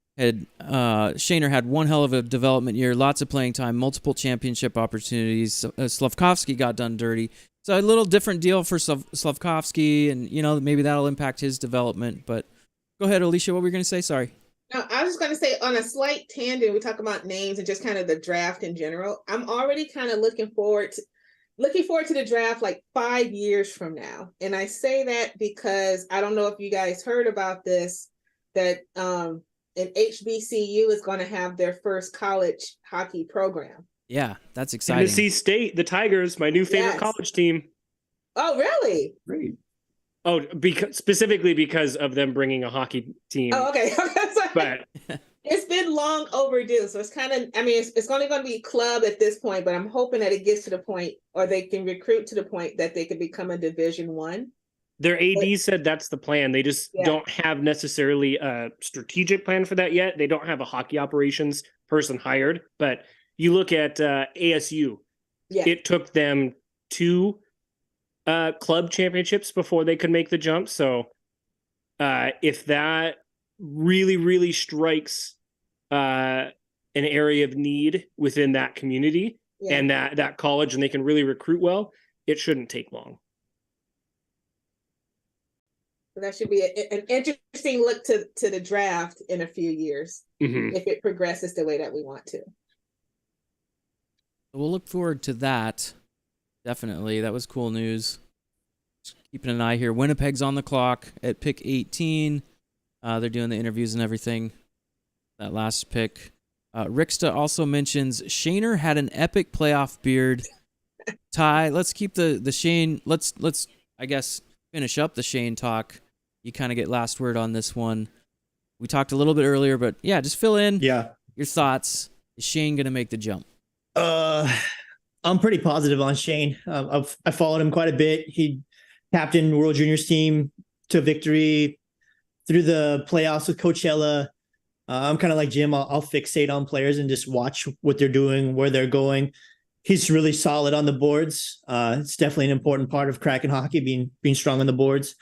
Shaner had one hell of a development year, lots of playing time, multiple championship opportunities. Slavkovsky got done dirty. So a little different deal for Slavkovsky, and maybe that'll impact his development. But go ahead, Alicia. What were you going to say? Sorry. No, I was just going to say, on a slight tangent, we talk about names and just kind of the draft in general. I'm already kind of looking forward to the draft like 5 years from now. And I say that because I don't know if you guys heard about this, that an HBCU is going to have their first college hockey program. Yeah, that's exciting. Tennessee State, the Tigers, my new favorite Yes. college team. Oh, really? Great. Oh, specifically because of them bringing a hockey team. Oh, okay. But It's been long overdue. So it's kind of, I mean, it's only going to be club at this point, but I'm hoping that it gets to the point, or they can recruit to the point that they could become a Division One. their AD said that's the plan. They just Yeah. don't have necessarily a strategic plan for that yet. They don't have a hockey operations person hired. But you look at ASU, Yeah. it took them 2 club championships before they could make the jump. So if that really, really strikes an area of need within that community Yeah. and that college, and they can really recruit well, it shouldn't take long. So that should be an interesting look to the draft in a few years Mhm. if it progresses the way that we want to. We'll look forward to that. Definitely. That was cool news. Just keeping an eye here. Winnipeg's on the clock at pick 18. They're doing the interviews and everything. That last pick. Ricksta also mentions Shaner had an epic playoff beard. Ty, let's keep the Shane. Let's I guess finish up the Shane talk. You kind of get last word on this one. We talked a little bit earlier, but yeah, just fill in your thoughts. Is Shane gonna make the jump? I'm pretty positive on Shane. I followed him quite a bit. He captained World Juniors team to victory through the playoffs with Coachella. I'm kind of like Jim. I'll fixate on players and just watch what they're doing, where they're going. He's really solid on the boards. It's definitely an important part of Kraken hockey, being strong on the boards.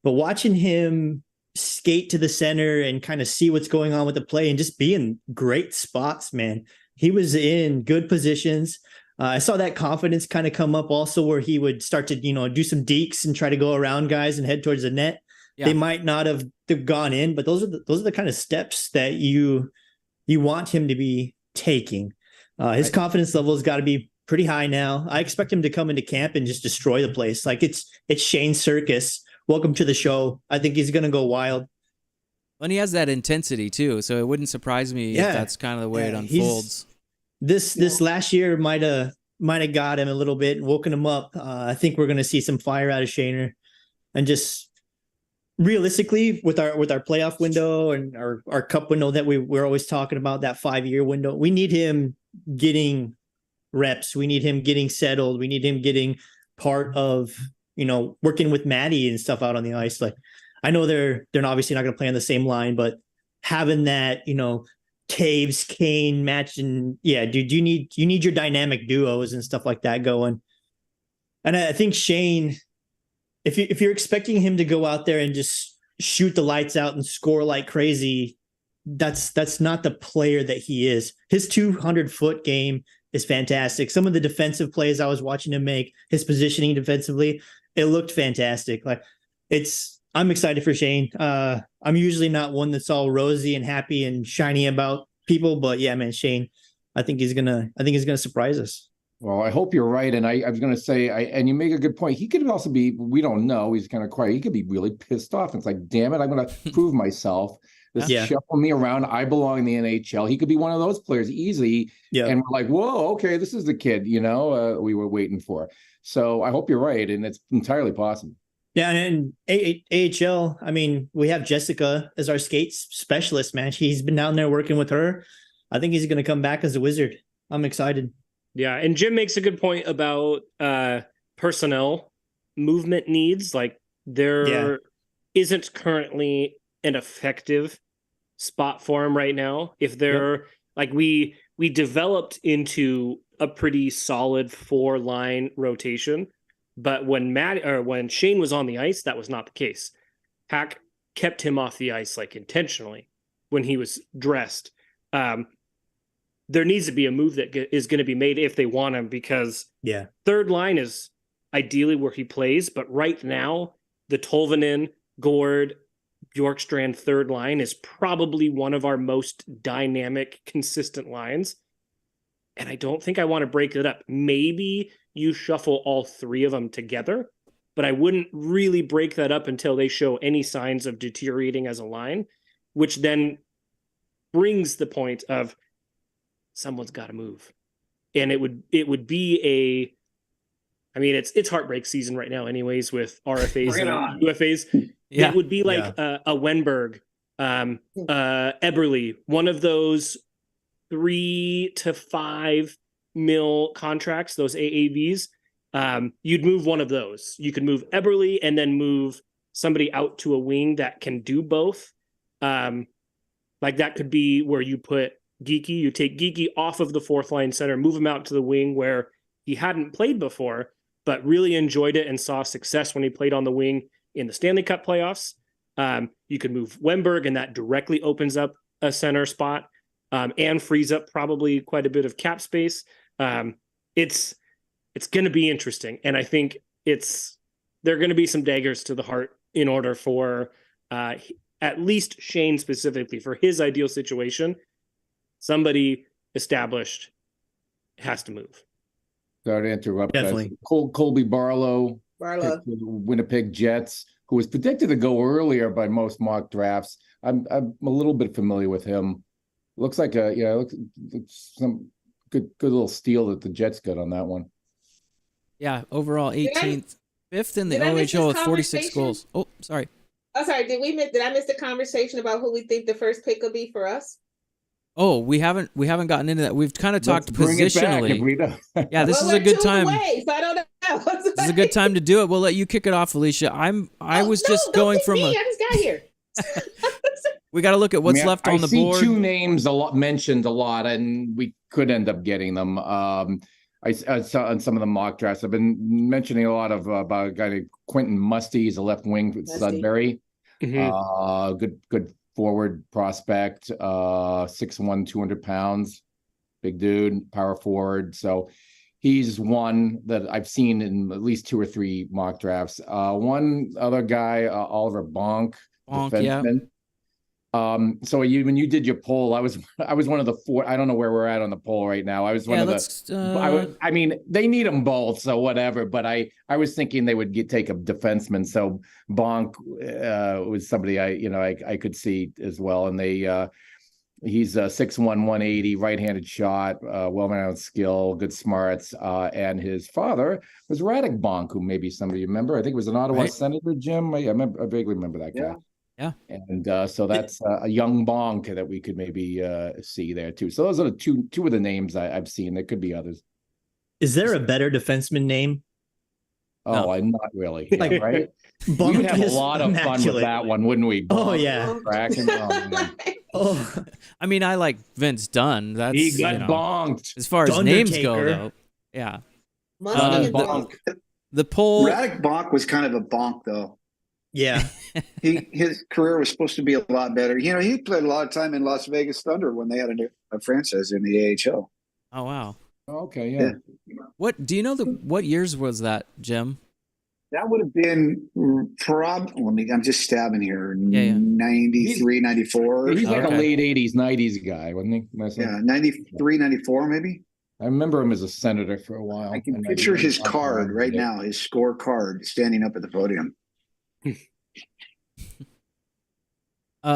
But watching him skate to the center and kind of see what's going on with the play and just be in great spots, man. He was in good positions. I saw that confidence kind of come up also, where he would start to, do some dekes and try to go around guys and head towards the net. Yeah. They might not have gone in, but those are the kind of steps that you want him to be taking. His confidence level has got to be pretty high now. I expect him to come into camp and just destroy the place. Like it's Shane Circus. Welcome to the show. I think he's going to go wild. And he has that intensity too, so it wouldn't surprise me if that's kind of the way it unfolds. This last year might have got him a little bit and woken him up. I think we're going to see some fire out of Shaner, and just realistically with our playoff window and our cup window that we're always talking about, that 5-year window, we need him getting reps. We need him getting settled. We need him getting part of, working with Maddie and stuff out on the ice. Like, I know they're obviously not going to play on the same line, but having that, Taves, Kane match, and dude, you need your dynamic duos and stuff like that going. And I think Shane, if you're expecting him to go out there and just shoot the lights out and score like crazy, that's not the player that he is. His 200-foot game is fantastic. Some of the defensive plays I was watching him make, his positioning defensively, it looked fantastic. Like, I'm excited for Shane. I'm usually not one that's all rosy and happy and shiny about people, but yeah, man, Shane, I think he's gonna surprise us. Well, I hope you're right. And I was going to say, and you make a good point. He could also be, we don't know, he's kind of quiet. He could be really pissed off. It's like, damn it, I'm going to prove myself. This shuffle me around. I belong in the NHL. He could be one of those players easily. Yeah. And we're like, whoa, okay, this is the kid, we were waiting for. So I hope you're right. And it's entirely possible. Yeah. And AHL, I mean, we have Jessica as our skates specialist, man. He's been down there working with her. I think he's going to come back as a Wizard. I'm excited. Yeah, and Jim makes a good point about personnel movement needs. Like, there isn't currently an effective spot for him right now. If they're like, we developed into a pretty solid 4-line rotation, but when Shane was on the ice, that was not the case. Hack kept him off the ice, like, intentionally when he was dressed. There needs to be a move that is going to be made if they want him, because third line is ideally where he plays. But right now, the Tolvanen, Gord, Bjorkstrand third line is probably one of our most dynamic, consistent lines. And I don't think I want to break it up. Maybe you shuffle all 3 of them together, but I wouldn't really break that up until they show any signs of deteriorating as a line, which then brings the point of, someone's got to move. and it would be I mean, it's heartbreak season right now, anyways, with RFAs and UFAs. Yeah. It would be like a Wenberg, Eberle, one of those 3 to 5 mil contracts, those AAVs. You'd move one of those. You could move Eberle and then move somebody out to a wing that can do both. Like that could be where you put Geeky. You take Geeky off of the fourth line center, move him out to the wing where he hadn't played before, but really enjoyed it and saw success when he played on the wing in the Stanley Cup playoffs. You could move Wenberg, and that directly opens up a center spot and frees up probably quite a bit of cap space. It's going to be interesting, and I think there are going to be some daggers to the heart in order for at least Shane specifically, for his ideal situation, somebody established has to move. Sorry to interrupt. Definitely. Colby Barlow, Winnipeg Jets, who was predicted to go earlier by most mock drafts. I'm a little bit familiar with him. Looks like some good little steal that the Jets got on that one. Yeah, overall 18th, 5th in the OHL with 46 goals. Oh, sorry. Oh, sorry. Did I miss the conversation about who we think the first pick will be for us? Oh, we haven't gotten into that. We've kind of talked positionally. Yeah, this is a good time. Away, so I don't know. This is a good time to do it. We'll let you kick it off, Alicia. I was just going from I just got here. We got to look at what's left on the board. I see 2 names mentioned a lot, and we could end up getting them. I saw on some of the mock drafts. I've been mentioning a lot about a guy named Quentin Musty. He's a left wing for Sudbury. Mm-hmm. Good forward prospect. 6'1", 200 pounds, big dude, power forward. So he's one that I've seen in at least 2 or 3 mock drafts. One other guy, Oliver Bonk, defenseman. Yeah. So when you did your poll, I was one of the 4. I don't know where we're at on the poll right now. I was one of the. I mean, they need them both, so whatever. But I was thinking they would take a defenseman. So Bonk was somebody I could see as well, and he's 6'1", 180, right-handed shot, well-rounded skill, good smarts, and his father was Radek Bonk, who maybe some of you remember. I think it was an Ottawa Senator, Jim. I vaguely remember that guy. Yeah. And so that's a young Bonk that we could maybe see there too. So those are the two of the names I've seen. There could be others. Is there a better defenseman name? Oh, no. I'm not really. Like, right? Bonk We'd have a lot of fun with that one, wouldn't we? Bonk, oh yeah. Kraken. Oh, I mean, I like Vince Dunn. That's he got bonked. As far as names go, though. Yeah. Bonk. The poll. Radek Bonk was kind of a bonk, though. Yeah. His career was supposed to be a lot better. He played a lot of time in Las Vegas Thunder when they had a franchise in the AHL. Oh wow. Okay, yeah. What do you know? What years was that, Jim? That would have been probably. I'm just stabbing here. 93, 94. He's like a late 80s, 90s guy, wasn't he? Yeah, 93, 94 maybe. I remember him as a senator for a while. I can picture his card right now, his score card, standing up at the podium.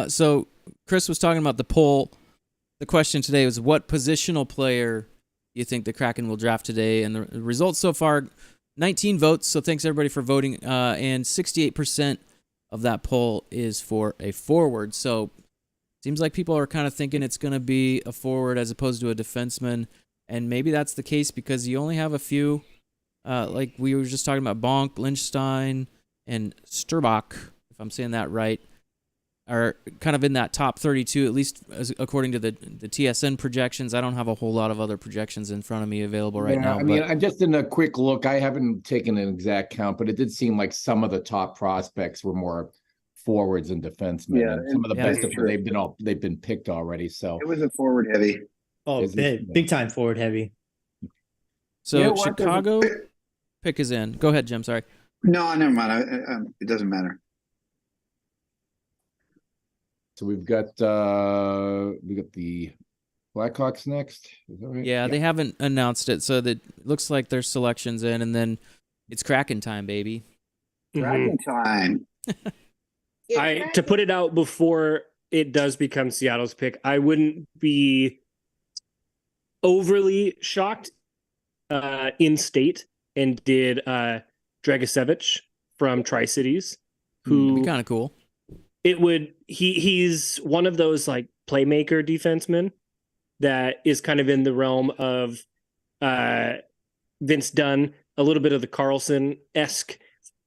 So Chris was talking about the poll. The question today was, what positional player you think the Kraken will draft today? And the results so far, 19 votes. So thanks everybody for voting. And 68% of that poll is for a forward. So seems like people are kind of thinking it's going to be a forward as opposed to a defenseman. And maybe that's the case because you only have a few, like we were just talking about Bonk, Lindstein, and Sturbach, if I'm saying that right, are kind of in that top 32, at least according to the TSN projections. I don't have a whole lot of other projections in front of me available right now. I mean, I'm just in a quick look. I haven't taken an exact count, but it did seem like some of the top prospects were more forwards and defensemen. Yeah, and some of the best of them, they've been picked already. So it was a forward heavy. Oh, big time forward heavy. So Chicago pick is in. Go ahead, Jim. Sorry. No, never mind. It doesn't matter. So we've got the Blackhawks next. Is that right? Yeah, they haven't announced it, so that looks like there's selections in, and then it's Kraken time, baby. Kraken time. To put it out before it does become Seattle's pick, I wouldn't be overly shocked in state and did Dragicevic from Tri-Cities, who That'd be kind of cool. He's one of those like playmaker defensemen that is kind of in the realm of Vince Dunn, a little bit of the Karlsson-esque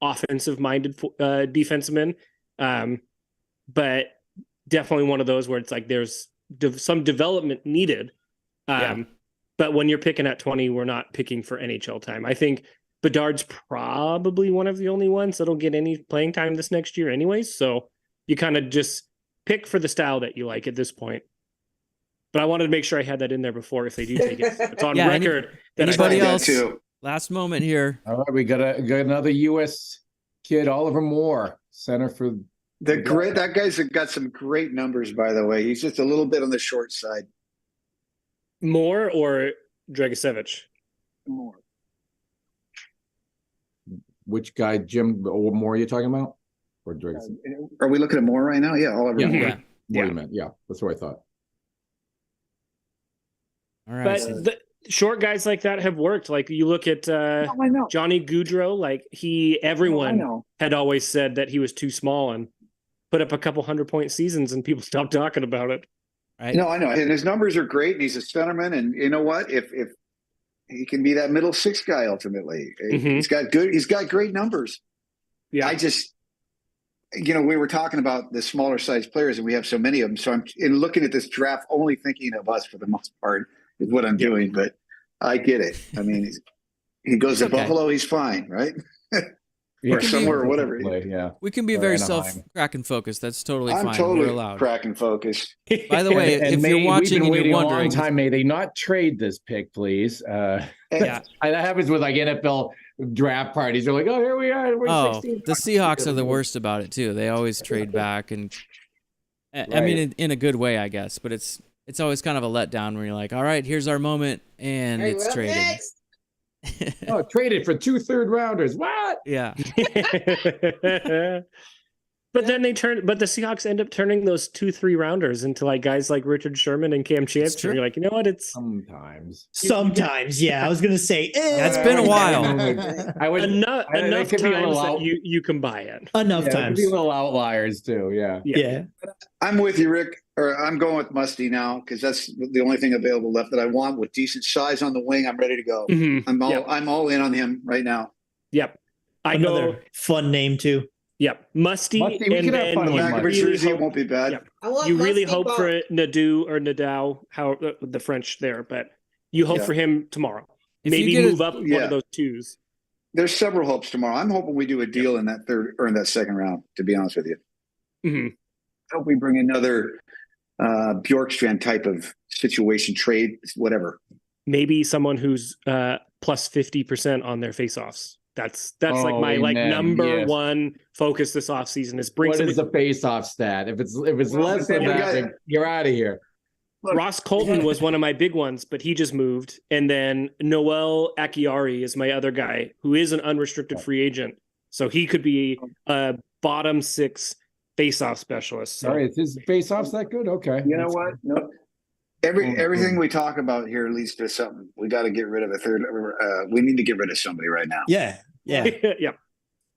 offensive-minded defenseman, but definitely one of those where it's like there's some development needed. But when you're picking at 20, we're not picking for NHL time. I think Bedard's probably one of the only ones that'll get any playing time this next year anyways. So you kind of just pick for the style that you like at this point. But I wanted to make sure I had that in there before if they do take it. It's on record. Anybody else? Last moment here. All right, we got another U.S. kid, Oliver Moore, center for that guy's got some great numbers, by the way. He's just a little bit on the short side. Moore or Dragicevic? Moore. Which guy, Jim, or Moore, are you talking about? Or Dragicevic? Are we looking at Moore right now? Yeah, Oliver Moore. Yeah. What you meant? Yeah, that's what I thought. All right. But So the short guys like that have worked. Like you look at Johnny Gaudreau, like everyone had always said that he was too small and put up a couple 100-point seasons and people stopped talking about it. right. No, I know. And his numbers are great, and he's a centerman. And you know what? If he can be that middle six guy ultimately, he's got great numbers. Yeah. I just, we were talking about the smaller sized players, and we have so many of them. So I'm in looking at this draft, only thinking of us for the most part is what I'm doing. But I get it. I mean, he goes to Buffalo, he's fine, right? Or somewhere or whatever. Yeah. We can be very Kraken focused. That's totally fine. I'm totally We're allowed. Kraken focused. By the way, if you're watching and you're wondering, a long time, may they not trade this pick, please? Yeah. That happens with like NFL draft parties. They're like, oh, here we are. We're 16. The Seahawks are the worst about it too. They always trade back, and I mean, in a good way, I guess. But it's always kind of a letdown where you're like, all right, here's our moment, and it's traded. Next. Oh, traded for 2 third-rounders. What? Yeah. But then the Seahawks end up turning those 2 3-rounders into like guys like Richard Sherman and Cam Chancellor. You're like, you know what? It's sometimes. Yeah, I was gonna say it's been a while. enough times that you can buy it. Enough times. Be little outliers too. Yeah. I'm with you, Rick. Or I'm going with Musty now because that's the only thing available left that I want with decent size on the wing. I'm ready to go. I'm all in on him right now. Yep. Another fun name too. Yep. Musty we can have fun with Musty. Jersey won't be bad. Yep. You really hope for Nadal, how the French there, but you hope for him tomorrow. Maybe move up one of those 2s. There's several hopes tomorrow. I'm hoping we do a deal in that third or in that second round, to be honest with you. I hope we bring another Bjorkstrand type of situation, trade, whatever. Maybe someone who's plus 50% on their faceoffs. That's like my number one focus this offseason is bring. What is the face-off stat? If it's less than that, you're out of here. Ross Colton was one of my big ones, but he just moved. And then Noel Acciari is my other guy who is an unrestricted free agent. So he could be a bottom 6 face-off specialist. So. All right, his face-off's that good? Okay. You know what? No. Everything we talk about here leads to something. We got to get rid of a third. We need to get rid of somebody right now. Yeah.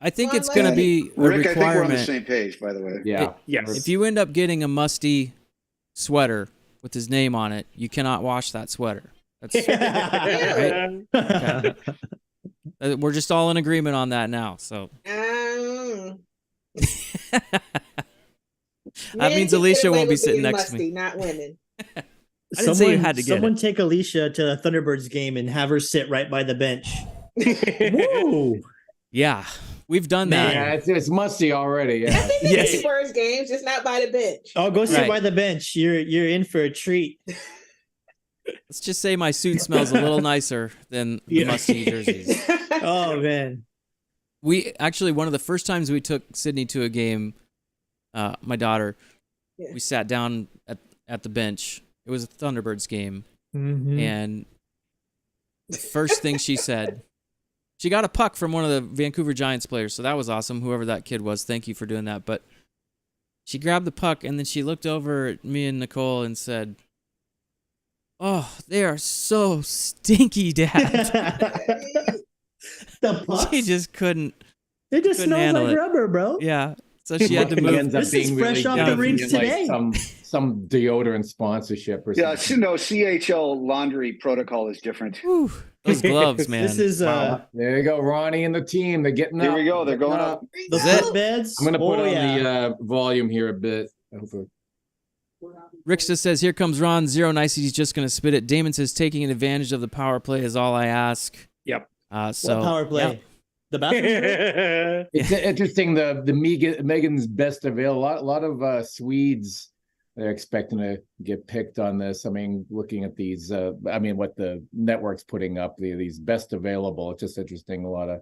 I think it's going to be a Rick, requirement. I think we're on the same page, by the way. Yeah. Yes. If you end up getting a Musty sweater with his name on it, you cannot wash that sweater. That's right? Okay. We're just all in agreement on that now. So that means Alicia won't be sitting next to me. Not women. I didn't say you had to get someone it. take Alicia to the Thunderbirds game and have her sit right by the bench. Woo! Yeah, we've done that. Yeah, it's Musty already. Yeah. I think it's Spurs games, just not by the bench. Oh, go sit by the bench. You're in for a treat. Let's just say my suit smells a little nicer than the Musty jerseys. Oh man. We actually, one of the first times we took Sydney to a game, my daughter, we sat down at the bench. It was a Thunderbirds game. And the first thing she said, she got a puck from one of the Vancouver Giants players, so that was awesome. Whoever that kid was, thank you for doing that. But she grabbed the puck, and then she looked over at me and Nicole and said, Oh, they are so stinky, Dad. The pucks. She just couldn't. It just couldn't smells handle like it. rubber, bro. Yeah. So she had to It move. ends up This is being fresh really off the good. rinse It's like today. some deodorant sponsorship or Yeah, something. no, CHL laundry protocol is different. Whew, those gloves, man. This is Wow. There you go, Ronnie and the team. They're getting Here up. we go. They're getting going up. the Is it? footbeds. I'm going to put Oh, on yeah. the volume here a bit. Rick just says, here comes Ron. Zero niceties, just going to spit it. Damon says, taking advantage of the power play is all I ask. Yep. So What power play? yeah. The bathroom? It's interesting. The Megan's best available. A lot of Swedes they're expecting to get picked on this. I mean, looking at these, what the network's putting up, these best available. It's just interesting. A lot of.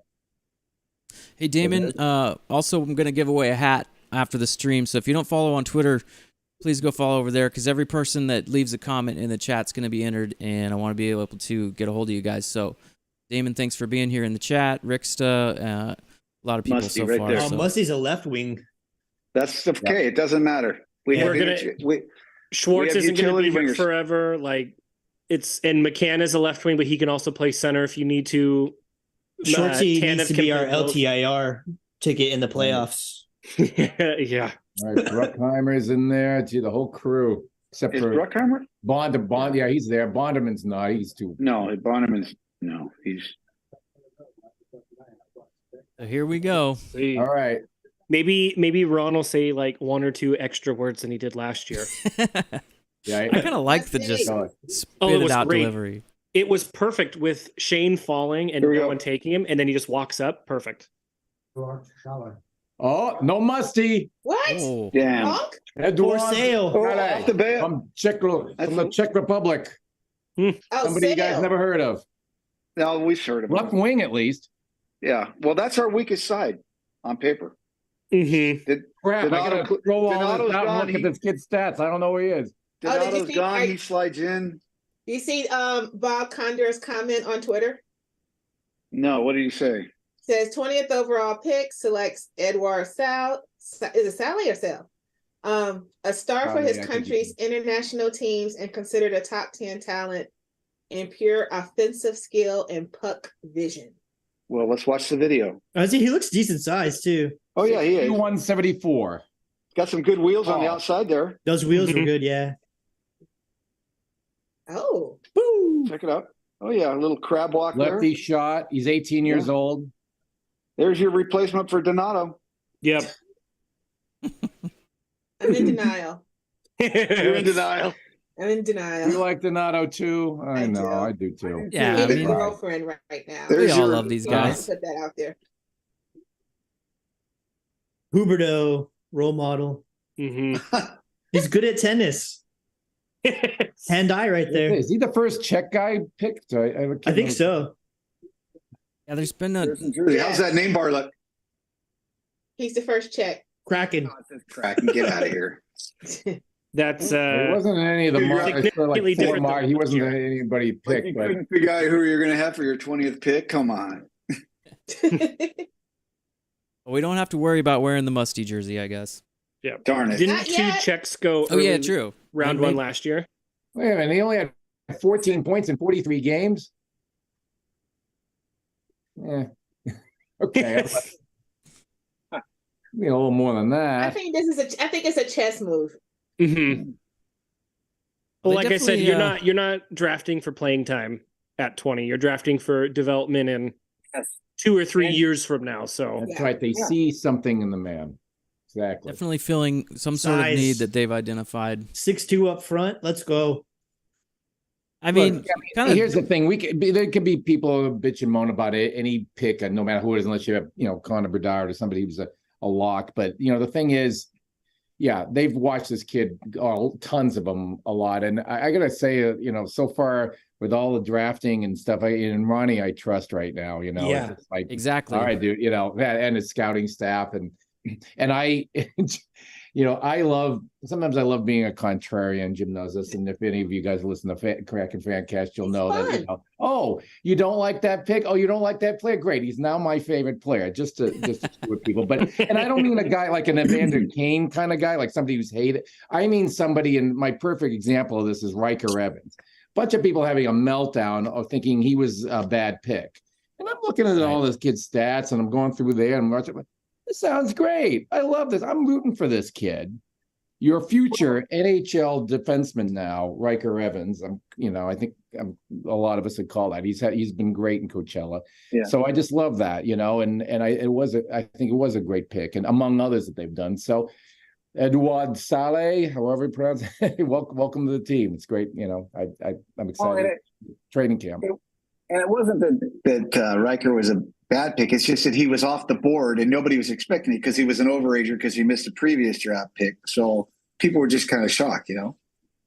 Hey, Damon, also, I'm going to give away a hat after the stream. So if you don't follow on Twitter, please go follow over there because every person that leaves a comment in the chat's going to be entered, and I want to be able to get a hold of you guys. So, Damon, thanks for being here in the chat. Ricksta, a lot of people Musty so right far. there. So. Musty's a left wing. That's okay. It doesn't matter. Schwartz we have isn't going to be utility here wingers. forever. And McCann is a left wing, but he can also play center if you need to. Shortsy Tanev needs to can be our play both. LTIR ticket in the playoffs. Yeah. All right, Bruckheimer's in there. Gee, the whole crew except Is for Bruckheimer? Bond. Yeah, he's there. Bonderman's not. He's too. No, Bonneman's no. He's So here we go. All right. Maybe Ron will say like one or two extra words than he did last year. Yeah. I kind of like the just Oh, spit it it was out great. delivery. It was perfect with Shane falling and Here we no go. one taking him, and then he just walks up. Perfect. oh, no Musty. What? Oh, damn. Honk? Eduard For sale. Oh, off the bat. from the Czech Republic. Oh, Somebody you guys sale. never heard of. No, we've heard of Left him. wing, at least. Yeah. Well, that's our weakest side on paper. Mm-hmm. Crap, I Donato- gotta throw all Donato's this out and gone. look at this kid's stats. I don't know where he is. Oh, did you Donato's see- gone. I- He slides in. Do you see Bob Condor's comment on Twitter? No, what did he say? Says 20th overall pick selects Edouard Sal. Is it Sally or Sal? A star for Sally, his I think country's international teams and considered a top 10 talent in pure offensive skill and puck vision. Well, let's watch the video. I see he looks decent size too. Oh yeah, he is. 174. Got some good wheels on the Oh. outside there. Those wheels were Mhm. good, yeah. Oh, Check it out. Oh yeah, a little crab walk Lefty there. shot. He's 18 years old. There's your replacement for Donato. Yep. I'm in denial. You're in denial. I'm in You denial. like Donato too? I I know, do. I do too. Yeah, He I needs mean- a girlfriend right now. There- we There's all your- love these I guys. put that out there. Huberto, role model. hmm He's good at tennis. Hand-eye right there. Is he the first Czech guy picked? I think so. Yeah, there's been a There's some jersey. How's that name bar look? He's the first check. Kraken. Kraken, get out of here. That's He wasn't in any of the You're marks. significantly different than He wasn't last year. anybody You picked, but couldn't figure out who you're going to have for your 20th pick. Come on. we don't have to worry about wearing the Musty jersey, I guess. yeah. Darn it. Didn't Not two yet. Czechs go? Oh yeah, early true. Round Maybe- one last year. wait a minute. He only had 14 points in 43 games. Yeah. Okay. A little more than I that. think it's a chess move. Mm-hmm. Well, They like I said, definitely, you're not drafting for playing time at 20. You're drafting for development in 2 or 3 years from now. So That's Yeah. right. They Yeah. see something in the man. Exactly. Definitely filling some sort of Size. need that they've identified. 6'2" up front. Let's go. I mean, Look, kind of. Here's the thing: there could be people who bitch and moan about it, any pick, no matter who it is, unless you have, Connor Bedard or somebody who's a lock. But the thing is, yeah, they've watched this kid, tons of them, a lot, and I gotta say, so far with all the drafting and stuff, and Ronnie, I trust right now. Yeah. it's like Exactly. all right, dude. And his scouting staff, and I. I sometimes I love being a contrarian. Jim knows this. And if any of you guys listen to Kraken Fancast, you'll It's know fun. that, oh, you don't like that pick? Oh, you don't like that player? Great. He's now my favorite player, just to screw with people. But, and I don't mean a guy like an Evander Kane kind of guy, like somebody who's hated. I mean somebody, and my perfect example of this is Riker Evans. bunch of people having a meltdown of thinking he was a bad pick. And I'm looking at all this kid's stats, and I'm going through there and watching. This sounds great. I love this. I'm rooting for this kid. Your future NHL defenseman now, Riker Evans. I think a lot of us would call that. He's been great in Coachella. Yeah. So I just love that, and I think it was a great pick, and among others that they've done. So Edouard Saleh, however you pronounce it, welcome to the team. It's great. I'm excited. Training camp. And it wasn't that Riker was a bad pick. It's just that he was off the board and nobody was expecting it because he was an overager because he missed a previous draft pick. So people were just kind of shocked,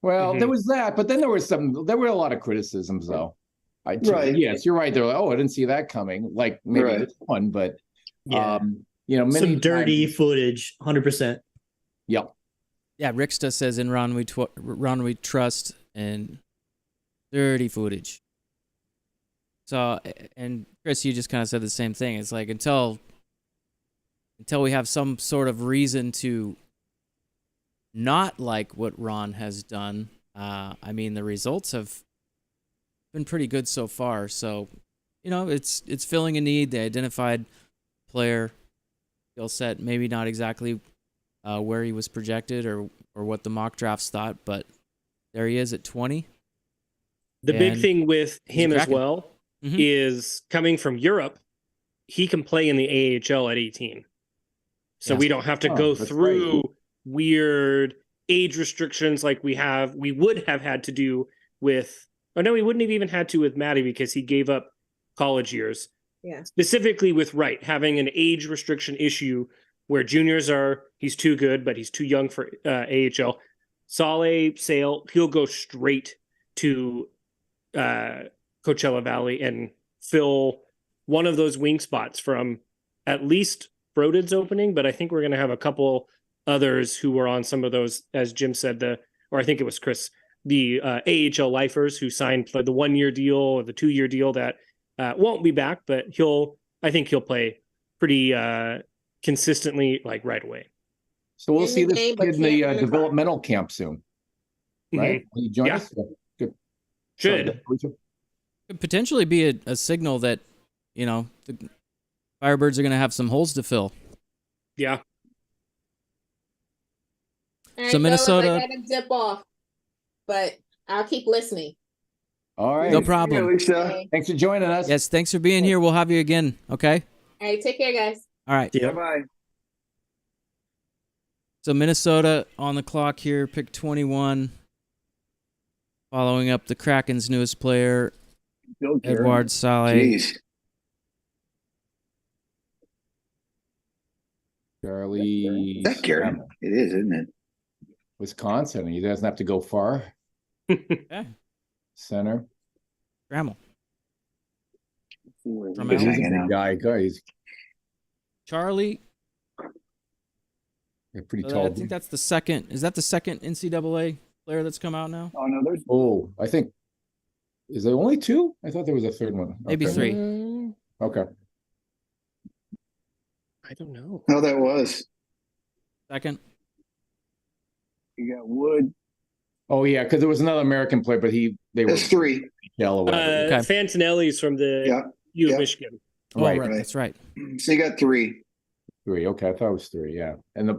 Well, there was that, but then there were a lot of criticisms though. Right. Yes, you're right. They're like, I didn't see that coming. Like maybe this one, but many some dirty times, footage, 100%. Yep. Yeah, Ricksta says in Ron we trust and dirty footage. So, and Chris, you just kind of said the same thing. It's like until we have some sort of reason to not like what Ron has done, the results have been pretty good so far. So, it's filling a need. They identified player, skill set, maybe not exactly where he was projected or what the mock drafts thought, but there he is at 20. The big thing with him as well is coming from Europe, he can play in the AHL at 18. So we don't have to go through weird age restrictions like we would have had to do with, we wouldn't have even had to with Matty because he gave up college years. Yeah. Specifically with Wright, having an age restriction issue where juniors he's too good, but he's too young for AHL. Saleh, he'll go straight to Coachella Valley and fill one of those wing spots from at least Brodin's opening, but I think we're going to have a couple others who were on some of those, as Jim said, or I think it was Chris, the AHL lifers who signed for the 1 year deal or the 2 year deal that won't be back, but I think he'll play pretty consistently like right away. So we'll see this kid in the developmental camp soon, right? Will you join us? Good. Should. Could potentially be a signal that, the Firebirds are going to have some holes to fill. Yeah. Right, so Minnesota. I gotta dip off, but I'll keep listening. All right. No problem. Yeah, Thanks for joining us. Yes, thanks for being here. We'll have you again, okay? All right, take care, guys. All right. Yeah. Bye-bye. So Minnesota on the clock here, pick 21. Following up the Kraken's newest player, Edouard Saleh. Jeez. Charlie. Is that Gary? It is, isn't it? Wisconsin. He doesn't have to go far. Yeah. Center. Trammell. From He's Allen. hanging out. Guys. Charlie. They're pretty So tall. I think that's the second. Is that the second NCAA player that's come out now? Oh, no, there's I think. Is there only two? I thought there was a third one. Maybe Okay. 3. Okay. I don't know. no, that was. Second. You got Wood. Oh yeah, because there was another American player, but they were That's 3. yellow or whatever. Okay. Fantinelli's from the U of Yeah. Michigan. Oh, Right. right. That's right. So you got 3. 3. Okay, I thought it was 3. Yeah, and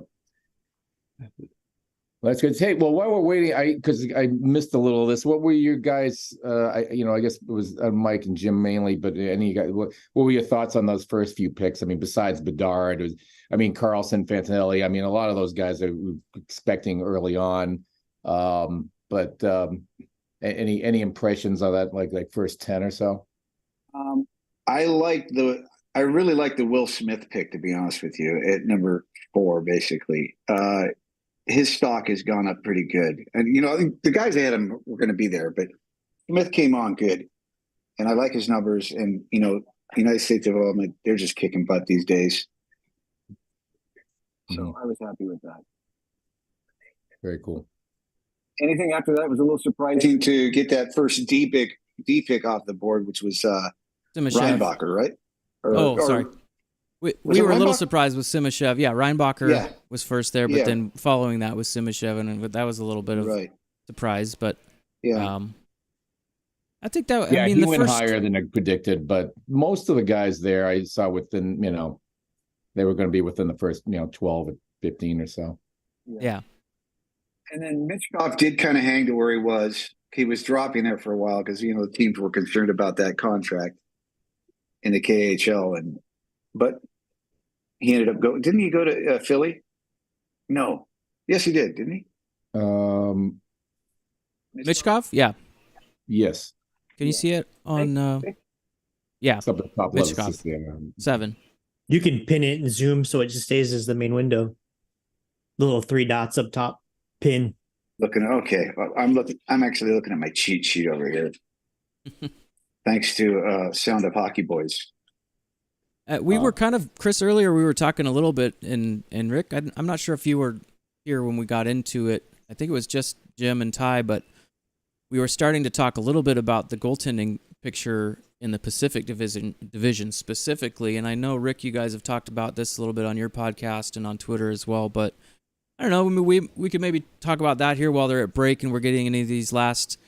that's good. Hey, well, while we're waiting, because I missed a little of this. What were your guys? I guess it was Mike and Jim mainly, but any guys? What were your thoughts on those first few picks? I mean, besides Bedard, Karlsson, Fantinelli. A lot of those guys are expecting early on. But any impressions on that, like first 10 or so? I really like the Will Smith pick, to be honest with you, at number 4, basically. His stock has gone up pretty good. And, I think the guys ahead of him were going to be there, but Smith came on good. And I like his numbers. And, United States development, they're just kicking butt these days. So I was happy with that. Very cool. Anything after that was a little surprising to get that first D pick off the board, which was Simashev. Reinbacher, right? Sorry. We were a little surprised with Simashev. Yeah, Reinbacher was first there, but then following that was Simashev, and that was a little bit of surprise. But I think that, Yeah, I mean, he the went first, higher than I predicted, but most of the guys there I saw within, they were going to be within the first, 12 or 15 or so. yeah. And then Mitchkov did kind of hang to where he was. He was dropping there for a while because the teams were concerned about that contract in the KHL, but he ended up going. Didn't he go to Philly? No. Yes, he did. Didn't he? Mitchkov? Yeah. Yes. Can you see it on? Yeah. It's up at the top level. Mitchkov. Just, 7. You can pin it and zoom so it just stays as the main window. The little 3 dots up top. Pin. Okay. I'm actually looking at my cheat sheet over here. Thanks to Sound of Hockey Boys. We were kind of, Chris, earlier we were talking a little bit, and Rick, I'm not sure if you were here when we got into it. I think it was just Jim and Ty, but we were starting to talk a little bit about the goaltending picture in the Pacific division specifically. And I know, Rick, you guys have talked about this a little bit on your podcast and on Twitter as well, but I don't know, we could maybe talk about that here while they're at break and we're getting any of these last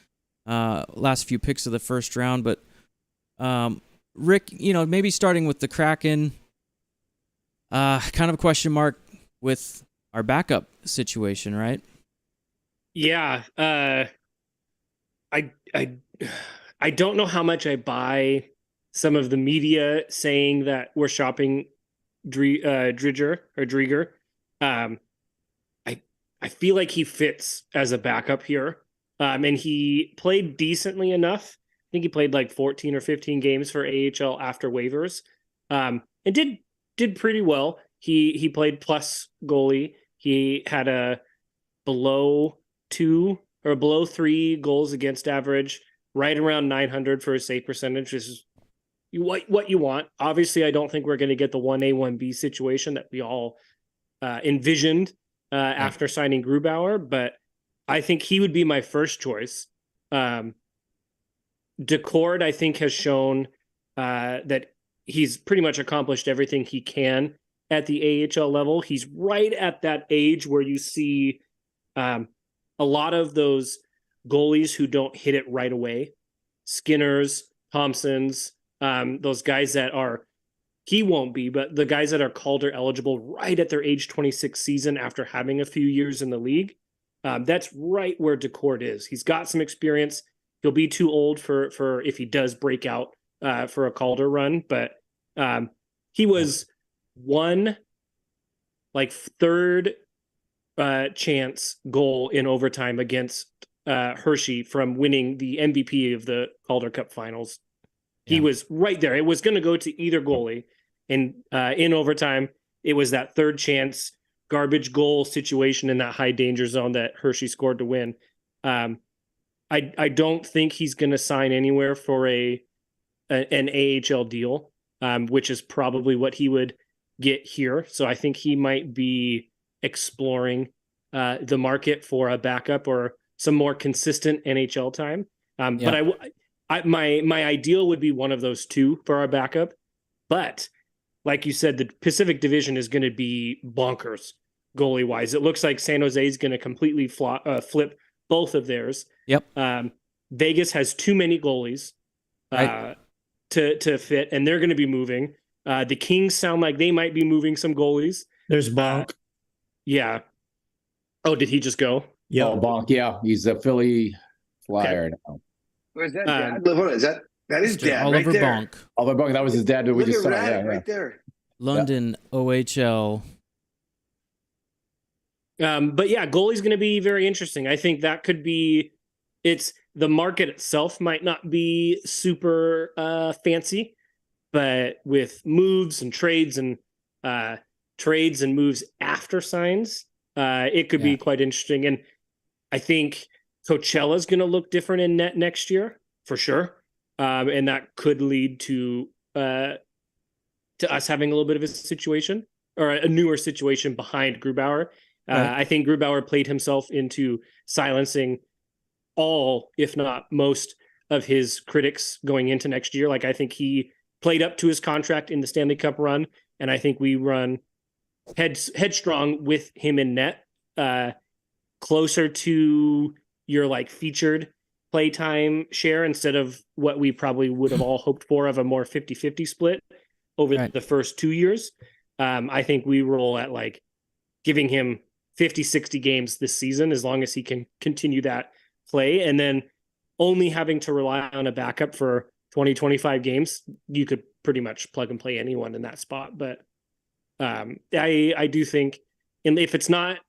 few picks of the first round. But Rick, maybe starting with the Kraken, kind of a question mark with our backup situation, right? Yeah. I don't know how much I buy some of the media saying that we're shopping Drieger. I feel like he fits as a backup here. And he played decently enough. I think he played like 14 or 15 games for AHL after waivers. And did pretty well. He played plus goalie. He had a below 2 or below 3 goals against average, right around 900 for a save percentage, which is what you want. Obviously, I don't think we're going to get the 1A, 1B situation that we all envisioned after signing Grubauer, but I think he would be my first choice. Decord, I think, has shown that he's pretty much accomplished everything he can at the AHL level. He's right at that age where you see a lot of those goalies who don't hit it right away. Skinners, Thompsons, those guys that are, he won't be, but the guys that are Calder eligible right at their age 26 season after having a few years in the league. That's right where Decord is. He's got some experience. He'll be too old for if he does break out for a Calder run, but he was one like third chance goal in overtime against Hershey from winning the MVP of the Calder Cup Finals. He was right there. It was going to go to either goalie, and in overtime, it was that third chance garbage goal situation in that high danger zone that Hershey scored to win. I don't think he's going to sign anywhere for an AHL deal, which is probably what he would get here. So I think he might be exploring the market for a backup or some more consistent NHL time. But my ideal would be one of those two for our backup. But like you said, the Pacific Division is going to be bonkers goalie wise. It looks like San Jose is going to completely flip both of theirs. Yep. Vegas has too many goalies to fit, and they're going to be moving. The Kings sound like they might be moving some goalies. There's Bonk. Yeah. Oh, did he just go? Yeah. Oh, Bonk. Yeah, he's a Philly Flyer now. Where's that? That is Mr. dad Oliver right there. Bonk, Oliver Bonk. That was his dad that we Look just at saw. Rat Yeah, right there. London OHL. But yeah, goalie's going to be very interesting. I think that could be. It's the market itself might not be super fancy, but with moves and trades and moves after signs, it could be quite interesting. And I think Coachella is going to look different in net next year for sure, and that could lead to us having a little bit of a situation or a newer situation behind Grubauer. I think Grubauer played himself into silencing all, if not most, of his critics going into next year. Like, I think he played up to his contract in the Stanley Cup run, and I think we run headstrong with him in net, closer to your like featured playtime share instead of what we probably would have all hoped for of a more 50-50 split over the first 2 years. I think we roll at like giving him 50-60 games this season, as long as he can continue that play, and then only having to rely on a backup for 20-25 games. You could pretty much plug and play anyone in that spot. But I do think, and if it's not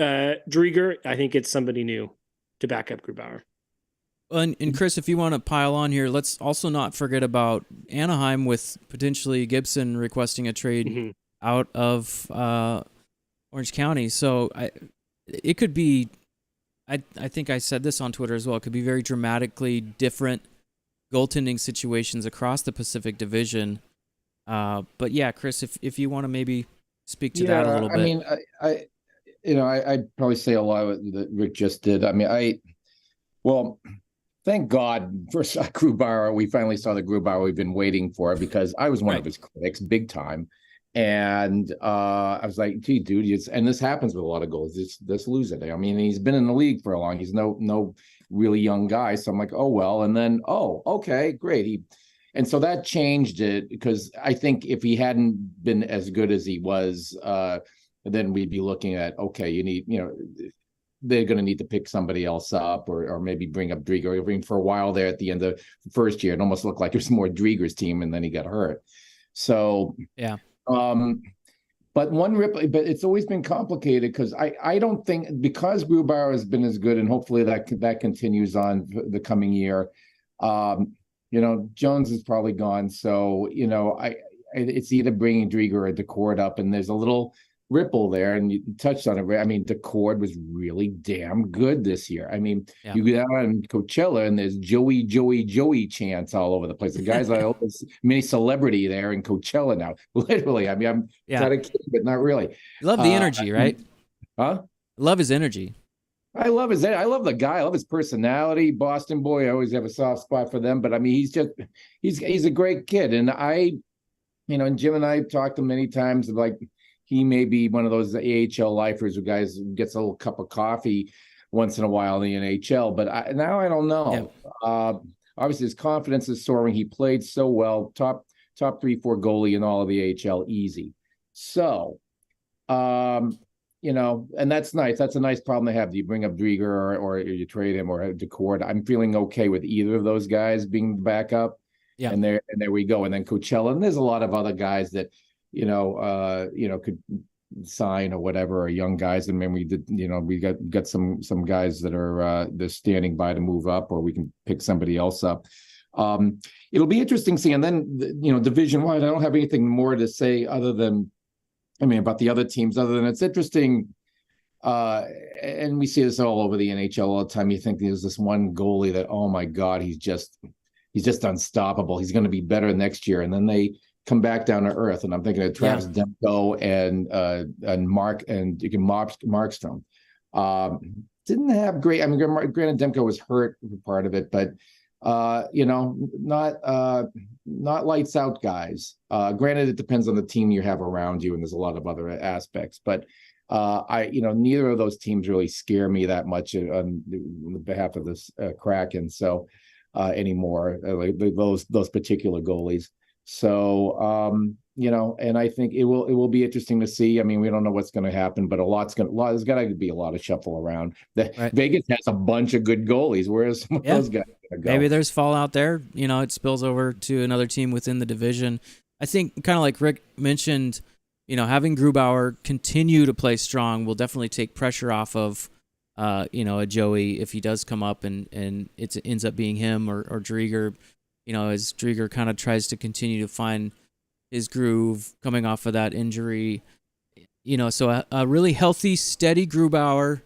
Drieger, I think it's somebody new to back up Grubauer. And Chris, if you want to pile on here, let's also not forget about Anaheim with potentially Gibson requesting a trade out of Orange County. So it could be, I think I said this on Twitter as well, it could be very dramatically different goaltending situations across the Pacific Division. But yeah, Chris, if you want to maybe speak to that a little bit. I mean, I'd probably say a lot of that Rick just did. I mean, thank God for Grubauer. We finally saw the Grubauer we've been waiting for, because I was one of his critics big time. And I was like, gee, dude, and this happens with a lot of goals. Just lose it. I mean, he's been in the league for a long. He's no really young guy. So I'm like, oh, well. And then, okay, great. And so that changed it, because I think if he hadn't been as good as he was, then we'd be looking at, okay, they're going to need to pick somebody else up, or maybe bring up Drieger. I mean, for a while there at the end of the first year, it almost looked like it was more Drieger's team, and then he got hurt. So, yeah. But it's always been complicated, because I don't think, because Grubauer has been as good, and hopefully that continues on the coming year. Jones is probably gone. So, it's either bringing Drieger or Decord up, and there's a little ripple there, and you touched on it. I mean, Decord was really damn good this year. I mean, you go down on Coachella, and there's Joey chants all over the place. The guy's like this mini celebrity there in Coachella now. Literally, I mean, I'm not a kid, but not really. You love the energy, right? Huh? Love his energy. I love the guy. I love his personality. Boston boy. I always have a soft spot for them. But I mean, he's a great kid, and and Jim and I have talked to him many times. Like, he may be one of those AHL lifers who gets a little cup of coffee once in a while in the NHL. But now I don't know. Yeah. Obviously, his confidence is soaring. He played so well. Top 3-4 goalie in all of the AHL, easy. So, and that's nice. That's a nice problem to have. Do you bring up Drieger or you trade him, or Decord? I'm feeling okay with either of those guys being back up. Yeah. And there we go. And then Coachella. And there's a lot of other guys that, could sign or whatever, or young guys. And then we did, we got some guys that are they're standing by to move up, or we can pick somebody else up. It'll be interesting seeing. And then, division wide, I don't have anything more to say about the other teams, other than it's interesting. And we see this all over the NHL all the time. You think there's this one goalie that, oh my God, he's just unstoppable. He's going to be better next year. And then they come back down to earth, and I'm thinking of Travis Demko and Markstrom. Didn't have great. I mean, granted, Demko was hurt for part of it, but not lights out guys. Granted, it depends on the team you have around you, and there's a lot of other aspects. But neither of those teams really scare me that much on behalf of this Kraken. So anymore, like those particular goalies. So, and I think it will be interesting to see. I mean, we don't know what's going to happen, but there's got to be a lot of shuffle around. Vegas has a bunch of good goalies. Where's some of those guys going to go? Maybe there's fallout there. It spills over to another team within the division. I think, kind of like Rick mentioned, having Grubauer continue to play strong will definitely take pressure off of, a Joey if he does come up and it ends up being him or Drieger. As Drieger kind of tries to continue to find his groove coming off of that injury. So a really healthy, steady Grubauer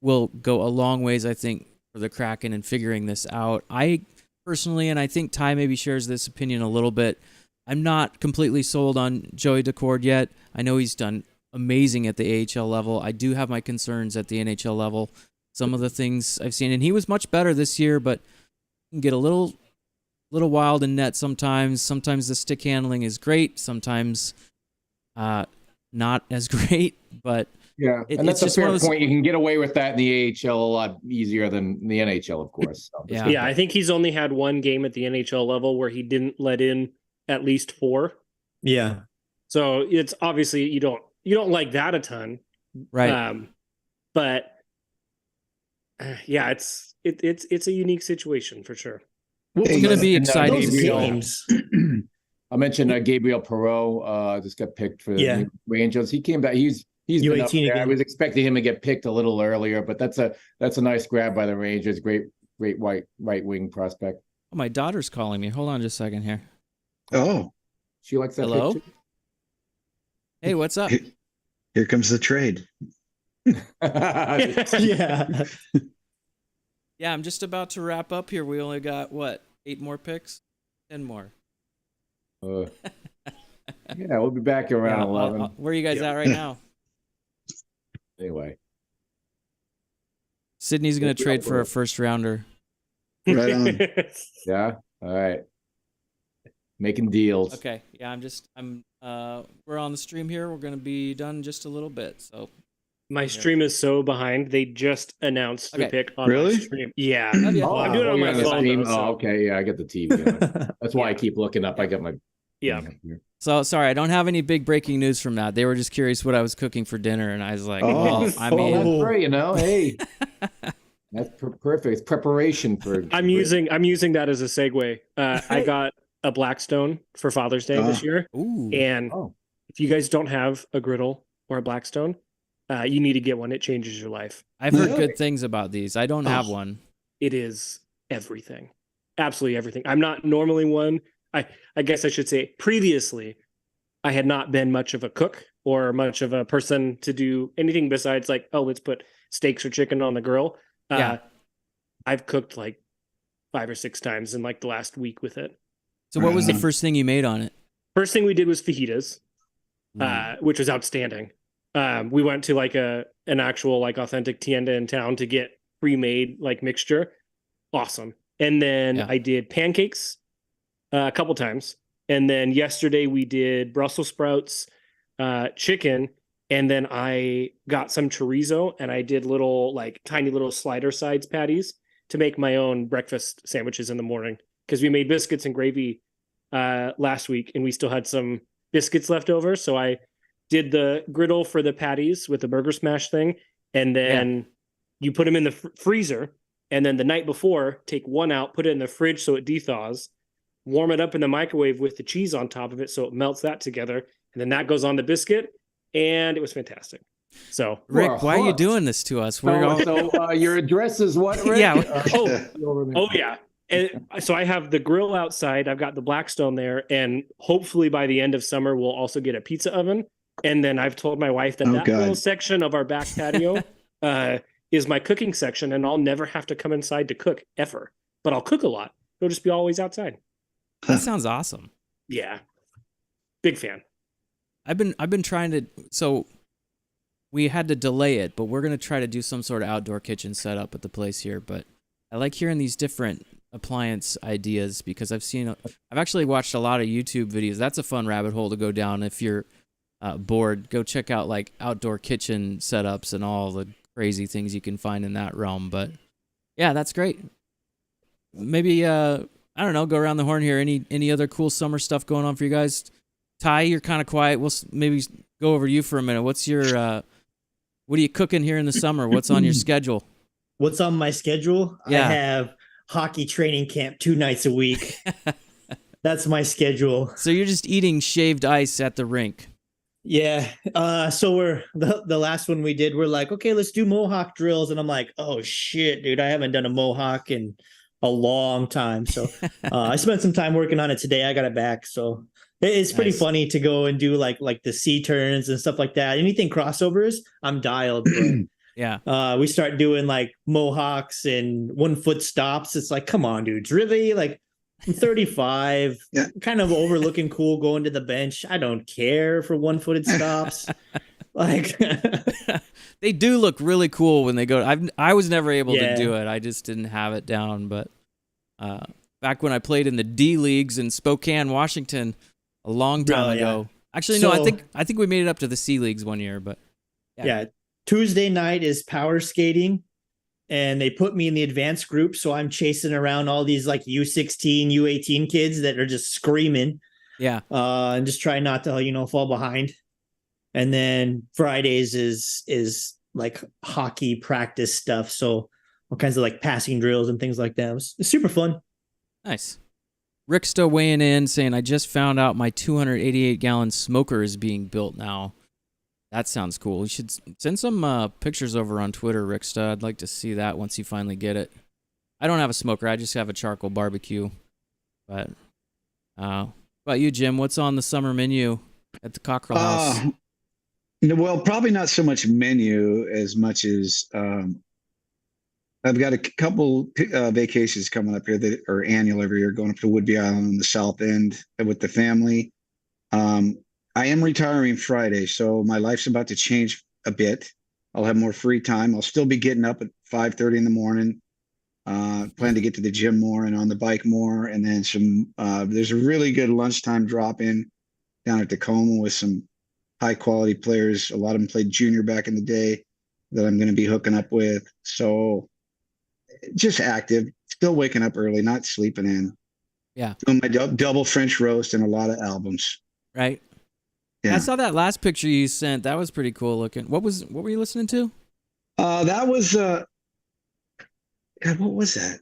will go a long ways, I think, for the Kraken in figuring this out. I personally, and I think Ty maybe shares this opinion a little bit, I'm not completely sold on Joey Decord yet. I know he's done amazing at the AHL level. I do have my concerns at the NHL level. Some of the things I've seen, and he was much better this year, but can get a little wild in net sometimes. Sometimes the stick handling is great. Sometimes not as great. But Yeah, It- and it's that's a just one fair of those- point. You can get away with that in the AHL a lot easier than the NHL, of course. So, Yeah. Yeah, I think he's only had one game at the NHL level where he didn't let in at least 4. Yeah. So it's obviously you don't like that a ton, Right. but yeah, it's a unique situation for sure. It's going to be and, exciting to Those see. games. I mentioned Gabriel Perreault just got picked for Yeah. the Rangers. He came back. He's been up U18 there. I again. was expecting him to get picked a little earlier, but that's a nice grab by the Rangers. Great right wing prospect. Oh, my daughter's calling me. Hold on just a second here. Oh, She likes that. Hello? picture. Hey, what's up? here comes the trade. Yeah. Yeah, I'm just about to wrap up here. We only got, what, 8 more picks? 10 more. Yeah, we'll be back around Yeah, 11. where are you guys at right now? Anyway, Sydney's going to Yeah, trade for a we'll- first rounder. Right on. yeah. All right. Making deals. Okay. Yeah, we're on the stream here. We're going to be done in just a little bit. So, My stream is so behind. They just announced the Okay. pick on Really? my stream. Yeah. Oh, yeah. I'm doing it on you're my the phone, stream. though, so- Oh, okay. Yeah, I got the TV. going. That's why I Yeah. keep looking up. I got my. Yeah. So sorry, I don't have any big breaking news from that. They were just curious what I was cooking for dinner, and I was like, Oh. well, I Well, mean, that's great. Hey, that's perfect. It's preparation for. I'm using that as a segue. I got a Blackstone for Father's Day this year, ooh, and Oh, if you guys don't have a griddle or a Blackstone, you need to get one. It changes your life. I've heard Really? good things about these. I don't have one. It is everything, absolutely everything. I'm not normally one. I guess I should say previously, I had not been much of a cook or much of a person to do anything besides like, oh, let's put steaks or chicken on the grill. Yeah. I've cooked like 5 or 6 times in like the last week with it. So what was the Mhm. first thing you made on it? First thing we did was fajitas, Mm. which was outstanding. We went to like an actual like authentic tienda in town to get pre-made like mixture. Awesome. And then Yeah. I did pancakes a couple times. And then yesterday we did Brussels sprouts, chicken, and then I got some chorizo and I did little like tiny little slider sides patties to make my own breakfast sandwiches in the morning because we made biscuits and gravy last week and we still had some biscuits left over. So I did the griddle for the patties with the burger smash thing, and then you put them in the freezer, and then the night before take one out, put it in the fridge so it dethaws, warm it up in the microwave with the cheese on top of it so it melts that together, and then that goes on the biscuit, and it was fantastic. So Rick, We're why are you hooked. doing this to us? We're all, So your address is what? Rick? Yeah. Oh yeah. And so I have the grill outside. I've got the Blackstone there, and hopefully by the end of summer we'll also get a pizza oven. And then I've told my wife that Oh, that God. little section of our back patio is my cooking section, and I'll never have to come inside to cook ever. But I'll cook a lot. It'll just be always outside. that sounds awesome. Yeah, big fan. I've been trying to. So we had to delay it, but we're gonna try to do some sort of outdoor kitchen setup at the place here. But I like hearing these different appliance ideas because I've actually watched a lot of YouTube videos. That's a fun rabbit hole to go down if you're bored. Go check out like outdoor kitchen setups and all the crazy things you can find in that realm. But yeah, that's great. Maybe I don't know. Go around the horn here. Any other cool summer stuff going on for you guys? Ty, you're kind of quiet. We'll maybe go over to you for a minute. What's your what are you cooking here in the summer? What's on your schedule? What's on my schedule? Yeah. I have hockey training camp 2 nights a week. That's my schedule. So you're just eating shaved ice at the rink. Yeah. So we're the last one we did, we're like, okay, let's do Mohawk drills. And I'm like, oh shit, dude, I haven't done a Mohawk in a long time. So I spent some time working on it today. I got it back. So it's pretty Nice. funny to go and do like the C turns and stuff like that. Anything crossovers, I'm dialed. Yeah. We start doing like Mohawks and 1 foot stops. It's like, come on, dudes, really? Like, I'm 35, Yeah. kind of overlooking cool going to the bench. I don't care for 1 footed stops. Like, They do look really cool when they go. I was never able to Yeah. do it. I just didn't have it down. But back when I played in the D leagues in Spokane, Washington, a long time Oh, yeah. ago. Actually, no. So- I think we made it up to the C leagues one year. But yeah. Tuesday night is power skating, and they put me in the advanced group, so I'm chasing around all these like U16, U18 kids that are just screaming. Yeah. And just try not to, fall behind. And then Fridays is like hockey practice stuff. So all kinds of like passing drills and things like that. It's super fun. Nice. Rick still weighing in, saying, I just found out my 288-gallon smoker is being built now. That sounds cool. You should send some pictures over on Twitter, Ricksta. I'd like to see that once you finally get it. I don't have a smoker. I just have a charcoal barbecue. But what about you, Jim? What's on the summer menu at the Cockrell House? Well, probably not so much menu as much as I've got a couple vacations coming up here that are annual every year, going up to Woodby Island on the south end with the family. I am retiring Friday, so my life's about to change a bit. I'll have more free time. I'll still be getting up at 5:30 in the morning. Plan to get to the gym more and on the bike more. And then there's a really good lunchtime drop-in down at Tacoma with some high-quality players. A lot of them played junior back in the day that I'm going to be hooking up with. So just active, still waking up early, not sleeping in. Yeah. Doing my double French roast and a lot of albums. Right. Yeah. I saw that last picture you sent. That was pretty cool looking. What were you listening to? That was God, what was that?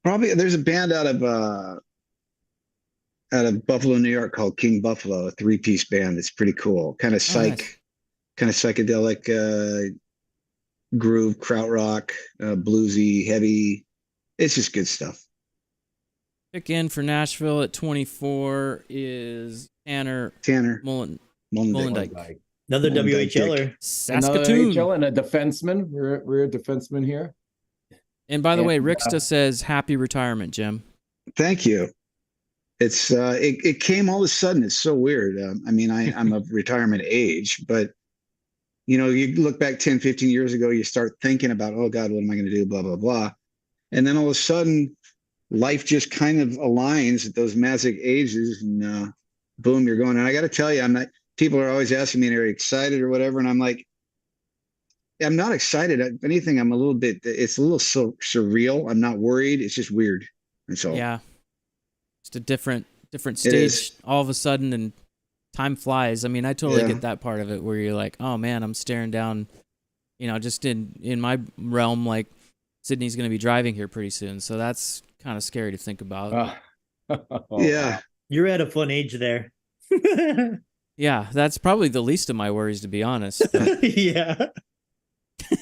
Probably there's a band out of Buffalo, New York called King Buffalo, a 3-piece band that's pretty cool. Kind of Nice. kind of psychedelic groove, krautrock, bluesy, heavy. It's just good stuff. Pick in for Nashville at 24 is Tanner Mullendijk. Mullendijk. Another Mullendijk. WHLer. Another Saskatoon. NHL and a defenseman. We're a defenseman here. And by the way, And, Ricksta says happy retirement, Jim. Thank you. It's it came all of a sudden. It's so weird. I mean, I'm of retirement age, but you look back 10, 15 years ago, you start thinking about, oh God, what am I going to do? Blah, blah, blah. And then all of a sudden life just kind of aligns at those magic ages and boom, you're going. And I got to tell you, people are always asking me, are you excited or whatever? And I'm like, I'm not excited. If anything, it's a little surreal. I'm not worried. It's just weird. And so, Yeah. Just a different stage all of a sudden, and time flies. I mean, I totally get that part of it where you're like, oh man, I'm staring down, just in my realm, like Sydney's going to be driving here pretty soon. So that's kind of scary to think about. yeah. You're at a fun age there. Yeah, that's probably the least of my worries, to be honest. But Yeah.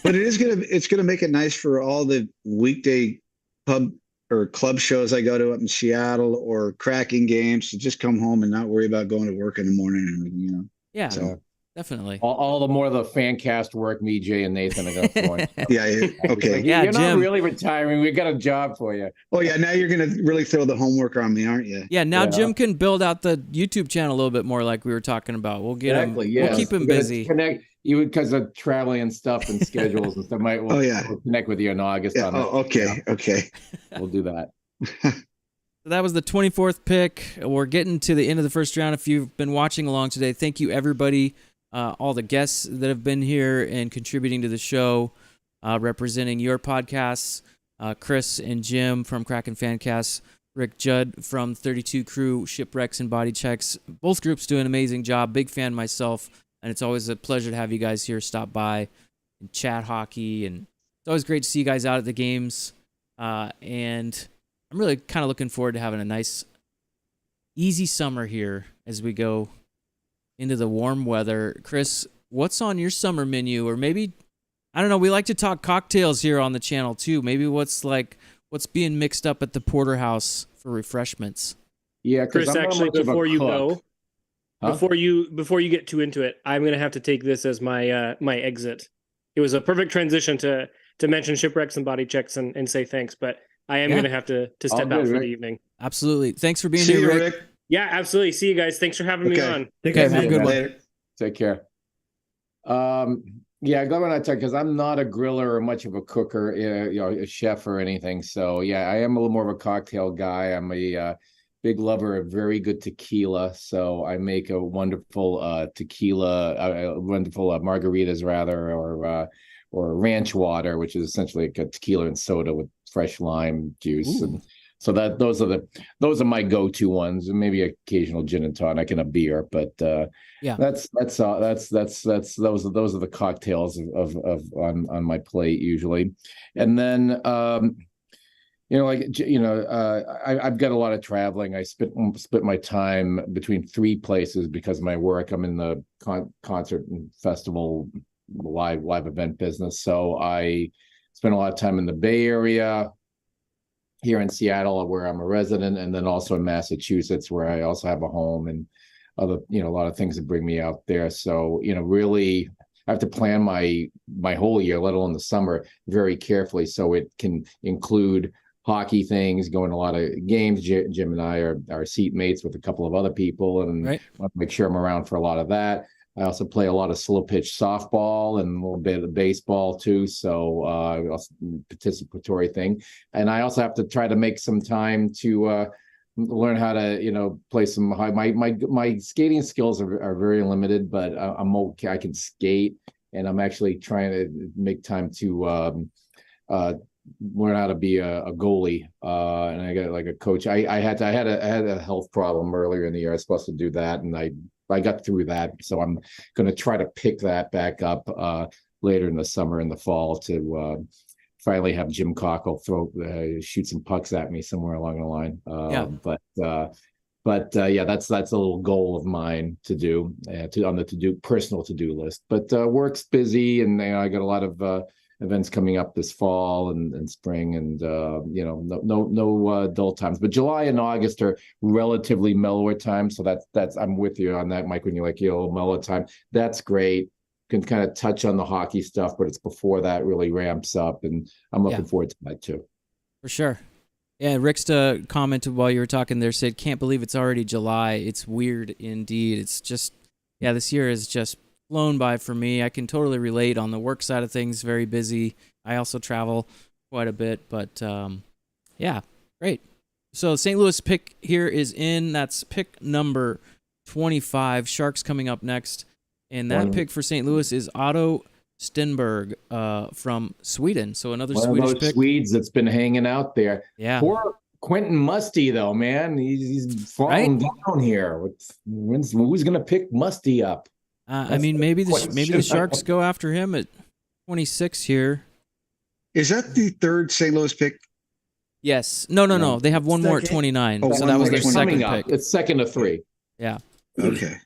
But it's gonna make it nice for all the weekday pub or club shows I go to up in Seattle or Kraken games to just come home and not worry about going to work in the morning. yeah, So, definitely. All the more the fan cast work me, Jay, and Nathan are going to throw in. yeah. Okay. Like, Yeah, you're Jim. not really retiring. We got a job for you. Oh yeah. Now you're gonna really throw the homework on me, aren't you? Yeah, now Yeah. Jim can build out the YouTube channel a little bit more, like we were talking about. We'll get Exactly. him. Yes. We'll keep him We're gonna busy. Connect you because of traveling and stuff and schedules and stuff. Oh, yeah. We'll connect with you in August. Yeah. On that. Oh, okay. Yeah, Okay. we'll do that. So that was the 24th pick. We're getting to the end of the first round. If you've been watching along today, thank you everybody, all the guests that have been here and contributing to the show, representing your podcasts, Chris and Jim from Kraken Fancast, Rick Judd from 32 Crew, Shipwrecks and Body Checks. Both groups do an amazing job. Big fan myself, and it's always a pleasure to have you guys here stop by and chat hockey. And it's always great to see you guys out at the games. And I'm really kind of looking forward to having a nice, easy summer here as we go into the warm weather. Chris, what's on your summer menu? Or maybe, I don't know, we like to talk cocktails here on the channel too. Maybe what's being mixed up at the porterhouse for refreshments? Yeah, because Chris, actually, before you go, Huh? before you get too into it, I'm gonna have to take this as my my exit. It was a perfect transition to mention Shipwrecks and Body Checks and say thanks, but I am gonna have to step All out good, for Rick. the evening. Absolutely. Thanks for being See here, you, Rick. Rick. Yeah, absolutely. See you guys. Thanks for having me Okay. on. Take Okay, care, have a man. good one. Later. Take care. Yeah, go on. I tell because I'm not a griller or much of a cooker, a chef or anything. So yeah, I am a little more of a cocktail guy. I'm a big lover of very good tequila, so I make a wonderful tequila, wonderful margaritas rather, or ranch water, which is essentially like a tequila and soda with fresh lime juice. Ooh. And so those are my go-to ones, and maybe occasional gin and tonic and a beer. But Yeah. that's those are the cocktails of on my plate usually. And then I've got a lot of traveling. I split my time between 3 places because of my work. I'm in the concert and festival live event business. So I spend a lot of time in the Bay Area, here in Seattle, where I'm a resident, and then also in Massachusetts, where I also have a home, and other, a lot of things that bring me out there. So, really, I have to plan my whole year, let alone the summer, very carefully, so it can include hockey things, going to a lot of games. Jim and I are seat mates with a couple of other people, and Right. I want to make sure I'm around for a lot of that. I also play a lot of slow pitch softball and a little bit of baseball too. So also participatory thing. And I also have to try to make some time to learn how to, play some high. My skating skills are very limited, but I'm okay. I can skate, and I'm actually trying to make time to learn how to be a goalie. And I got like a coach. I had a health problem earlier in the year. I was supposed to do that, and I got through that, so I'm going to try to pick that back up later in the summer and the fall to finally have Jim Cockle shoot some pucks at me somewhere along the line. But that's a little goal of mine to do on the personal to-do list. But work's busy, and I got a lot of events coming up this fall and spring, and no dull times. But July and August are relatively mellower times, so that's I'm with you on that, Mike. When you're like, mellow time, that's great. Can kind of touch on the hockey stuff, but it's before that really ramps up, and I'm looking forward to that too. For sure. Yeah, Ricksta commented while you were talking there, said, "Can't believe it's already July. It's weird indeed. It's just, this year is just flown by for me. I can totally relate on the work side of things. Very busy. I also travel quite a bit, but great. So St. Louis pick here is in. That's pick number 25. Sharks coming up next, and that pick for St. Louis is Otto Stenberg from Sweden. So another Swedish pick. Swedes that's been hanging out there. Yeah. Poor Quentin Musty though, man. He's falling down here. Who's going to pick Musty up? Maybe the Sharks go after him at 26 here. Is that the third St. Louis pick? Yes. No. They have one more at 29. Oh, so that was their second up. pick. It's second of 3. Yeah. Okay.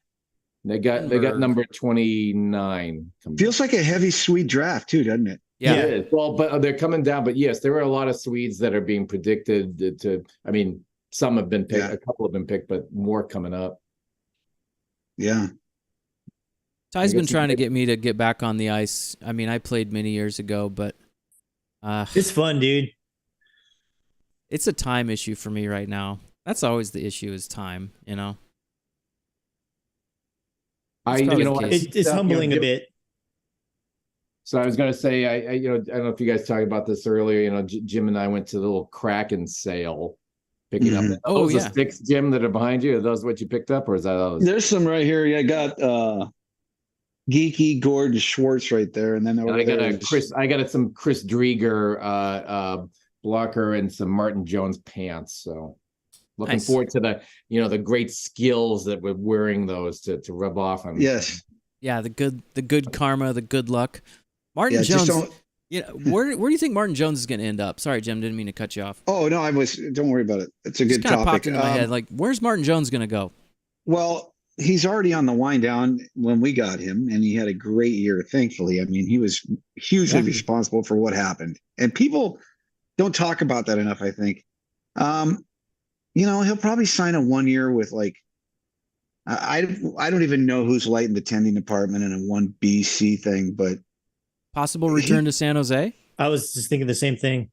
They got number 29. Feels like a heavy Swede draft too, doesn't it? Yeah. Well, but they're coming down. But yes, there are a lot of Swedes that are being predicted to. I mean, some have been picked. Yeah. A couple have been picked, but more coming up. Yeah. Ty's been trying to get me to get back on the ice. I mean, I played many years ago, but it's fun, dude. It's a time issue for me right now. That's always the issue, is time, It's humbling a bit. So I was going to say, I don't know if you guys talked about this earlier. Jim and I went to the little Kraken sale, picking up. The sticks, Jim, that are behind you. Are those what you picked up, or is that others? There's some right here. I got Geeky Gord Schwartz right there, and then I got some Chris Drieger blocker and some Martin Jones pants. So looking forward to the great skills that we're wearing those to rub off on. Yes. Yeah, the good karma, the good luck. Martin Jones. Where do you think Martin Jones is going to end up? Sorry, Jim, didn't mean to cut you off. Oh no, don't worry about it. It's a good topic. Popped into my head. Like, where's Martin Jones going to go? Well, he's already on the wind down when we got him, and he had a great year, thankfully. I mean, he was hugely responsible for what happened. And people don't talk about that enough, I think. He'll probably sign a 1 year with I don't even know who's lighting the tending department in a 1BC thing, but possible return to San Jose? I was just thinking the same thing.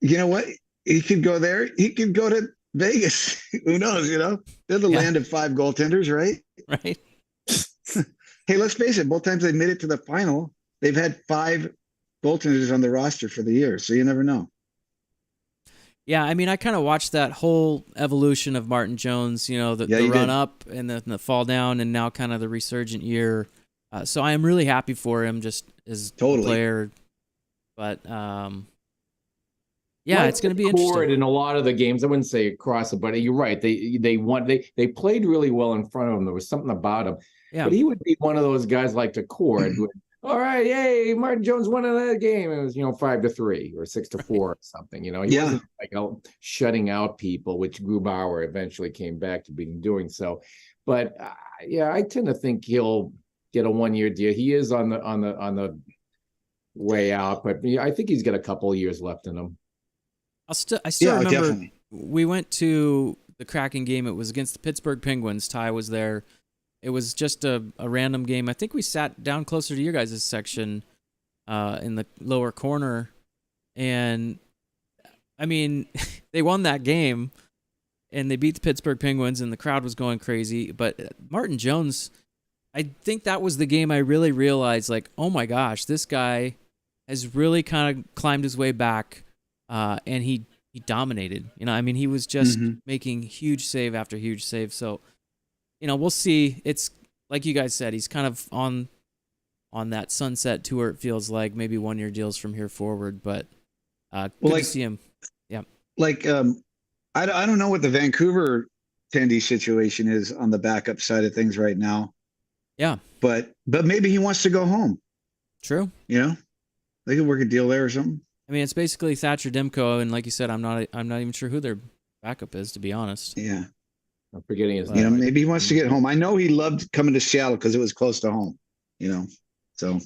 You know what? He could go there. He could go to Vegas. Who knows? They're the land of 5 goaltenders, right? Right. Hey, let's face it. Both times they made it to the final, they've had 5 goaltenders on the roster for the year, so you never know. Yeah, I mean, I kind of watched that whole evolution of Martin Jones, the you run did. up and the fall down, and now kind of the resurgent year. So I am really happy for him, just as Totally. a player. But yeah, it's going to be Cord interesting. in a lot of the games. I wouldn't say across it, but you're right. They played really well in front of him. There was something about him. Yeah. But he would be one of those guys like the Cord. All right, yay, Martin Jones won another game. It was 5-3 or 6-4 or something. He wasn't like shutting out people, which Grubauer eventually came back to being doing so. But yeah, I tend to think he'll get a 1-year deal. He is on the way out, but I think he's got a couple of years left in him. I still remember definitely. We went to the Kraken game. It was against the Pittsburgh Penguins. Ty was there. It was just a random game. I think we sat down closer to your guys' section in the lower corner. And, I mean, they won that game, and they beat the Pittsburgh Penguins, and the crowd was going crazy. But Martin Jones, I think that was the game I really realized, like, oh my gosh, this guy has really kind of climbed his way back, and he dominated. I mean, he was just making huge save after huge save. So, we'll see. It's like you guys said, he's kind of on that sunset tour. It feels like maybe 1-year deals from here forward, but good to see him. Yeah. Like, I don't know what the Vancouver attendee situation is on the backup side of things right now. Yeah. But maybe he wants to go home. True. They could work a deal there or something. I mean, it's basically Thatcher Demko, and like you said, I'm not even sure who their backup is, to be honest. Yeah. I'm forgetting his name. Maybe he wants to get home. I know he loved coming to Seattle because it was close to home, So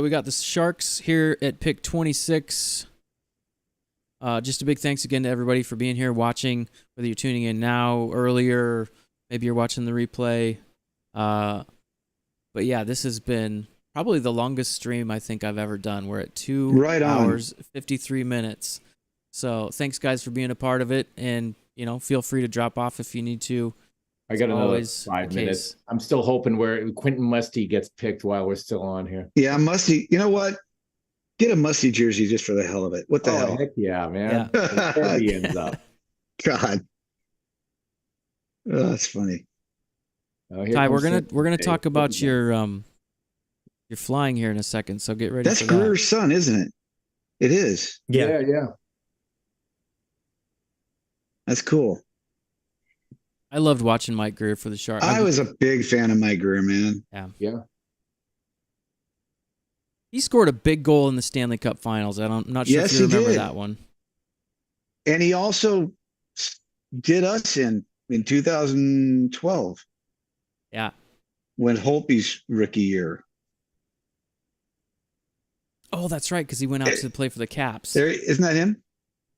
we got the Sharks here at pick 26. Just a big thanks again to everybody for being here, watching, whether you're tuning in now, earlier, maybe you're watching the replay. But yeah, this has been probably the longest stream I think I've ever done. We're at 2 hours, 53 minutes. So thanks, guys, for being a part of it. And, feel free to drop off if you need to. I got another 5 minutes. I'm still hoping where Quentin Musty gets picked while we're still on here. Yeah, Musty. You know what? Get a Musty jersey just for the hell of it. What the hell? Heck yeah, man. Where he ends up. God. Oh, that's funny. Ty, we're gonna talk about your flying here in a second, so get ready. That's for that. Greer's son, isn't it? It is. Yeah. That's cool. I loved watching Mike Greer for the Sharks. I was a big fan of Mike Greer, man. Yeah. He scored a big goal in the Stanley Cup Finals. I'm not sure if you remember that one. And he also did us in 2012. Yeah. When Holtby's rookie year. Oh, that's right, because he went out to play for the Caps. Isn't that him?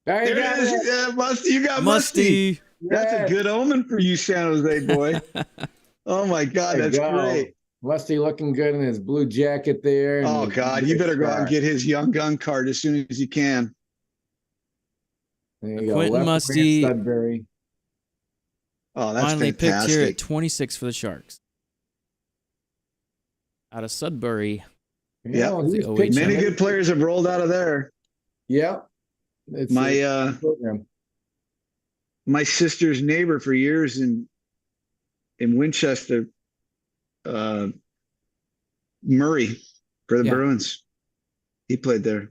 There you go. Yeah, Musty. You got Musty. That's a good omen for you, San Jose boy. Oh my God, that's great. Musty looking good in his blue jacket there. Oh God, you better go out and get his young gun card as soon as you can. There you go. Quentin Musty. Sudbury. Oh, that's finally fantastic. Picked here at 26 for the Sharks. Out of Sudbury. Yeah, many good players have rolled out of there. Yeah. It's my sister's neighbor for years in Winchester, Murray for the Bruins. He played there.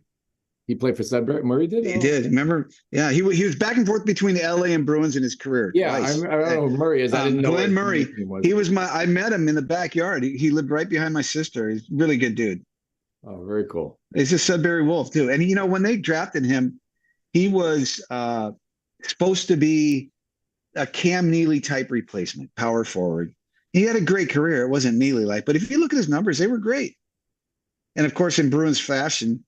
He played for Sudbury. Murray did. He did. Remember? Yeah, he was back and forth between the LA and Bruins in his career. Yeah, I don't know who Murray is. I didn't know Glenn Murray. He was I met him in the backyard. He lived right behind my sister. He's a really good dude. Oh, very cool. He's a Sudbury Wolf too. And when they drafted him, he was supposed to be a Cam Neely type replacement, power forward. He had a great career. It wasn't Neely-like, but if you look at his numbers, they were great. And of course, in Bruins fashion,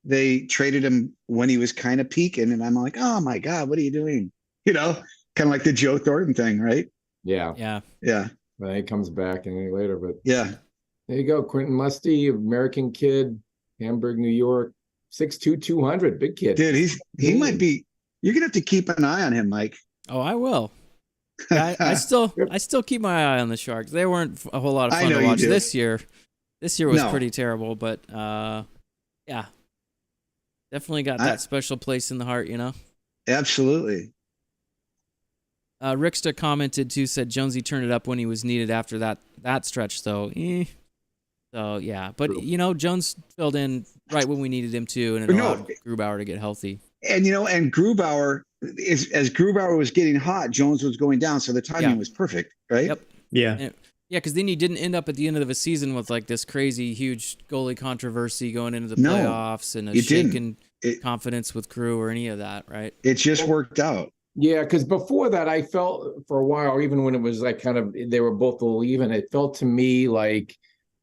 they traded him when he was kind of peaking. And I'm like, oh my God, what are you doing? Kind of like the Joe Thornton thing, right? Yeah. Yeah. Yeah. Well, he comes back any later, but yeah. There you go. Quentin Musty, American kid, Hamburg, New York, 6'2", 200, big kid. Dude, he might be. You're gonna have to keep an eye on him, Mike. Oh, I will. Yeah, I still keep my eye on the Sharks. They weren't a whole lot of fun to watch this year. This year was pretty terrible, but yeah. Definitely got that special place in the heart, Absolutely. Ricksta commented too, said Jonesy turned it up when he was needed after that stretch, though. So yeah, but Jones filled in right when we needed him to, and it allowed Grubauer to get healthy. And and Grubauer, as Grubauer was getting hot, Jones was going down, so the timing was perfect, right? Yep. Yeah. Because then you didn't end up at the end of the season with like this crazy huge goalie controversy going into the playoffs and a shaken confidence with Crew or any of that, right? It just worked out. Yeah, because before that, I felt for a while, even when it was like kind of they were both a little even, it felt to me like,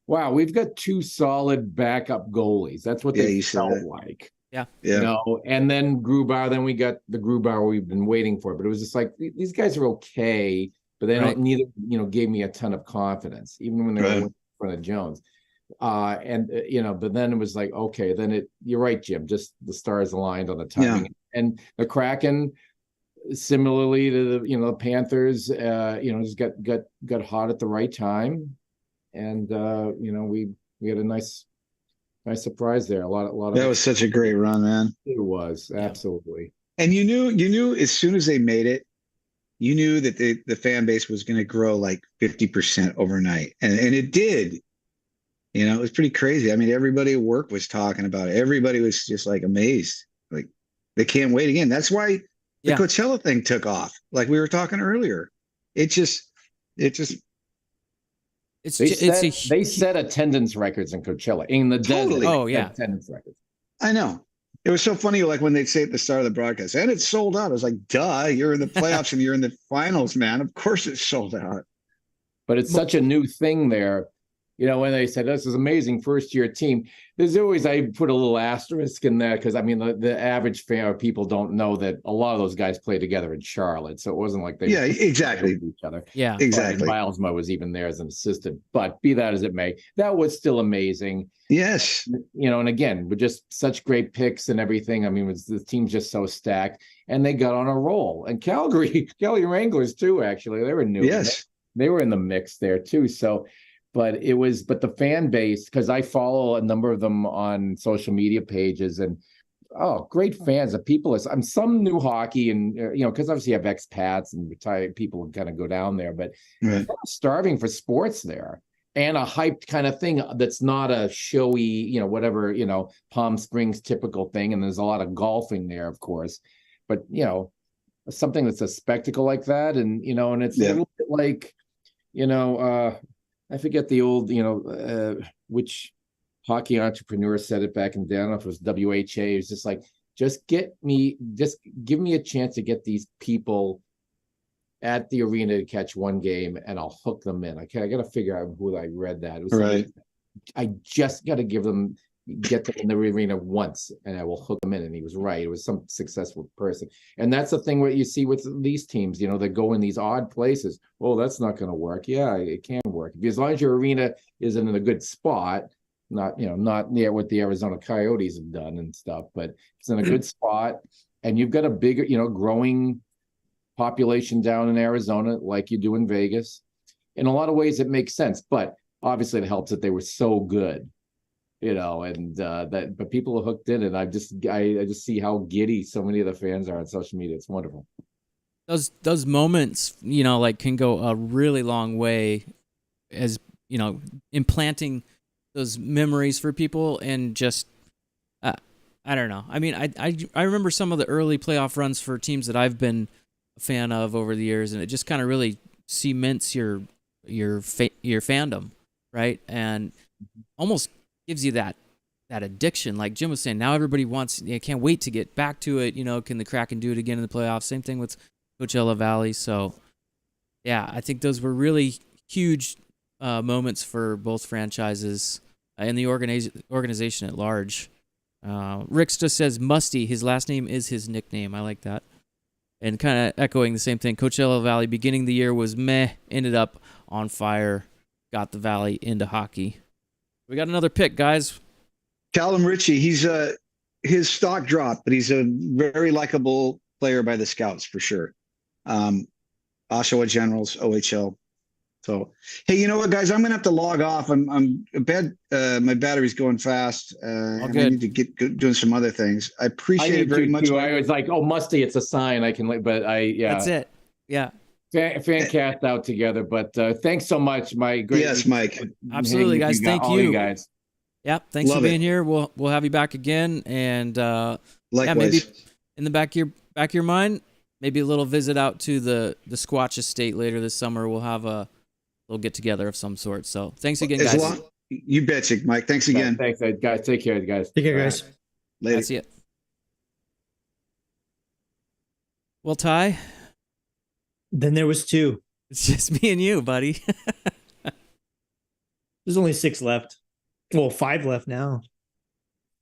wow, we've got two solid backup goalies. That's what they felt like. Yeah. And then Grubauer, then we got the Grubauer we've been waiting for. But it was just like these guys are okay, but they don't neither, gave me a ton of confidence, even when they were in front of Jones. But then it was like, okay, then you're right, Jim, just the stars aligned on the timing. Yeah. And the Kraken, similarly to the Panthers, just got hot at the right time. And we had a nice surprise there. A lot of that was such a great run, man. It was absolutely. And you knew as soon as they made it, you knew that the fan base was going to grow like 50% overnight, and it did. It was pretty crazy. I mean, everybody at work was talking about it. Everybody was just like amazed, like they can't wait again. That's why the Coachella thing took off, like we were talking earlier. They set attendance records in Coachella in the totally. Attendance records. I know. It was so funny, like when they'd say at the start of the broadcast, and it's sold out. I was like, duh, you're in the playoffs and you're in the finals, man. Of course it's sold out. But it's such a new thing there. When they said this is amazing first-year team, there's always, I put a little asterisk in that because, I mean, the average fan or people don't know that a lot of those guys played together in Charlotte. So it wasn't like they exactly each other. Yeah, exactly. Milesma was even there as an assistant. But be that as it may, that was still amazing. Yes. And again, with just such great picks and everything. I mean, the team's just so stacked. And they got on a roll. And Calgary Wranglers, too, actually. They were new. Yes. They were in the mix there, too. So... But the fan base, because I follow a number of them on social media pages, and great fans of people. I'm some new hockey, and because obviously you have expats and retired people who kind of go down there, but starving for sports there and a hyped kind of thing that's not a showy, whatever, Palm Springs typical thing. And there's a lot of golfing there, of course, but something that's a spectacle like that, and and it's a little bit like, I forget the old, which hockey entrepreneur said it back in the day. I don't know if it was WHA. It was just like, just give me a chance to get these people at the arena to catch one game, and I'll hook them in. I got to figure out who I read that. It was right. I just got to get them in the arena once, and I will hook them in. And he was right. It was some successful person. And that's the thing what you see with these teams, that go in these odd places. Oh, that's not going to work. Yeah, it can work. As long as your arena isn't in a good spot, not near what the Arizona Coyotes have done and stuff, but it's in a good spot, and you've got a bigger, growing population down in Arizona like you do in Vegas. In a lot of ways, it makes sense, but obviously it helps that they were so good. But people are hooked in, and I just see how giddy so many of the fans are on social media. It's wonderful. Those moments, can go a really long way as, implanting those memories for people, and just, I don't know. I mean, I remember some of the early playoff runs for teams that I've been a fan of over the years, and it just kind of really cements your fandom, right? And almost gives you that addiction, like Jim was saying. Now everybody can't wait to get back to it. Can the Kraken do it again in the playoffs? Same thing with Coachella Valley. So, yeah, I think those were really huge moments for both franchises and the organization at large. Ricksta says Musty, his last name is his nickname. I like that. And kind of echoing the same thing. Coachella Valley, beginning of the year was meh, ended up on fire, got the Valley into hockey. We got another pick, guys. Callum Ritchie, his stock dropped, but he's a very likable player by the scouts for sure. Oshawa Generals, OHL. So, hey, you know what, guys? I'm gonna have to log off. I'm bed. My battery's going fast, and good. I need to get doing some other things. I I appreciate it need very to much. too. I was like, oh, Musty, it's a sign. I can, but That's it. Yeah. fan cast out together. But thanks so much, my great. Yes, Mike. Absolutely, guys. Thank all you. you guys. Yep. Thanks Love for being it. here. We'll have you back again, and yeah, Likewise. maybe in the back of your mind, maybe a little visit out to the Squatch estate later this summer. We'll have a little get together of some sort. So thanks again, guys. You betcha, Mike. Thanks again. Thanks, guys. Take care, guys. Take care, guys. Later. That's it. Well, Ty, Then there was 2. it's just me and you, buddy. There's only 6 left. Well, 5 left now.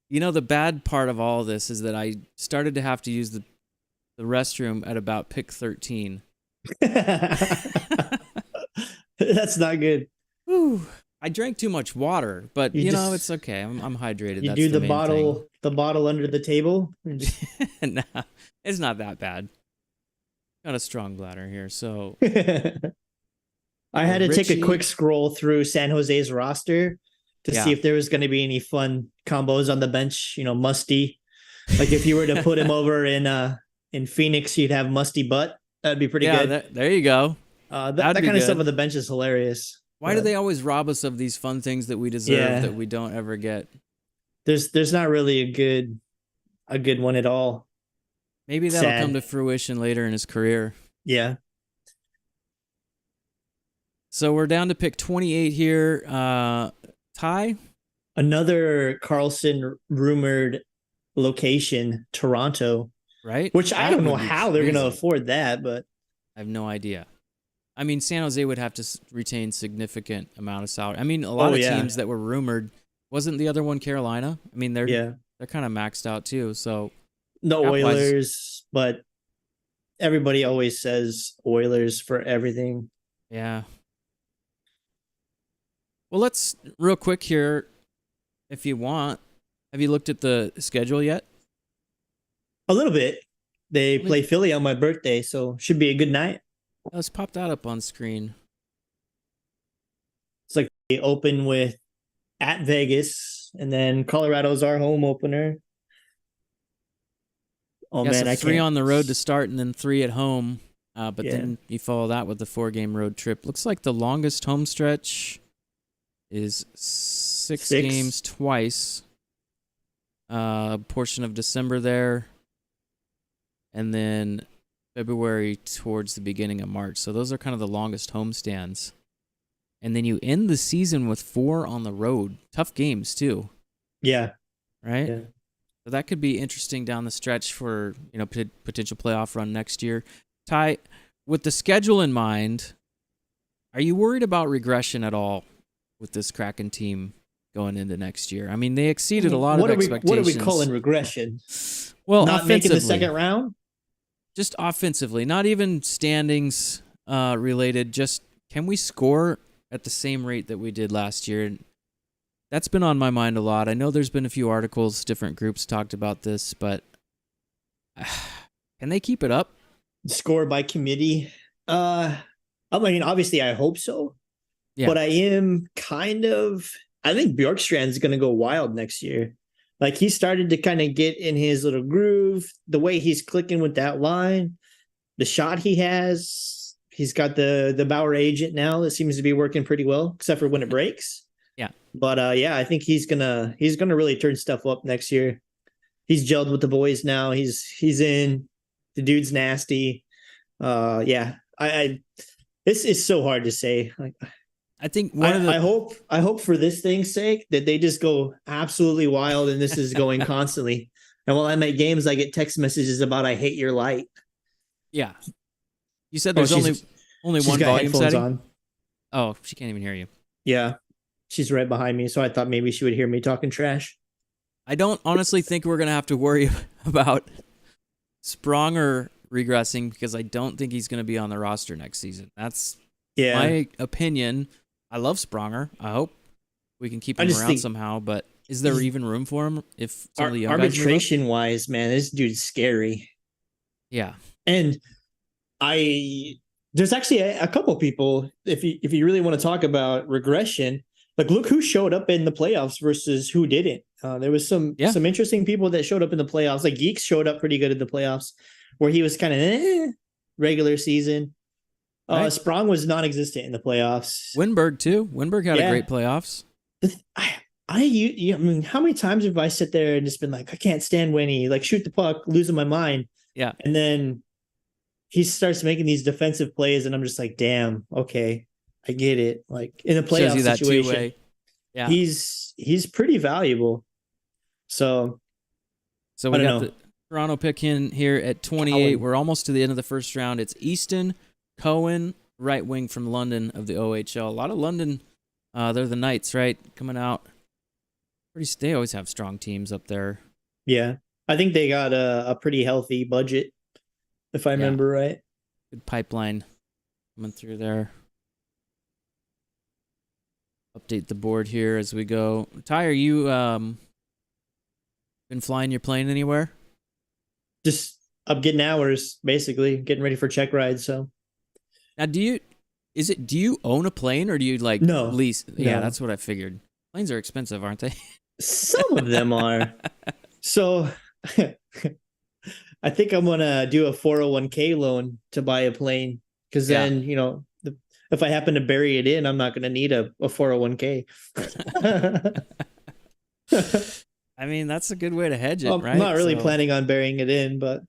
You know, the bad part of all this is that I started to have to use the restroom at about pick 13. That's not good. Whew. I drank too much water, but You you know, just- it's okay. I'm hydrated. You That's do the the main bottle under the table. thing. Nah, it's not that bad. Got a strong bladder here, so I had to take a Richie- quick scroll through San Jose's roster to Yeah. see if there was going to be any fun combos on the bench. You know, Musty. Like if you were to put him over in Phoenix, you'd have Musty butt. That'd be pretty yeah, good. there you go. That that'd be kind of stuff good. on the bench is hilarious. Why do But they always rob us of these fun things that we deserve Yeah. that we don't ever get? There's not really a good one at all. Maybe that'll Sad. come to fruition later in his career. Yeah. So we're down to pick 28 here. Ty? Another Karlsson rumored location, Toronto, Right? which I That don't know would be how they're going to crazy. afford that, but I have no idea. I mean, San Jose would have to retain significant amount of salary. I mean, a lot Oh, of yeah. teams that were rumored. Wasn't the other one Carolina? I mean, they're yeah, kind of maxed out too. So the Cap-wise- Oilers, but everybody always says Oilers for everything. yeah. Well, let's real quick here, if you want. Have you looked at the schedule yet? A little bit. They play Philly on my birthday, so should be a good night. Let's pop that up on screen. It's like they open with at Vegas, and then Colorado's our home opener. Oh Yeah, man, so I 3 can't. on the road to start, and then 3 at home. But Yeah. then you follow that with the 4-game road trip. Looks like the longest home stretch is 6 6. games twice. Portion of December there, and then February towards the beginning of March. So those are kind of the longest homestands. And then you end the season with 4 on the road. Tough games too, Yeah, right? yeah. So that could be interesting down the stretch for, you know, potential playoff run next year. Ty, with the schedule in mind, are you worried about regression at all with this Kraken team going into next year? I mean, they exceeded a lot of expectations. What are we calling regression? Well, Not making the offensively. second round? Just offensively, not even standings related. Just can we score at the same rate that we did last year? And that's been on my mind a lot. I know there's been a few articles, different groups talked about this, but can they keep it up? Score by committee. I mean, obviously, I hope so. Yeah. But I am kind of. I think Bjorkstrand's going to go wild next year. Like he started to kind of get in his little groove. The way he's clicking with that line, the shot he has. He's got the Bauer agent now that seems to be working pretty well, except for when it breaks. Yeah. But yeah, I think he's gonna really turn stuff up next year. He's gelled with the boys now. He's in. The dude's nasty. Yeah. This is so hard to say. Like, I think I hope for this thing's sake that they just go absolutely wild and this is going constantly. And while I'm at games, I get text messages about I hate your light. Yeah. You said there's only She's one got volume headphones setting? on. Oh, she can't even hear you. Yeah. She's right behind me, so I thought maybe she would hear me talking trash. I don't honestly think we're going to have to worry about Spronger regressing because I don't think he's going to be on the roster next season. That's Yeah. my opinion. I love Spronger. I hope we can keep I him just around think- somehow, but is there even room for him if some of the young guys move up? Arbitration wise, man, this dude's scary. Yeah. And I There's actually a couple people, if you really want to talk about regression, like look who showed up in the playoffs versus who didn't. There was some interesting people that showed up in the playoffs. Like Geeks showed up pretty good in the playoffs, where he was kind of regular season. Right. Sprong was non-existent in the playoffs. Winberg too. Winberg had a great playoffs. I mean, how many times have I sit there and just been like, I can't stand Winnie, like shoot the puck, losing my mind. Yeah. And then he starts making these defensive plays, and I'm just like, damn, okay, I get it. Like in a playoff situation, yeah, he's pretty valuable. So we got the Toronto pick in here at 28. Cowan. We're almost to the end of the first round. It's Easton Cohen, right wing from London of the OHL. A lot of London. They're the Knights, right? Coming out. They always have strong teams up there. Yeah. I think they got a pretty healthy budget, if I remember right. Good pipeline coming through there. Update the board here as we go. Ty, are you been flying your plane anywhere? Just up getting hours, basically, getting ready for check rides. So now do you own a plane, or do you lease? Yeah, that's what I figured. Planes are expensive, aren't they? Some of them are. So I think I'm gonna do a 401k loan to buy a plane, because then if I happen to bury it in, I'm not gonna need a 401k. I mean, that's a good way to hedge it, right? I'm not really planning on burying it in, but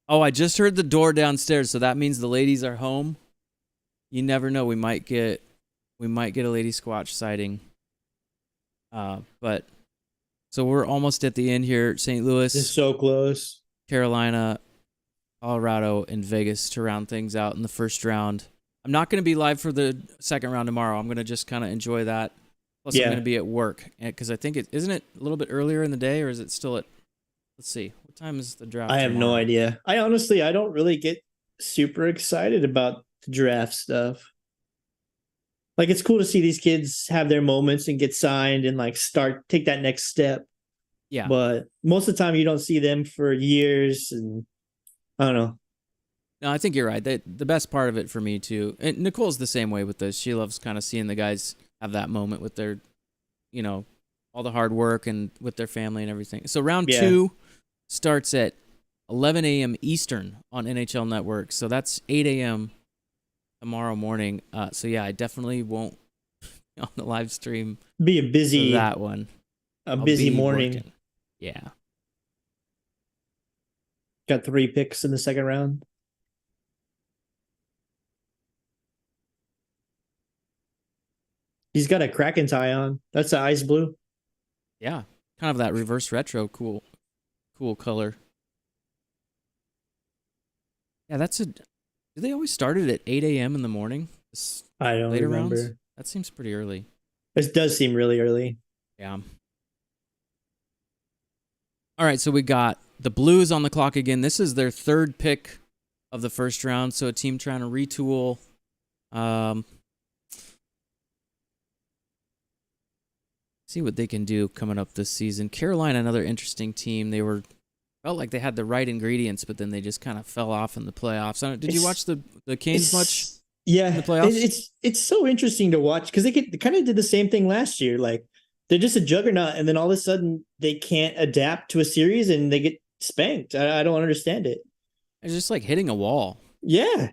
oh, I just heard the door downstairs, so that means the ladies are home. You never know, we might get a lady Squatch sighting. But so we're almost at the end here. St. Louis, it's so close. Carolina, Colorado, and Vegas to round things out in the first round. I'm not going to be live for the second round tomorrow. I'm going to just kind of enjoy that. Plus, I'm going to be at work, because I think isn't it a little bit earlier in the day, or is it still at? Let's see, what time is the draft? I have no idea. I don't really get super excited about the draft stuff. Like, it's cool to see these kids have their moments and get signed and take that next step. Yeah. But most of the time you don't see them for years, and I don't know. No, I think you're right. The best part of it for me too, and Nicole's the same way with this. She loves kind of seeing the guys have that moment with their, all the hard work and with their family and everything. So round 2 starts at 11 a.m. Eastern on NHL Network. So that's 8 a.m. tomorrow morning. So I definitely won't on the live stream. Be a busy that one. I'll busy morning. Working. Yeah. Got 3 picks in the second round. He's got a Kraken tie on. That's the ice blue. Yeah. Kind of that reverse retro cool color. Yeah, do they always start it at 8 a.m. in the morning? I don't remember. Rounds? That seems pretty early. It does seem really early. Yeah. All right, so we got the Blues on the clock again. This is their third pick of the first round, so a team trying to retool. See what they can do coming up this season. Carolina, another interesting team. They felt like they had the right ingredients, but then they just kind of fell off in the playoffs. Did you watch the Canes much? Yeah, in the playoffs? It's so interesting to watch, because they kind of did the same thing last year. Like, they're just a juggernaut, and then all of a sudden they can't adapt to a series and they get spanked. I don't understand it. It's just like hitting a wall. Yeah.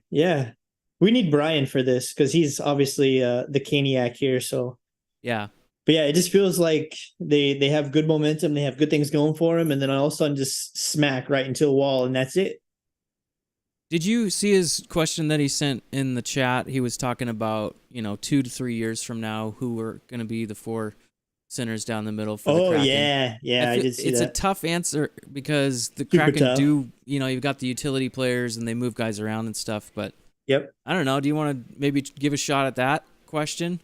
We need Brian for this, because he's obviously the Caniac here. So yeah. But yeah, it just feels like they have good momentum, they have good things going for them, and then all of a sudden just smack right into a wall, and that's it. Did you see his question that he sent in the chat? He was talking about, 2 to 3 years from now, who are going to be the 4 centers down the middle for the Kraken. Oh, yeah, I did see it's that. a tough answer, because the Super Kraken tough. you've got the utility players and they move guys around and stuff, but Yep. I don't know. Do you want to maybe give a shot at that question?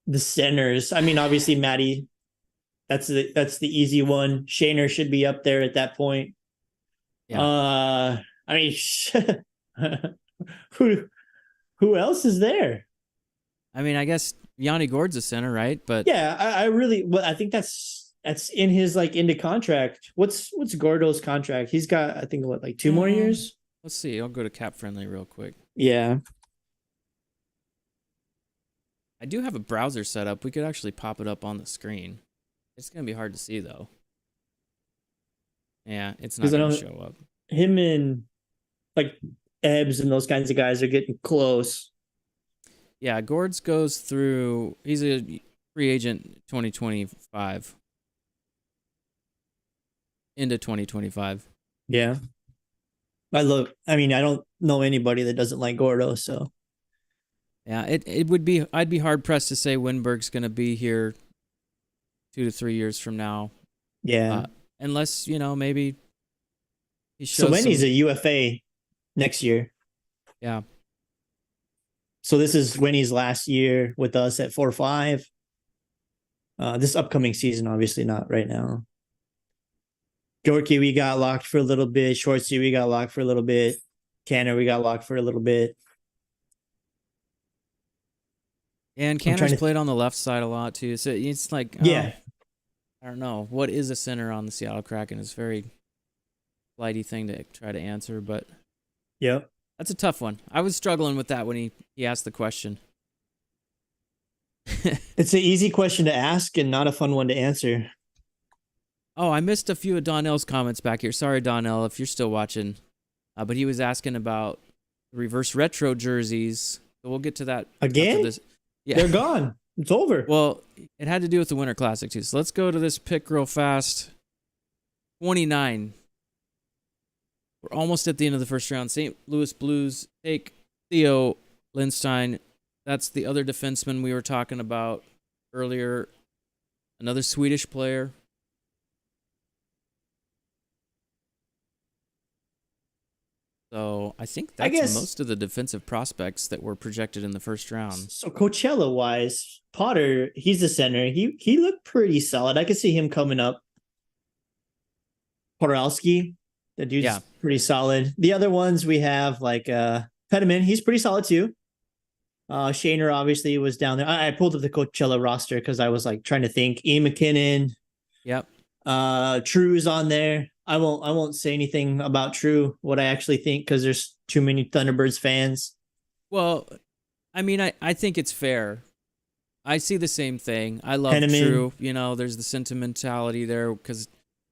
The centers. I mean, obviously, Matty, that's the easy one. Shaner should be up there at that point. Yeah. I mean, who else is there? I mean, I guess Yanni Gord's a center, right? But yeah, I think that's in his into contract. What's Gordo's contract? He's got, I think, 2 more years? Let's see. I'll go to Cap Friendly real quick. Yeah. I do have a browser set up. We could actually pop it up on the screen. It's going to be hard to see, though. Yeah, it's not going to show up. Him and, like, Ebbs and those kinds of guys are getting close. Yeah, Gourds goes through... He's a free agent 2025. Into 2025. Yeah. I don't know anybody that doesn't like Gordo, so... Yeah, it would be. I'd be hard pressed to say Winberg's going to be here 2 to 3 years from now. Yeah, unless maybe he shows. So when he's a UFA next year. Yeah. So this is Winnie's last year with us at 4-5. This upcoming season, obviously not right now. Gorky, we got locked for a little bit. Shortsy, we got locked for a little bit. Canner, we got locked for a little bit. And Canner's played on the left side a lot too. So it's like, I don't know. What is a center on the Seattle Kraken? It's a very flighty thing to try to answer, but yep. That's a tough one. I was struggling with that when he asked the question. It's an easy question to ask and not a fun one to answer. Oh, I missed a few of Donnell's comments back here. Sorry, Donnell, if you're still watching. But he was asking about reverse retro jerseys. So we'll get to that. Again? Yeah. They're gone. It's over. Well, it had to do with the Winter Classic, too. So let's go to this pick real fast. 29. We're almost at the end of the first round. St. Louis Blues take Theo Lindstein. That's the other defenseman we were talking about earlier. Another Swedish player. So I think that's most of the defensive prospects that were projected in the first round. So Coachella-wise, Potter, he's the center. He looked pretty solid. I could see him coming up. Podolski, that dude's pretty solid. The other ones we have like Peterman, he's pretty solid too. Shaner obviously was down there. I pulled up the Coachella roster because I was like trying to think. Ian McKinnon. Yep. True's on there. I won't say anything about True, what I actually think, because there's too many Thunderbirds fans. Well, I mean, I think it's fair. I see the same thing. I love True. There's the sentimentality there because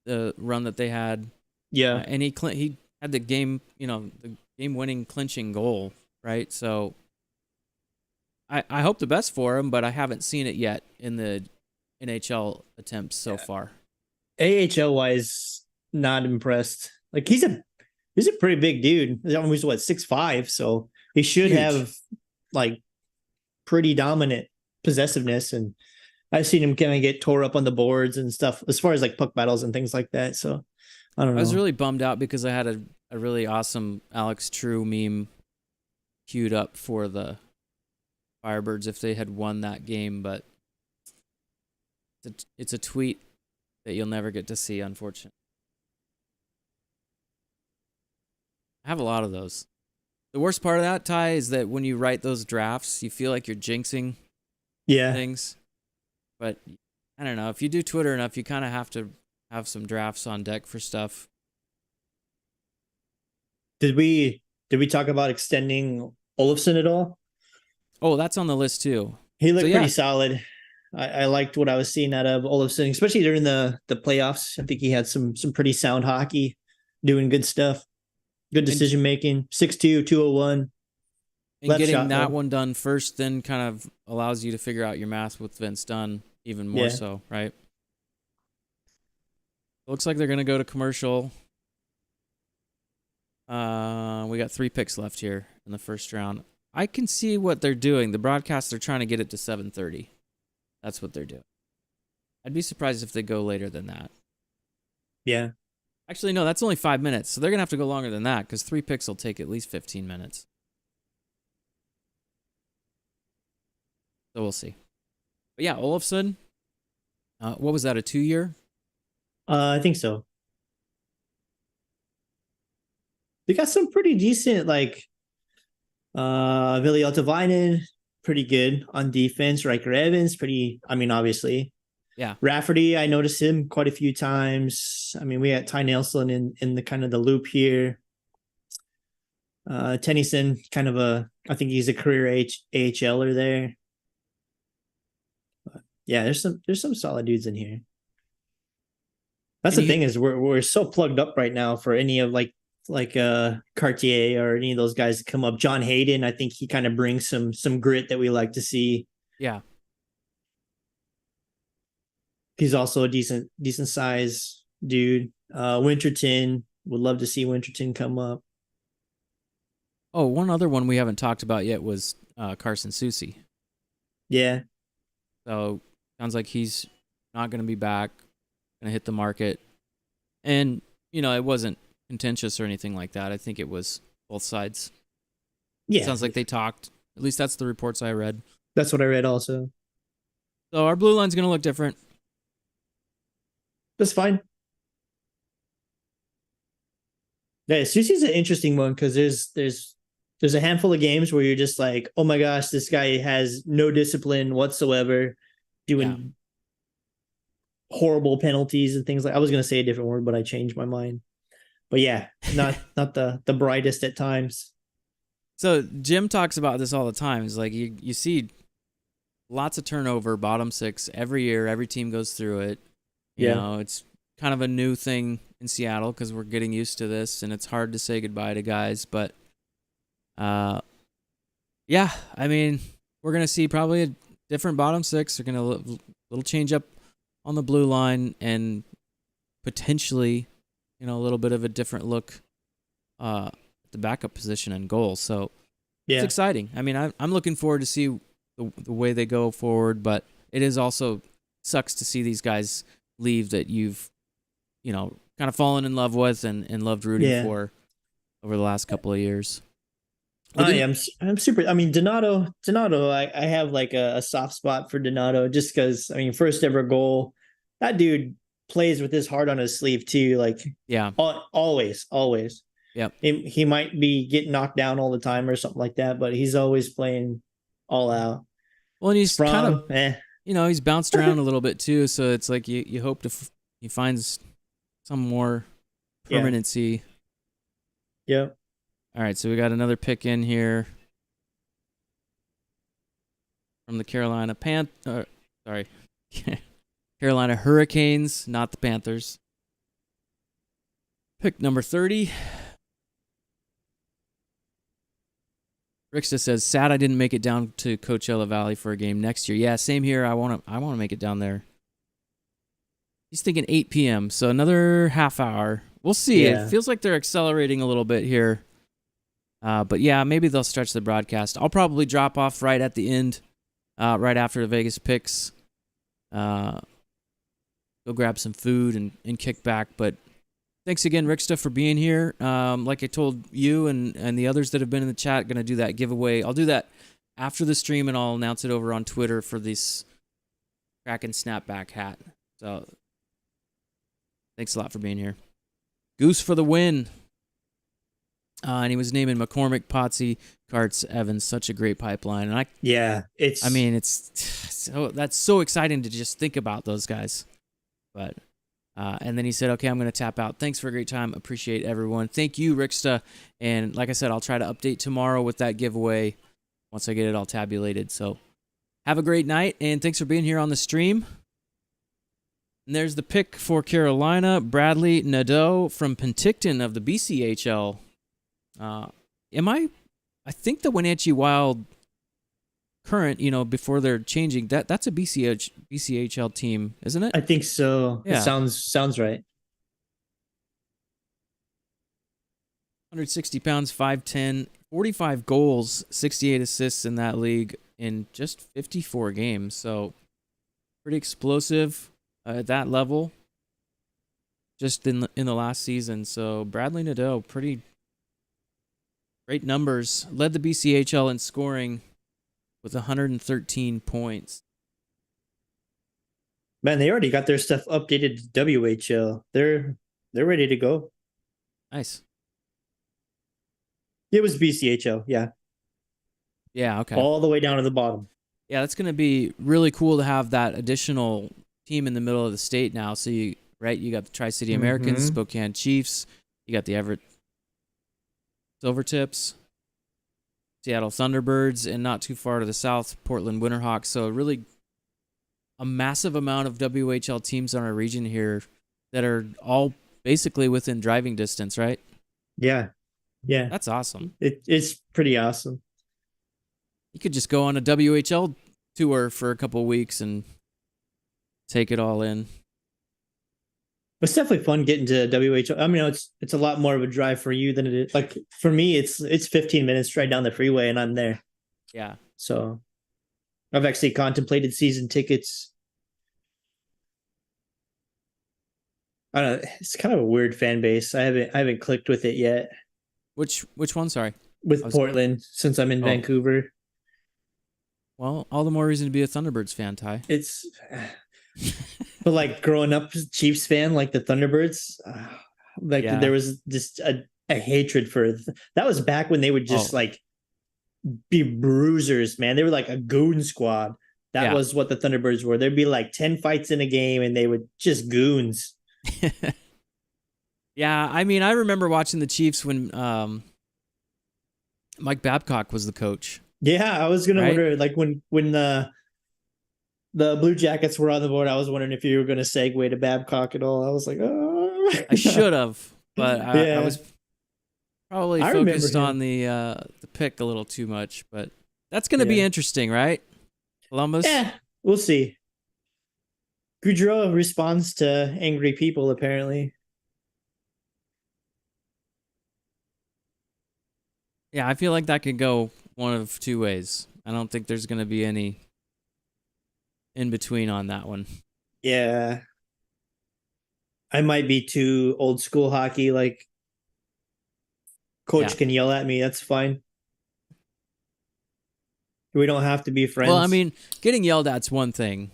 the run that they had. Yeah. And he had the game, the game-winning clinching goal, right? So I hope the best for him, but I haven't seen it yet in the NHL attempts so far. AHL-wise, not impressed. Like he's a pretty big dude. He's 6'5", so he should have like pretty dominant possessiveness. And I've seen him kind of get tore up on the boards and stuff as far as like puck battles and things like that. So I don't know. I was really bummed out because I had a really awesome Alex True meme queued up for the Firebirds if they had won that game, but it's a tweet that you'll never get to see, unfortunately. I have a lot of those. The worst part of that, Ty, is that when you write those drafts, you feel like you're jinxing things. But I don't know. If you do Twitter enough, you kind of have to have some drafts on deck for stuff. Did we talk about extending Olofsson at all? Oh, that's on the list too. He looked pretty solid. I liked what I was seeing out of Olofsson, especially during the playoffs. I think he had some pretty sound hockey, doing good stuff. Good decision making. 6'2", 201. And getting that one done first then kind of allows you to figure out your math with Vince Dunn even more so, right? Looks like they're going to go to commercial. We got 3 picks left here in the first round. I can see what they're doing. The broadcast, they're trying to get it to 7:30. That's what they're doing. I'd be surprised if they go later than that. Yeah. Actually, no, that's only 5 minutes. So they're going to have to go longer than that because 3 picks will take at least 15 minutes. So we'll see. But yeah, Olofsson, what was that, a 2-year? I think so. They got some pretty decent, like, Ville Otavainen, pretty good on defense. Riker Evans, obviously. Yeah. Rafferty, I noticed him quite a few times. I mean, we had Ty Nelson in the kind of the loop here. Tennyson, kind of I think he's a career AHLer there. But yeah, there's some solid dudes in here. That's the thing is we're so plugged up right now for any of like Cartier or any of those guys to come up. John Hayden, I think he kind of brings some grit that we like to see. Yeah. He's also a decent size dude. Winterton, would love to see Winterton come up. Oh, one other one we haven't talked about yet was Carson Soucy. Yeah. So sounds like he's not going to be back, going to hit the market. And, it wasn't contentious or anything like that. I think it was both sides. Yeah. Sounds like they talked. At least that's the reports I read. That's what I read also. So our blue line's going to look different. That's fine. Yeah, Soucy's an interesting one because there's a handful of games where you're just like, oh my gosh, this guy has no discipline whatsoever, doing horrible penalties and things like. I was going to say a different word, but I changed my mind. But yeah, not the brightest at times. So Jim talks about this all the time. It's like you see lots of turnover, bottom six every year. Every team goes through it. You know, it's kind of a new thing in Seattle because we're getting used to this, and it's hard to say goodbye to guys. But yeah, I mean, we're gonna see probably a different bottom six. They're gonna little change up on the blue line, and potentially, a little bit of a different look at the backup position and goal. So it's exciting. I mean, I'm looking forward to see the way they go forward, but it is also sucks to see these guys leave that you've, kind of fallen in love with and loved rooting for over the last couple of years. I'm super. I mean, Donato. I have like a soft spot for Donato just because. I mean, first ever goal. That dude plays with his heart on his sleeve too. Like, always. Yep. He might be getting knocked down all the time or something like that, but he's always playing all out. Well, and he's kind of, he's bounced around a little bit too. So it's like you hope he finds some more permanency. Yep. All right, so we got another pick in here from the Carolina Carolina Hurricanes, not the Panthers. Pick number 30. Ricksta says, "Sad I didn't make it down to Coachella Valley for a game next year." Yeah, same here. I want to make it down there. He's thinking 8 p.m., so another half hour. We'll see. Yeah. It feels like they're accelerating a little bit here. But yeah, maybe they'll stretch the broadcast. I'll probably drop off right at the end, right after the Vegas picks. Go grab some food and kick back. But thanks again, Ricksta, for being here. Like I told you and the others that have been in the chat, going to do that giveaway. I'll do that after the stream, and I'll announce it over on Twitter for this Kraken snapback hat. So thanks a lot for being here. Goose for the win. And he was naming McCormick, Potsy, Karts, Evans. Such a great pipeline. And that's so exciting to just think about those guys. But and then he said, "Okay, I'm going to tap out. Thanks for a great time. Appreciate everyone." Thank you, Ricksta. And like I said, I'll try to update tomorrow with that giveaway once I get it all tabulated. So have a great night, and thanks for being here on the stream. And there's the pick for Carolina, Bradley Nadeau from Penticton of the BCHL. I think the Wenatchee Wild current, before they're changing, that's a BCHL team, isn't it? I think so. Yeah. It sounds right. 160 pounds, 5'10", 45 goals, 68 assists in that league in just 54 games. So pretty explosive at that level just in the last season. So Bradley Nadeau, pretty great numbers. Led the BCHL in scoring with 113 points. Man, they already got their stuff updated to WHL. They're ready to go. Nice. It was BCHL, yeah. Yeah, okay. All the way down to the bottom. Yeah, that's going to be really cool to have that additional team in the middle of the state now. So you got the Tri-City Americans, Spokane Chiefs, you got the Everett Silvertips. Seattle Thunderbirds, and not too far to the south, Portland Winterhawks. So really a massive amount of WHL teams in our region here that are all basically within driving distance, right? Yeah. Yeah. That's awesome. It's pretty awesome. You could just go on a WHL tour for a couple of weeks and take it all in. It's definitely fun getting to WHL. I mean, it's a lot more of a drive for you than it is. Like for me, it's 15 minutes right down the freeway and I'm there. Yeah. So I've actually contemplated season tickets. I don't know. It's kind of a weird fan base. I haven't clicked with it yet. Which one? Sorry. With Portland, since I'm in Vancouver. Well, all the more reason to be a Thunderbirds fan, Ty. It's, but like growing up as a Chiefs fan, like the Thunderbirds, there was just a hatred for that was back when they would just like be bruisers, man. They were like a goon squad. That was what the Thunderbirds were. There'd be like 10 fights in a game and they would just goons. Yeah, I mean, I remember watching the Chiefs when Mike Babcock was the coach. Yeah, I was gonna wonder, like when the Blue Jackets were on the board, I was wondering if you were gonna segue to Babcock at all. I was like, oh, I should have, but I was probably focused on the pick a little too much. But that's gonna be interesting, right? Columbus. Yeah, we'll see. Goudreau responds to angry people, apparently. Yeah, I feel like that could go one of two ways. I don't think there's going to be any in between on that one. Yeah. I might be too old school hockey. Like, coach can yell at me. That's fine. We don't have to be friends. Well, I mean, getting yelled at's one thing,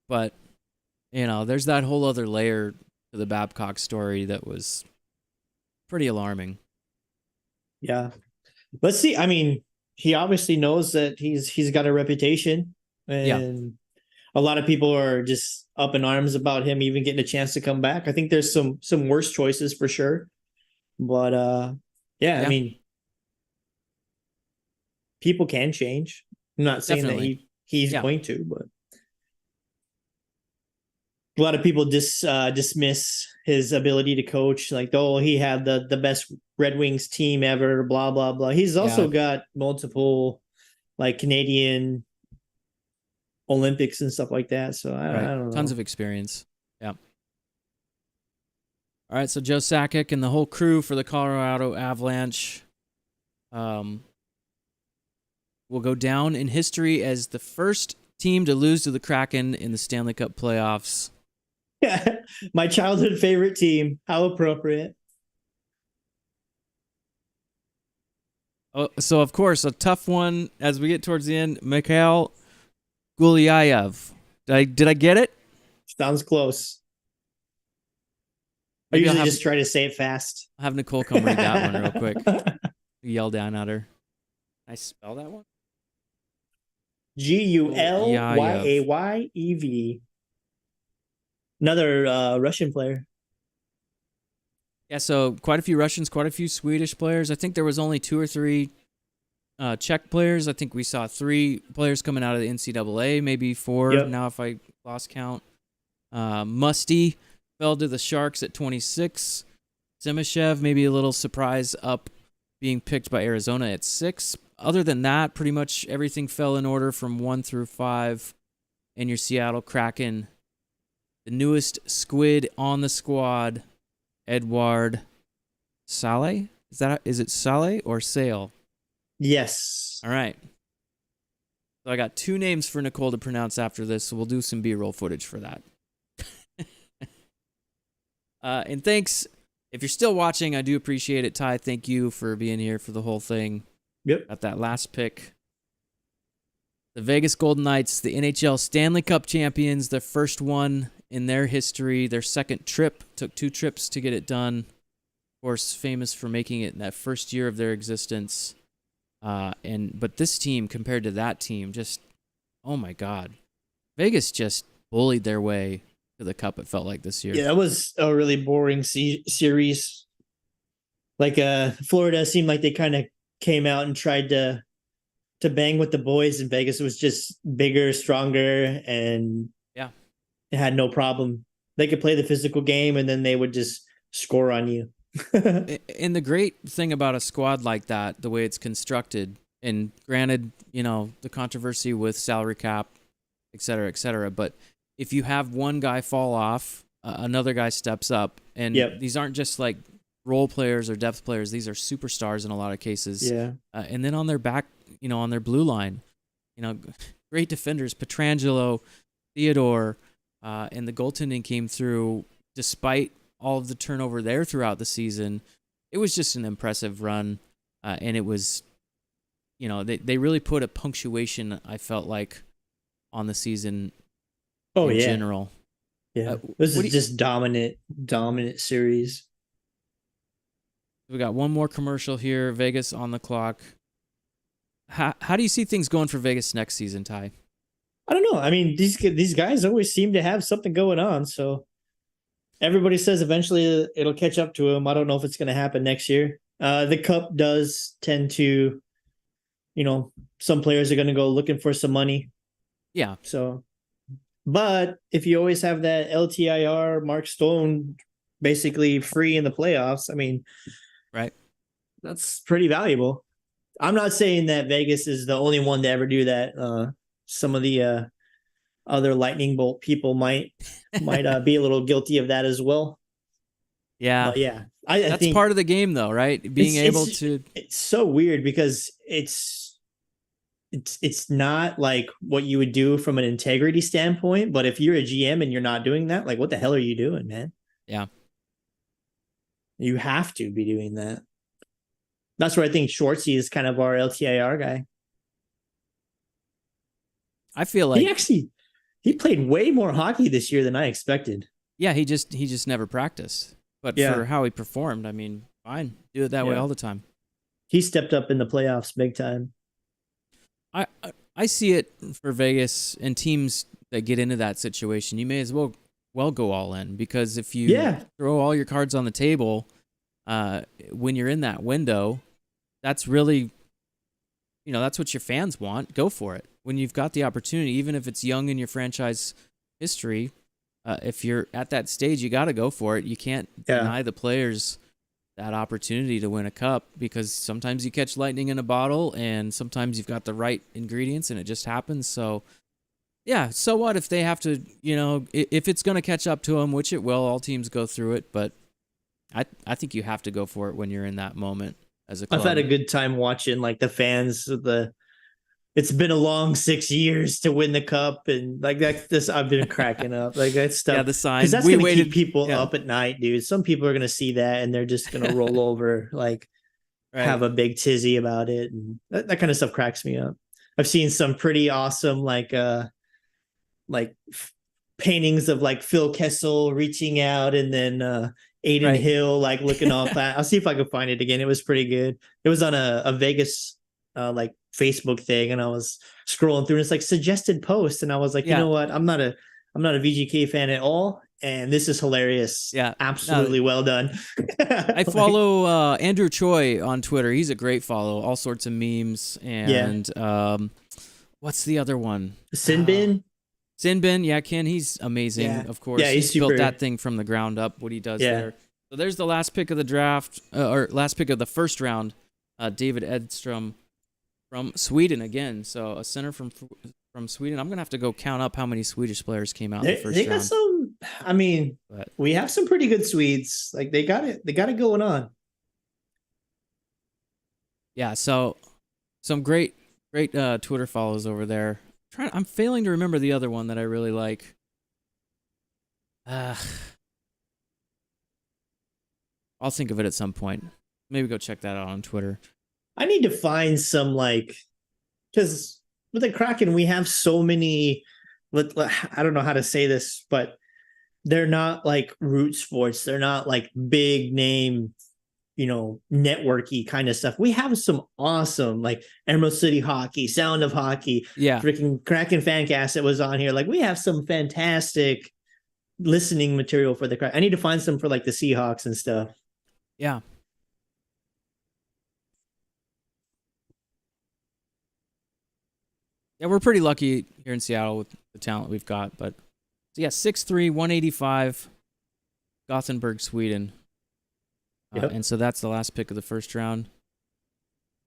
but, you know, there's that whole other layer to the Babcock story that was pretty alarming. Yeah. Let's see. I mean, he obviously knows that he's got a reputation, and a lot of people are just up in arms about him even getting a chance to come back. I think there's some worse choices for sure, but I mean, people can change. I'm not saying that he's going to, but a lot of people dismiss his ability to coach, like, oh, he had the best Red Wings team ever, blah, blah, blah. He's also got multiple, like, Canadian Olympics and stuff like that. So I don't know. Tons of experience. Yeah. All right, so Joe Sakic and the whole crew for the Colorado Avalanche will go down in history as the first team to lose to the Kraken in the Stanley Cup playoffs. Yeah, my childhood favorite team. How appropriate. Oh, so, of course, a tough one as we get towards the end. Mikhail Gulyayev. Did I get it? Sounds close. I Maybe usually just try to say it fast. I'll have Nicole come read that one real quick. Yell down at her. Can I spell that one? Gulyayev. Another Russian player. Yeah, so quite a few Russians, quite a few Swedish players. I think there was only 2 or 3 Czech players. I think we saw 3 players coming out of the NCAA, maybe 4 now if I lost count. Musty fell to the Sharks at 26. Simashev, maybe a little surprise up being picked by Arizona at 6. Other than that, pretty much everything fell in order from 1 through 5. And your Seattle Kraken, the newest squid on the squad, Edouard Saleh? Is it Saleh or Sale? Yes. All right. So I got 2 names for Nicole to pronounce after this, so we'll do some B-roll footage for that. And thanks. If you're still watching, I do appreciate it. Ty, thank you for being here for the whole thing. Yep. Got that last pick. The Vegas Golden Knights, the NHL Stanley Cup champions, their first one in their history, their second trip. Took 2 trips to get it done. Of course, famous for making it in that first year of their existence. But this team compared to that team, just, oh my God. Vegas just bullied their way to the cup, it felt like this year. Yeah, that was a really boring series. Like Florida seemed like they kind of came out and tried to to bang with the boys in Vegas was just bigger, stronger, and Yeah. it had no problem. They could play the physical game, and then they would just score on you. And the great thing about a squad like that, the way it's constructed, and granted, the controversy with salary cap, et cetera, but if you have one guy fall off, another guy steps up, and these aren't just like role players or depth players. These are superstars in a lot of cases. Yeah. And then on their back, on their blue line, great defenders, Pietrangelo, Theodore, and the goaltending came through despite all of the turnover there throughout the season. It was just an impressive run, and it was, they really put a punctuation, I felt like, on the season in general. Yeah, this is just dominant series. We got one more commercial here. Vegas on the clock. How do you see things going for Vegas next season, Ty? I don't know. I mean, these guys always seem to have something going on. So everybody says eventually it'll catch up to them. I don't know if it's going to happen next year. The Cup does tend to, some players are going to go looking for some money. Yeah. So, but if you always have that LTIR, Mark Stone basically free in the playoffs, I mean, right, that's pretty valuable. I'm not saying that Vegas is the only one to ever do that. Some of the other lightning bolt people might be a little guilty of that as well. Yeah, but yeah, I think part of the game, though, right? Being able to. It's so weird because it's not like what you would do from an integrity standpoint. But if you're a GM and you're not doing that, like, what the hell are you doing, man? Yeah. You have to be doing that. That's where I think Schwartzy is kind of our LTIR guy. I feel like he played way more hockey this year than I expected. Yeah, he just never practiced. But for how he performed, I mean, fine. Do it that way all the time. He stepped up in the playoffs big time. I see it for Vegas and teams that get into that situation. You may as well go all in, because if you throw all your cards on the table when you're in that window, that's really, that's what your fans want. Go for it. When you've got the opportunity, even if it's young in your franchise history, if you're at that stage, you got to go for it. You can't deny the players that opportunity to win a cup, because sometimes you catch lightning in a bottle and sometimes you've got the right ingredients and it just happens. So yeah, so what if they have to, if it's going to catch up to them, which it will, all teams go through it, but I think you have to go for it when you're in that moment as a club. I've had a good time watching like the fans of it's been a long 6 years to win the cup, and like this I've been cracking up. Like that stuff. Yeah, the sign. Because that's going to keep people up at night, dude. Some people are going to see that and they're just going to roll over, like have a big tizzy about it, and that kind of stuff cracks me up. I've seen some pretty awesome paintings of like Phil Kessel reaching out, and then Aiden Hill like looking off that. I'll see if I can find it again. It was pretty good. It was on a Vegas like Facebook thing, and I was scrolling through and it's like suggested posts, and I was like, you know what? I'm not a VGK fan at all, and this is hilarious. Yeah, absolutely well done. I follow Andrew Choi on Twitter. He's a great follow. All sorts of memes and what's the other one? Sinbin. Sinbin, Ken, he's amazing, of course. Yeah, he's built that thing from the ground up, what he does there. So there's the last pick of the draft, or last pick of the first round, David Edstrom from Sweden again. So a center from Sweden. I'm going to have to go count up how many Swedish players came out in the first round. Got some, I mean, we have some pretty good Swedes. Like they got it going on. Yeah, so some great Twitter follows over there. I'm failing to remember the other one that I really like. I'll think of it at some point. Maybe go check that out on Twitter. I need to find some because with the Kraken, we have so many, I don't know how to say this, but they're not like root sports. They're not like big name, networky kind of stuff. We have some awesome like Emerald City Hockey, Sound of Hockey, freaking Kraken Fancast that was on here. Like we have some fantastic listening material for the Kraken. I need to find some for like the Seahawks and stuff. Yeah. Yeah, we're pretty lucky here in Seattle with the talent we've got. But so yeah, 6'3", 185, Gothenburg, Sweden. Yep. And so that's the last pick of the first round.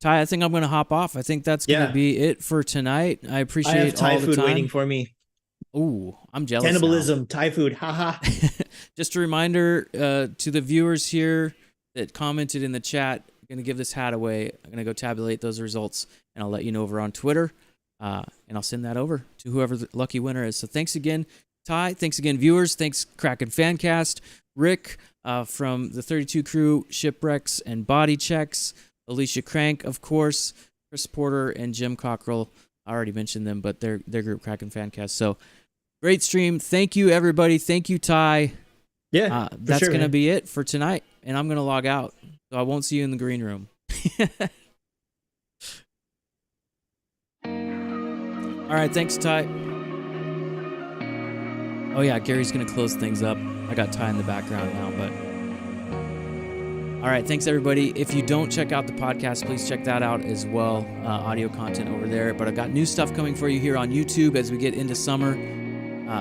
Ty, I think I'm going to hop off. I think that's going to be it for tonight. I appreciate I have Thai all the food time. waiting for me. Ooh, I'm jealous. Cannibalism, Thai food, haha. Just a reminder to the viewers here that commented in the chat, I'm going to give this hat away. I'm going to go tabulate those results, and I'll let you know over on Twitter, and I'll send that over to whoever the lucky winner is. So thanks again, Ty. Thanks again, viewers. Thanks, Kraken Fancast. Rick from the 32 Crew, Shipwrecks and Body Checks. Alicia Crank, of course. Chris Porter and Jim Cockrell. I already mentioned them, but their group, Kraken Fancast. So great stream. Thank you, everybody. Thank you, Ty. Yeah, that's going to be it for tonight, and I'm going to log out, so I won't see you in the green room. All right, thanks, Ty. Oh, yeah, Gary's going to close things up. I got Ty in the background now, but... All right, thanks, everybody. If you don't check out the podcast, please check that out as well. Audio content over there. But I've got new stuff coming for you here on YouTube as we get into summer.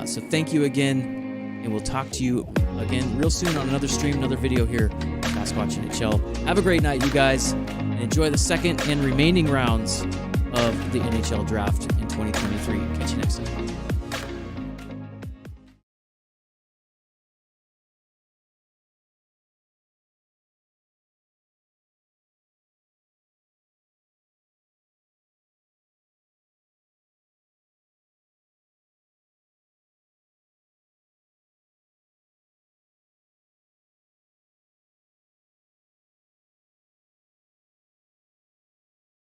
So thank you again, and we'll talk to you again real soon on another stream, another video here on Sasquatch NHL. Have a great night, you guys, and enjoy the second and remaining rounds of the NHL Draft in 2023. Catch you next time.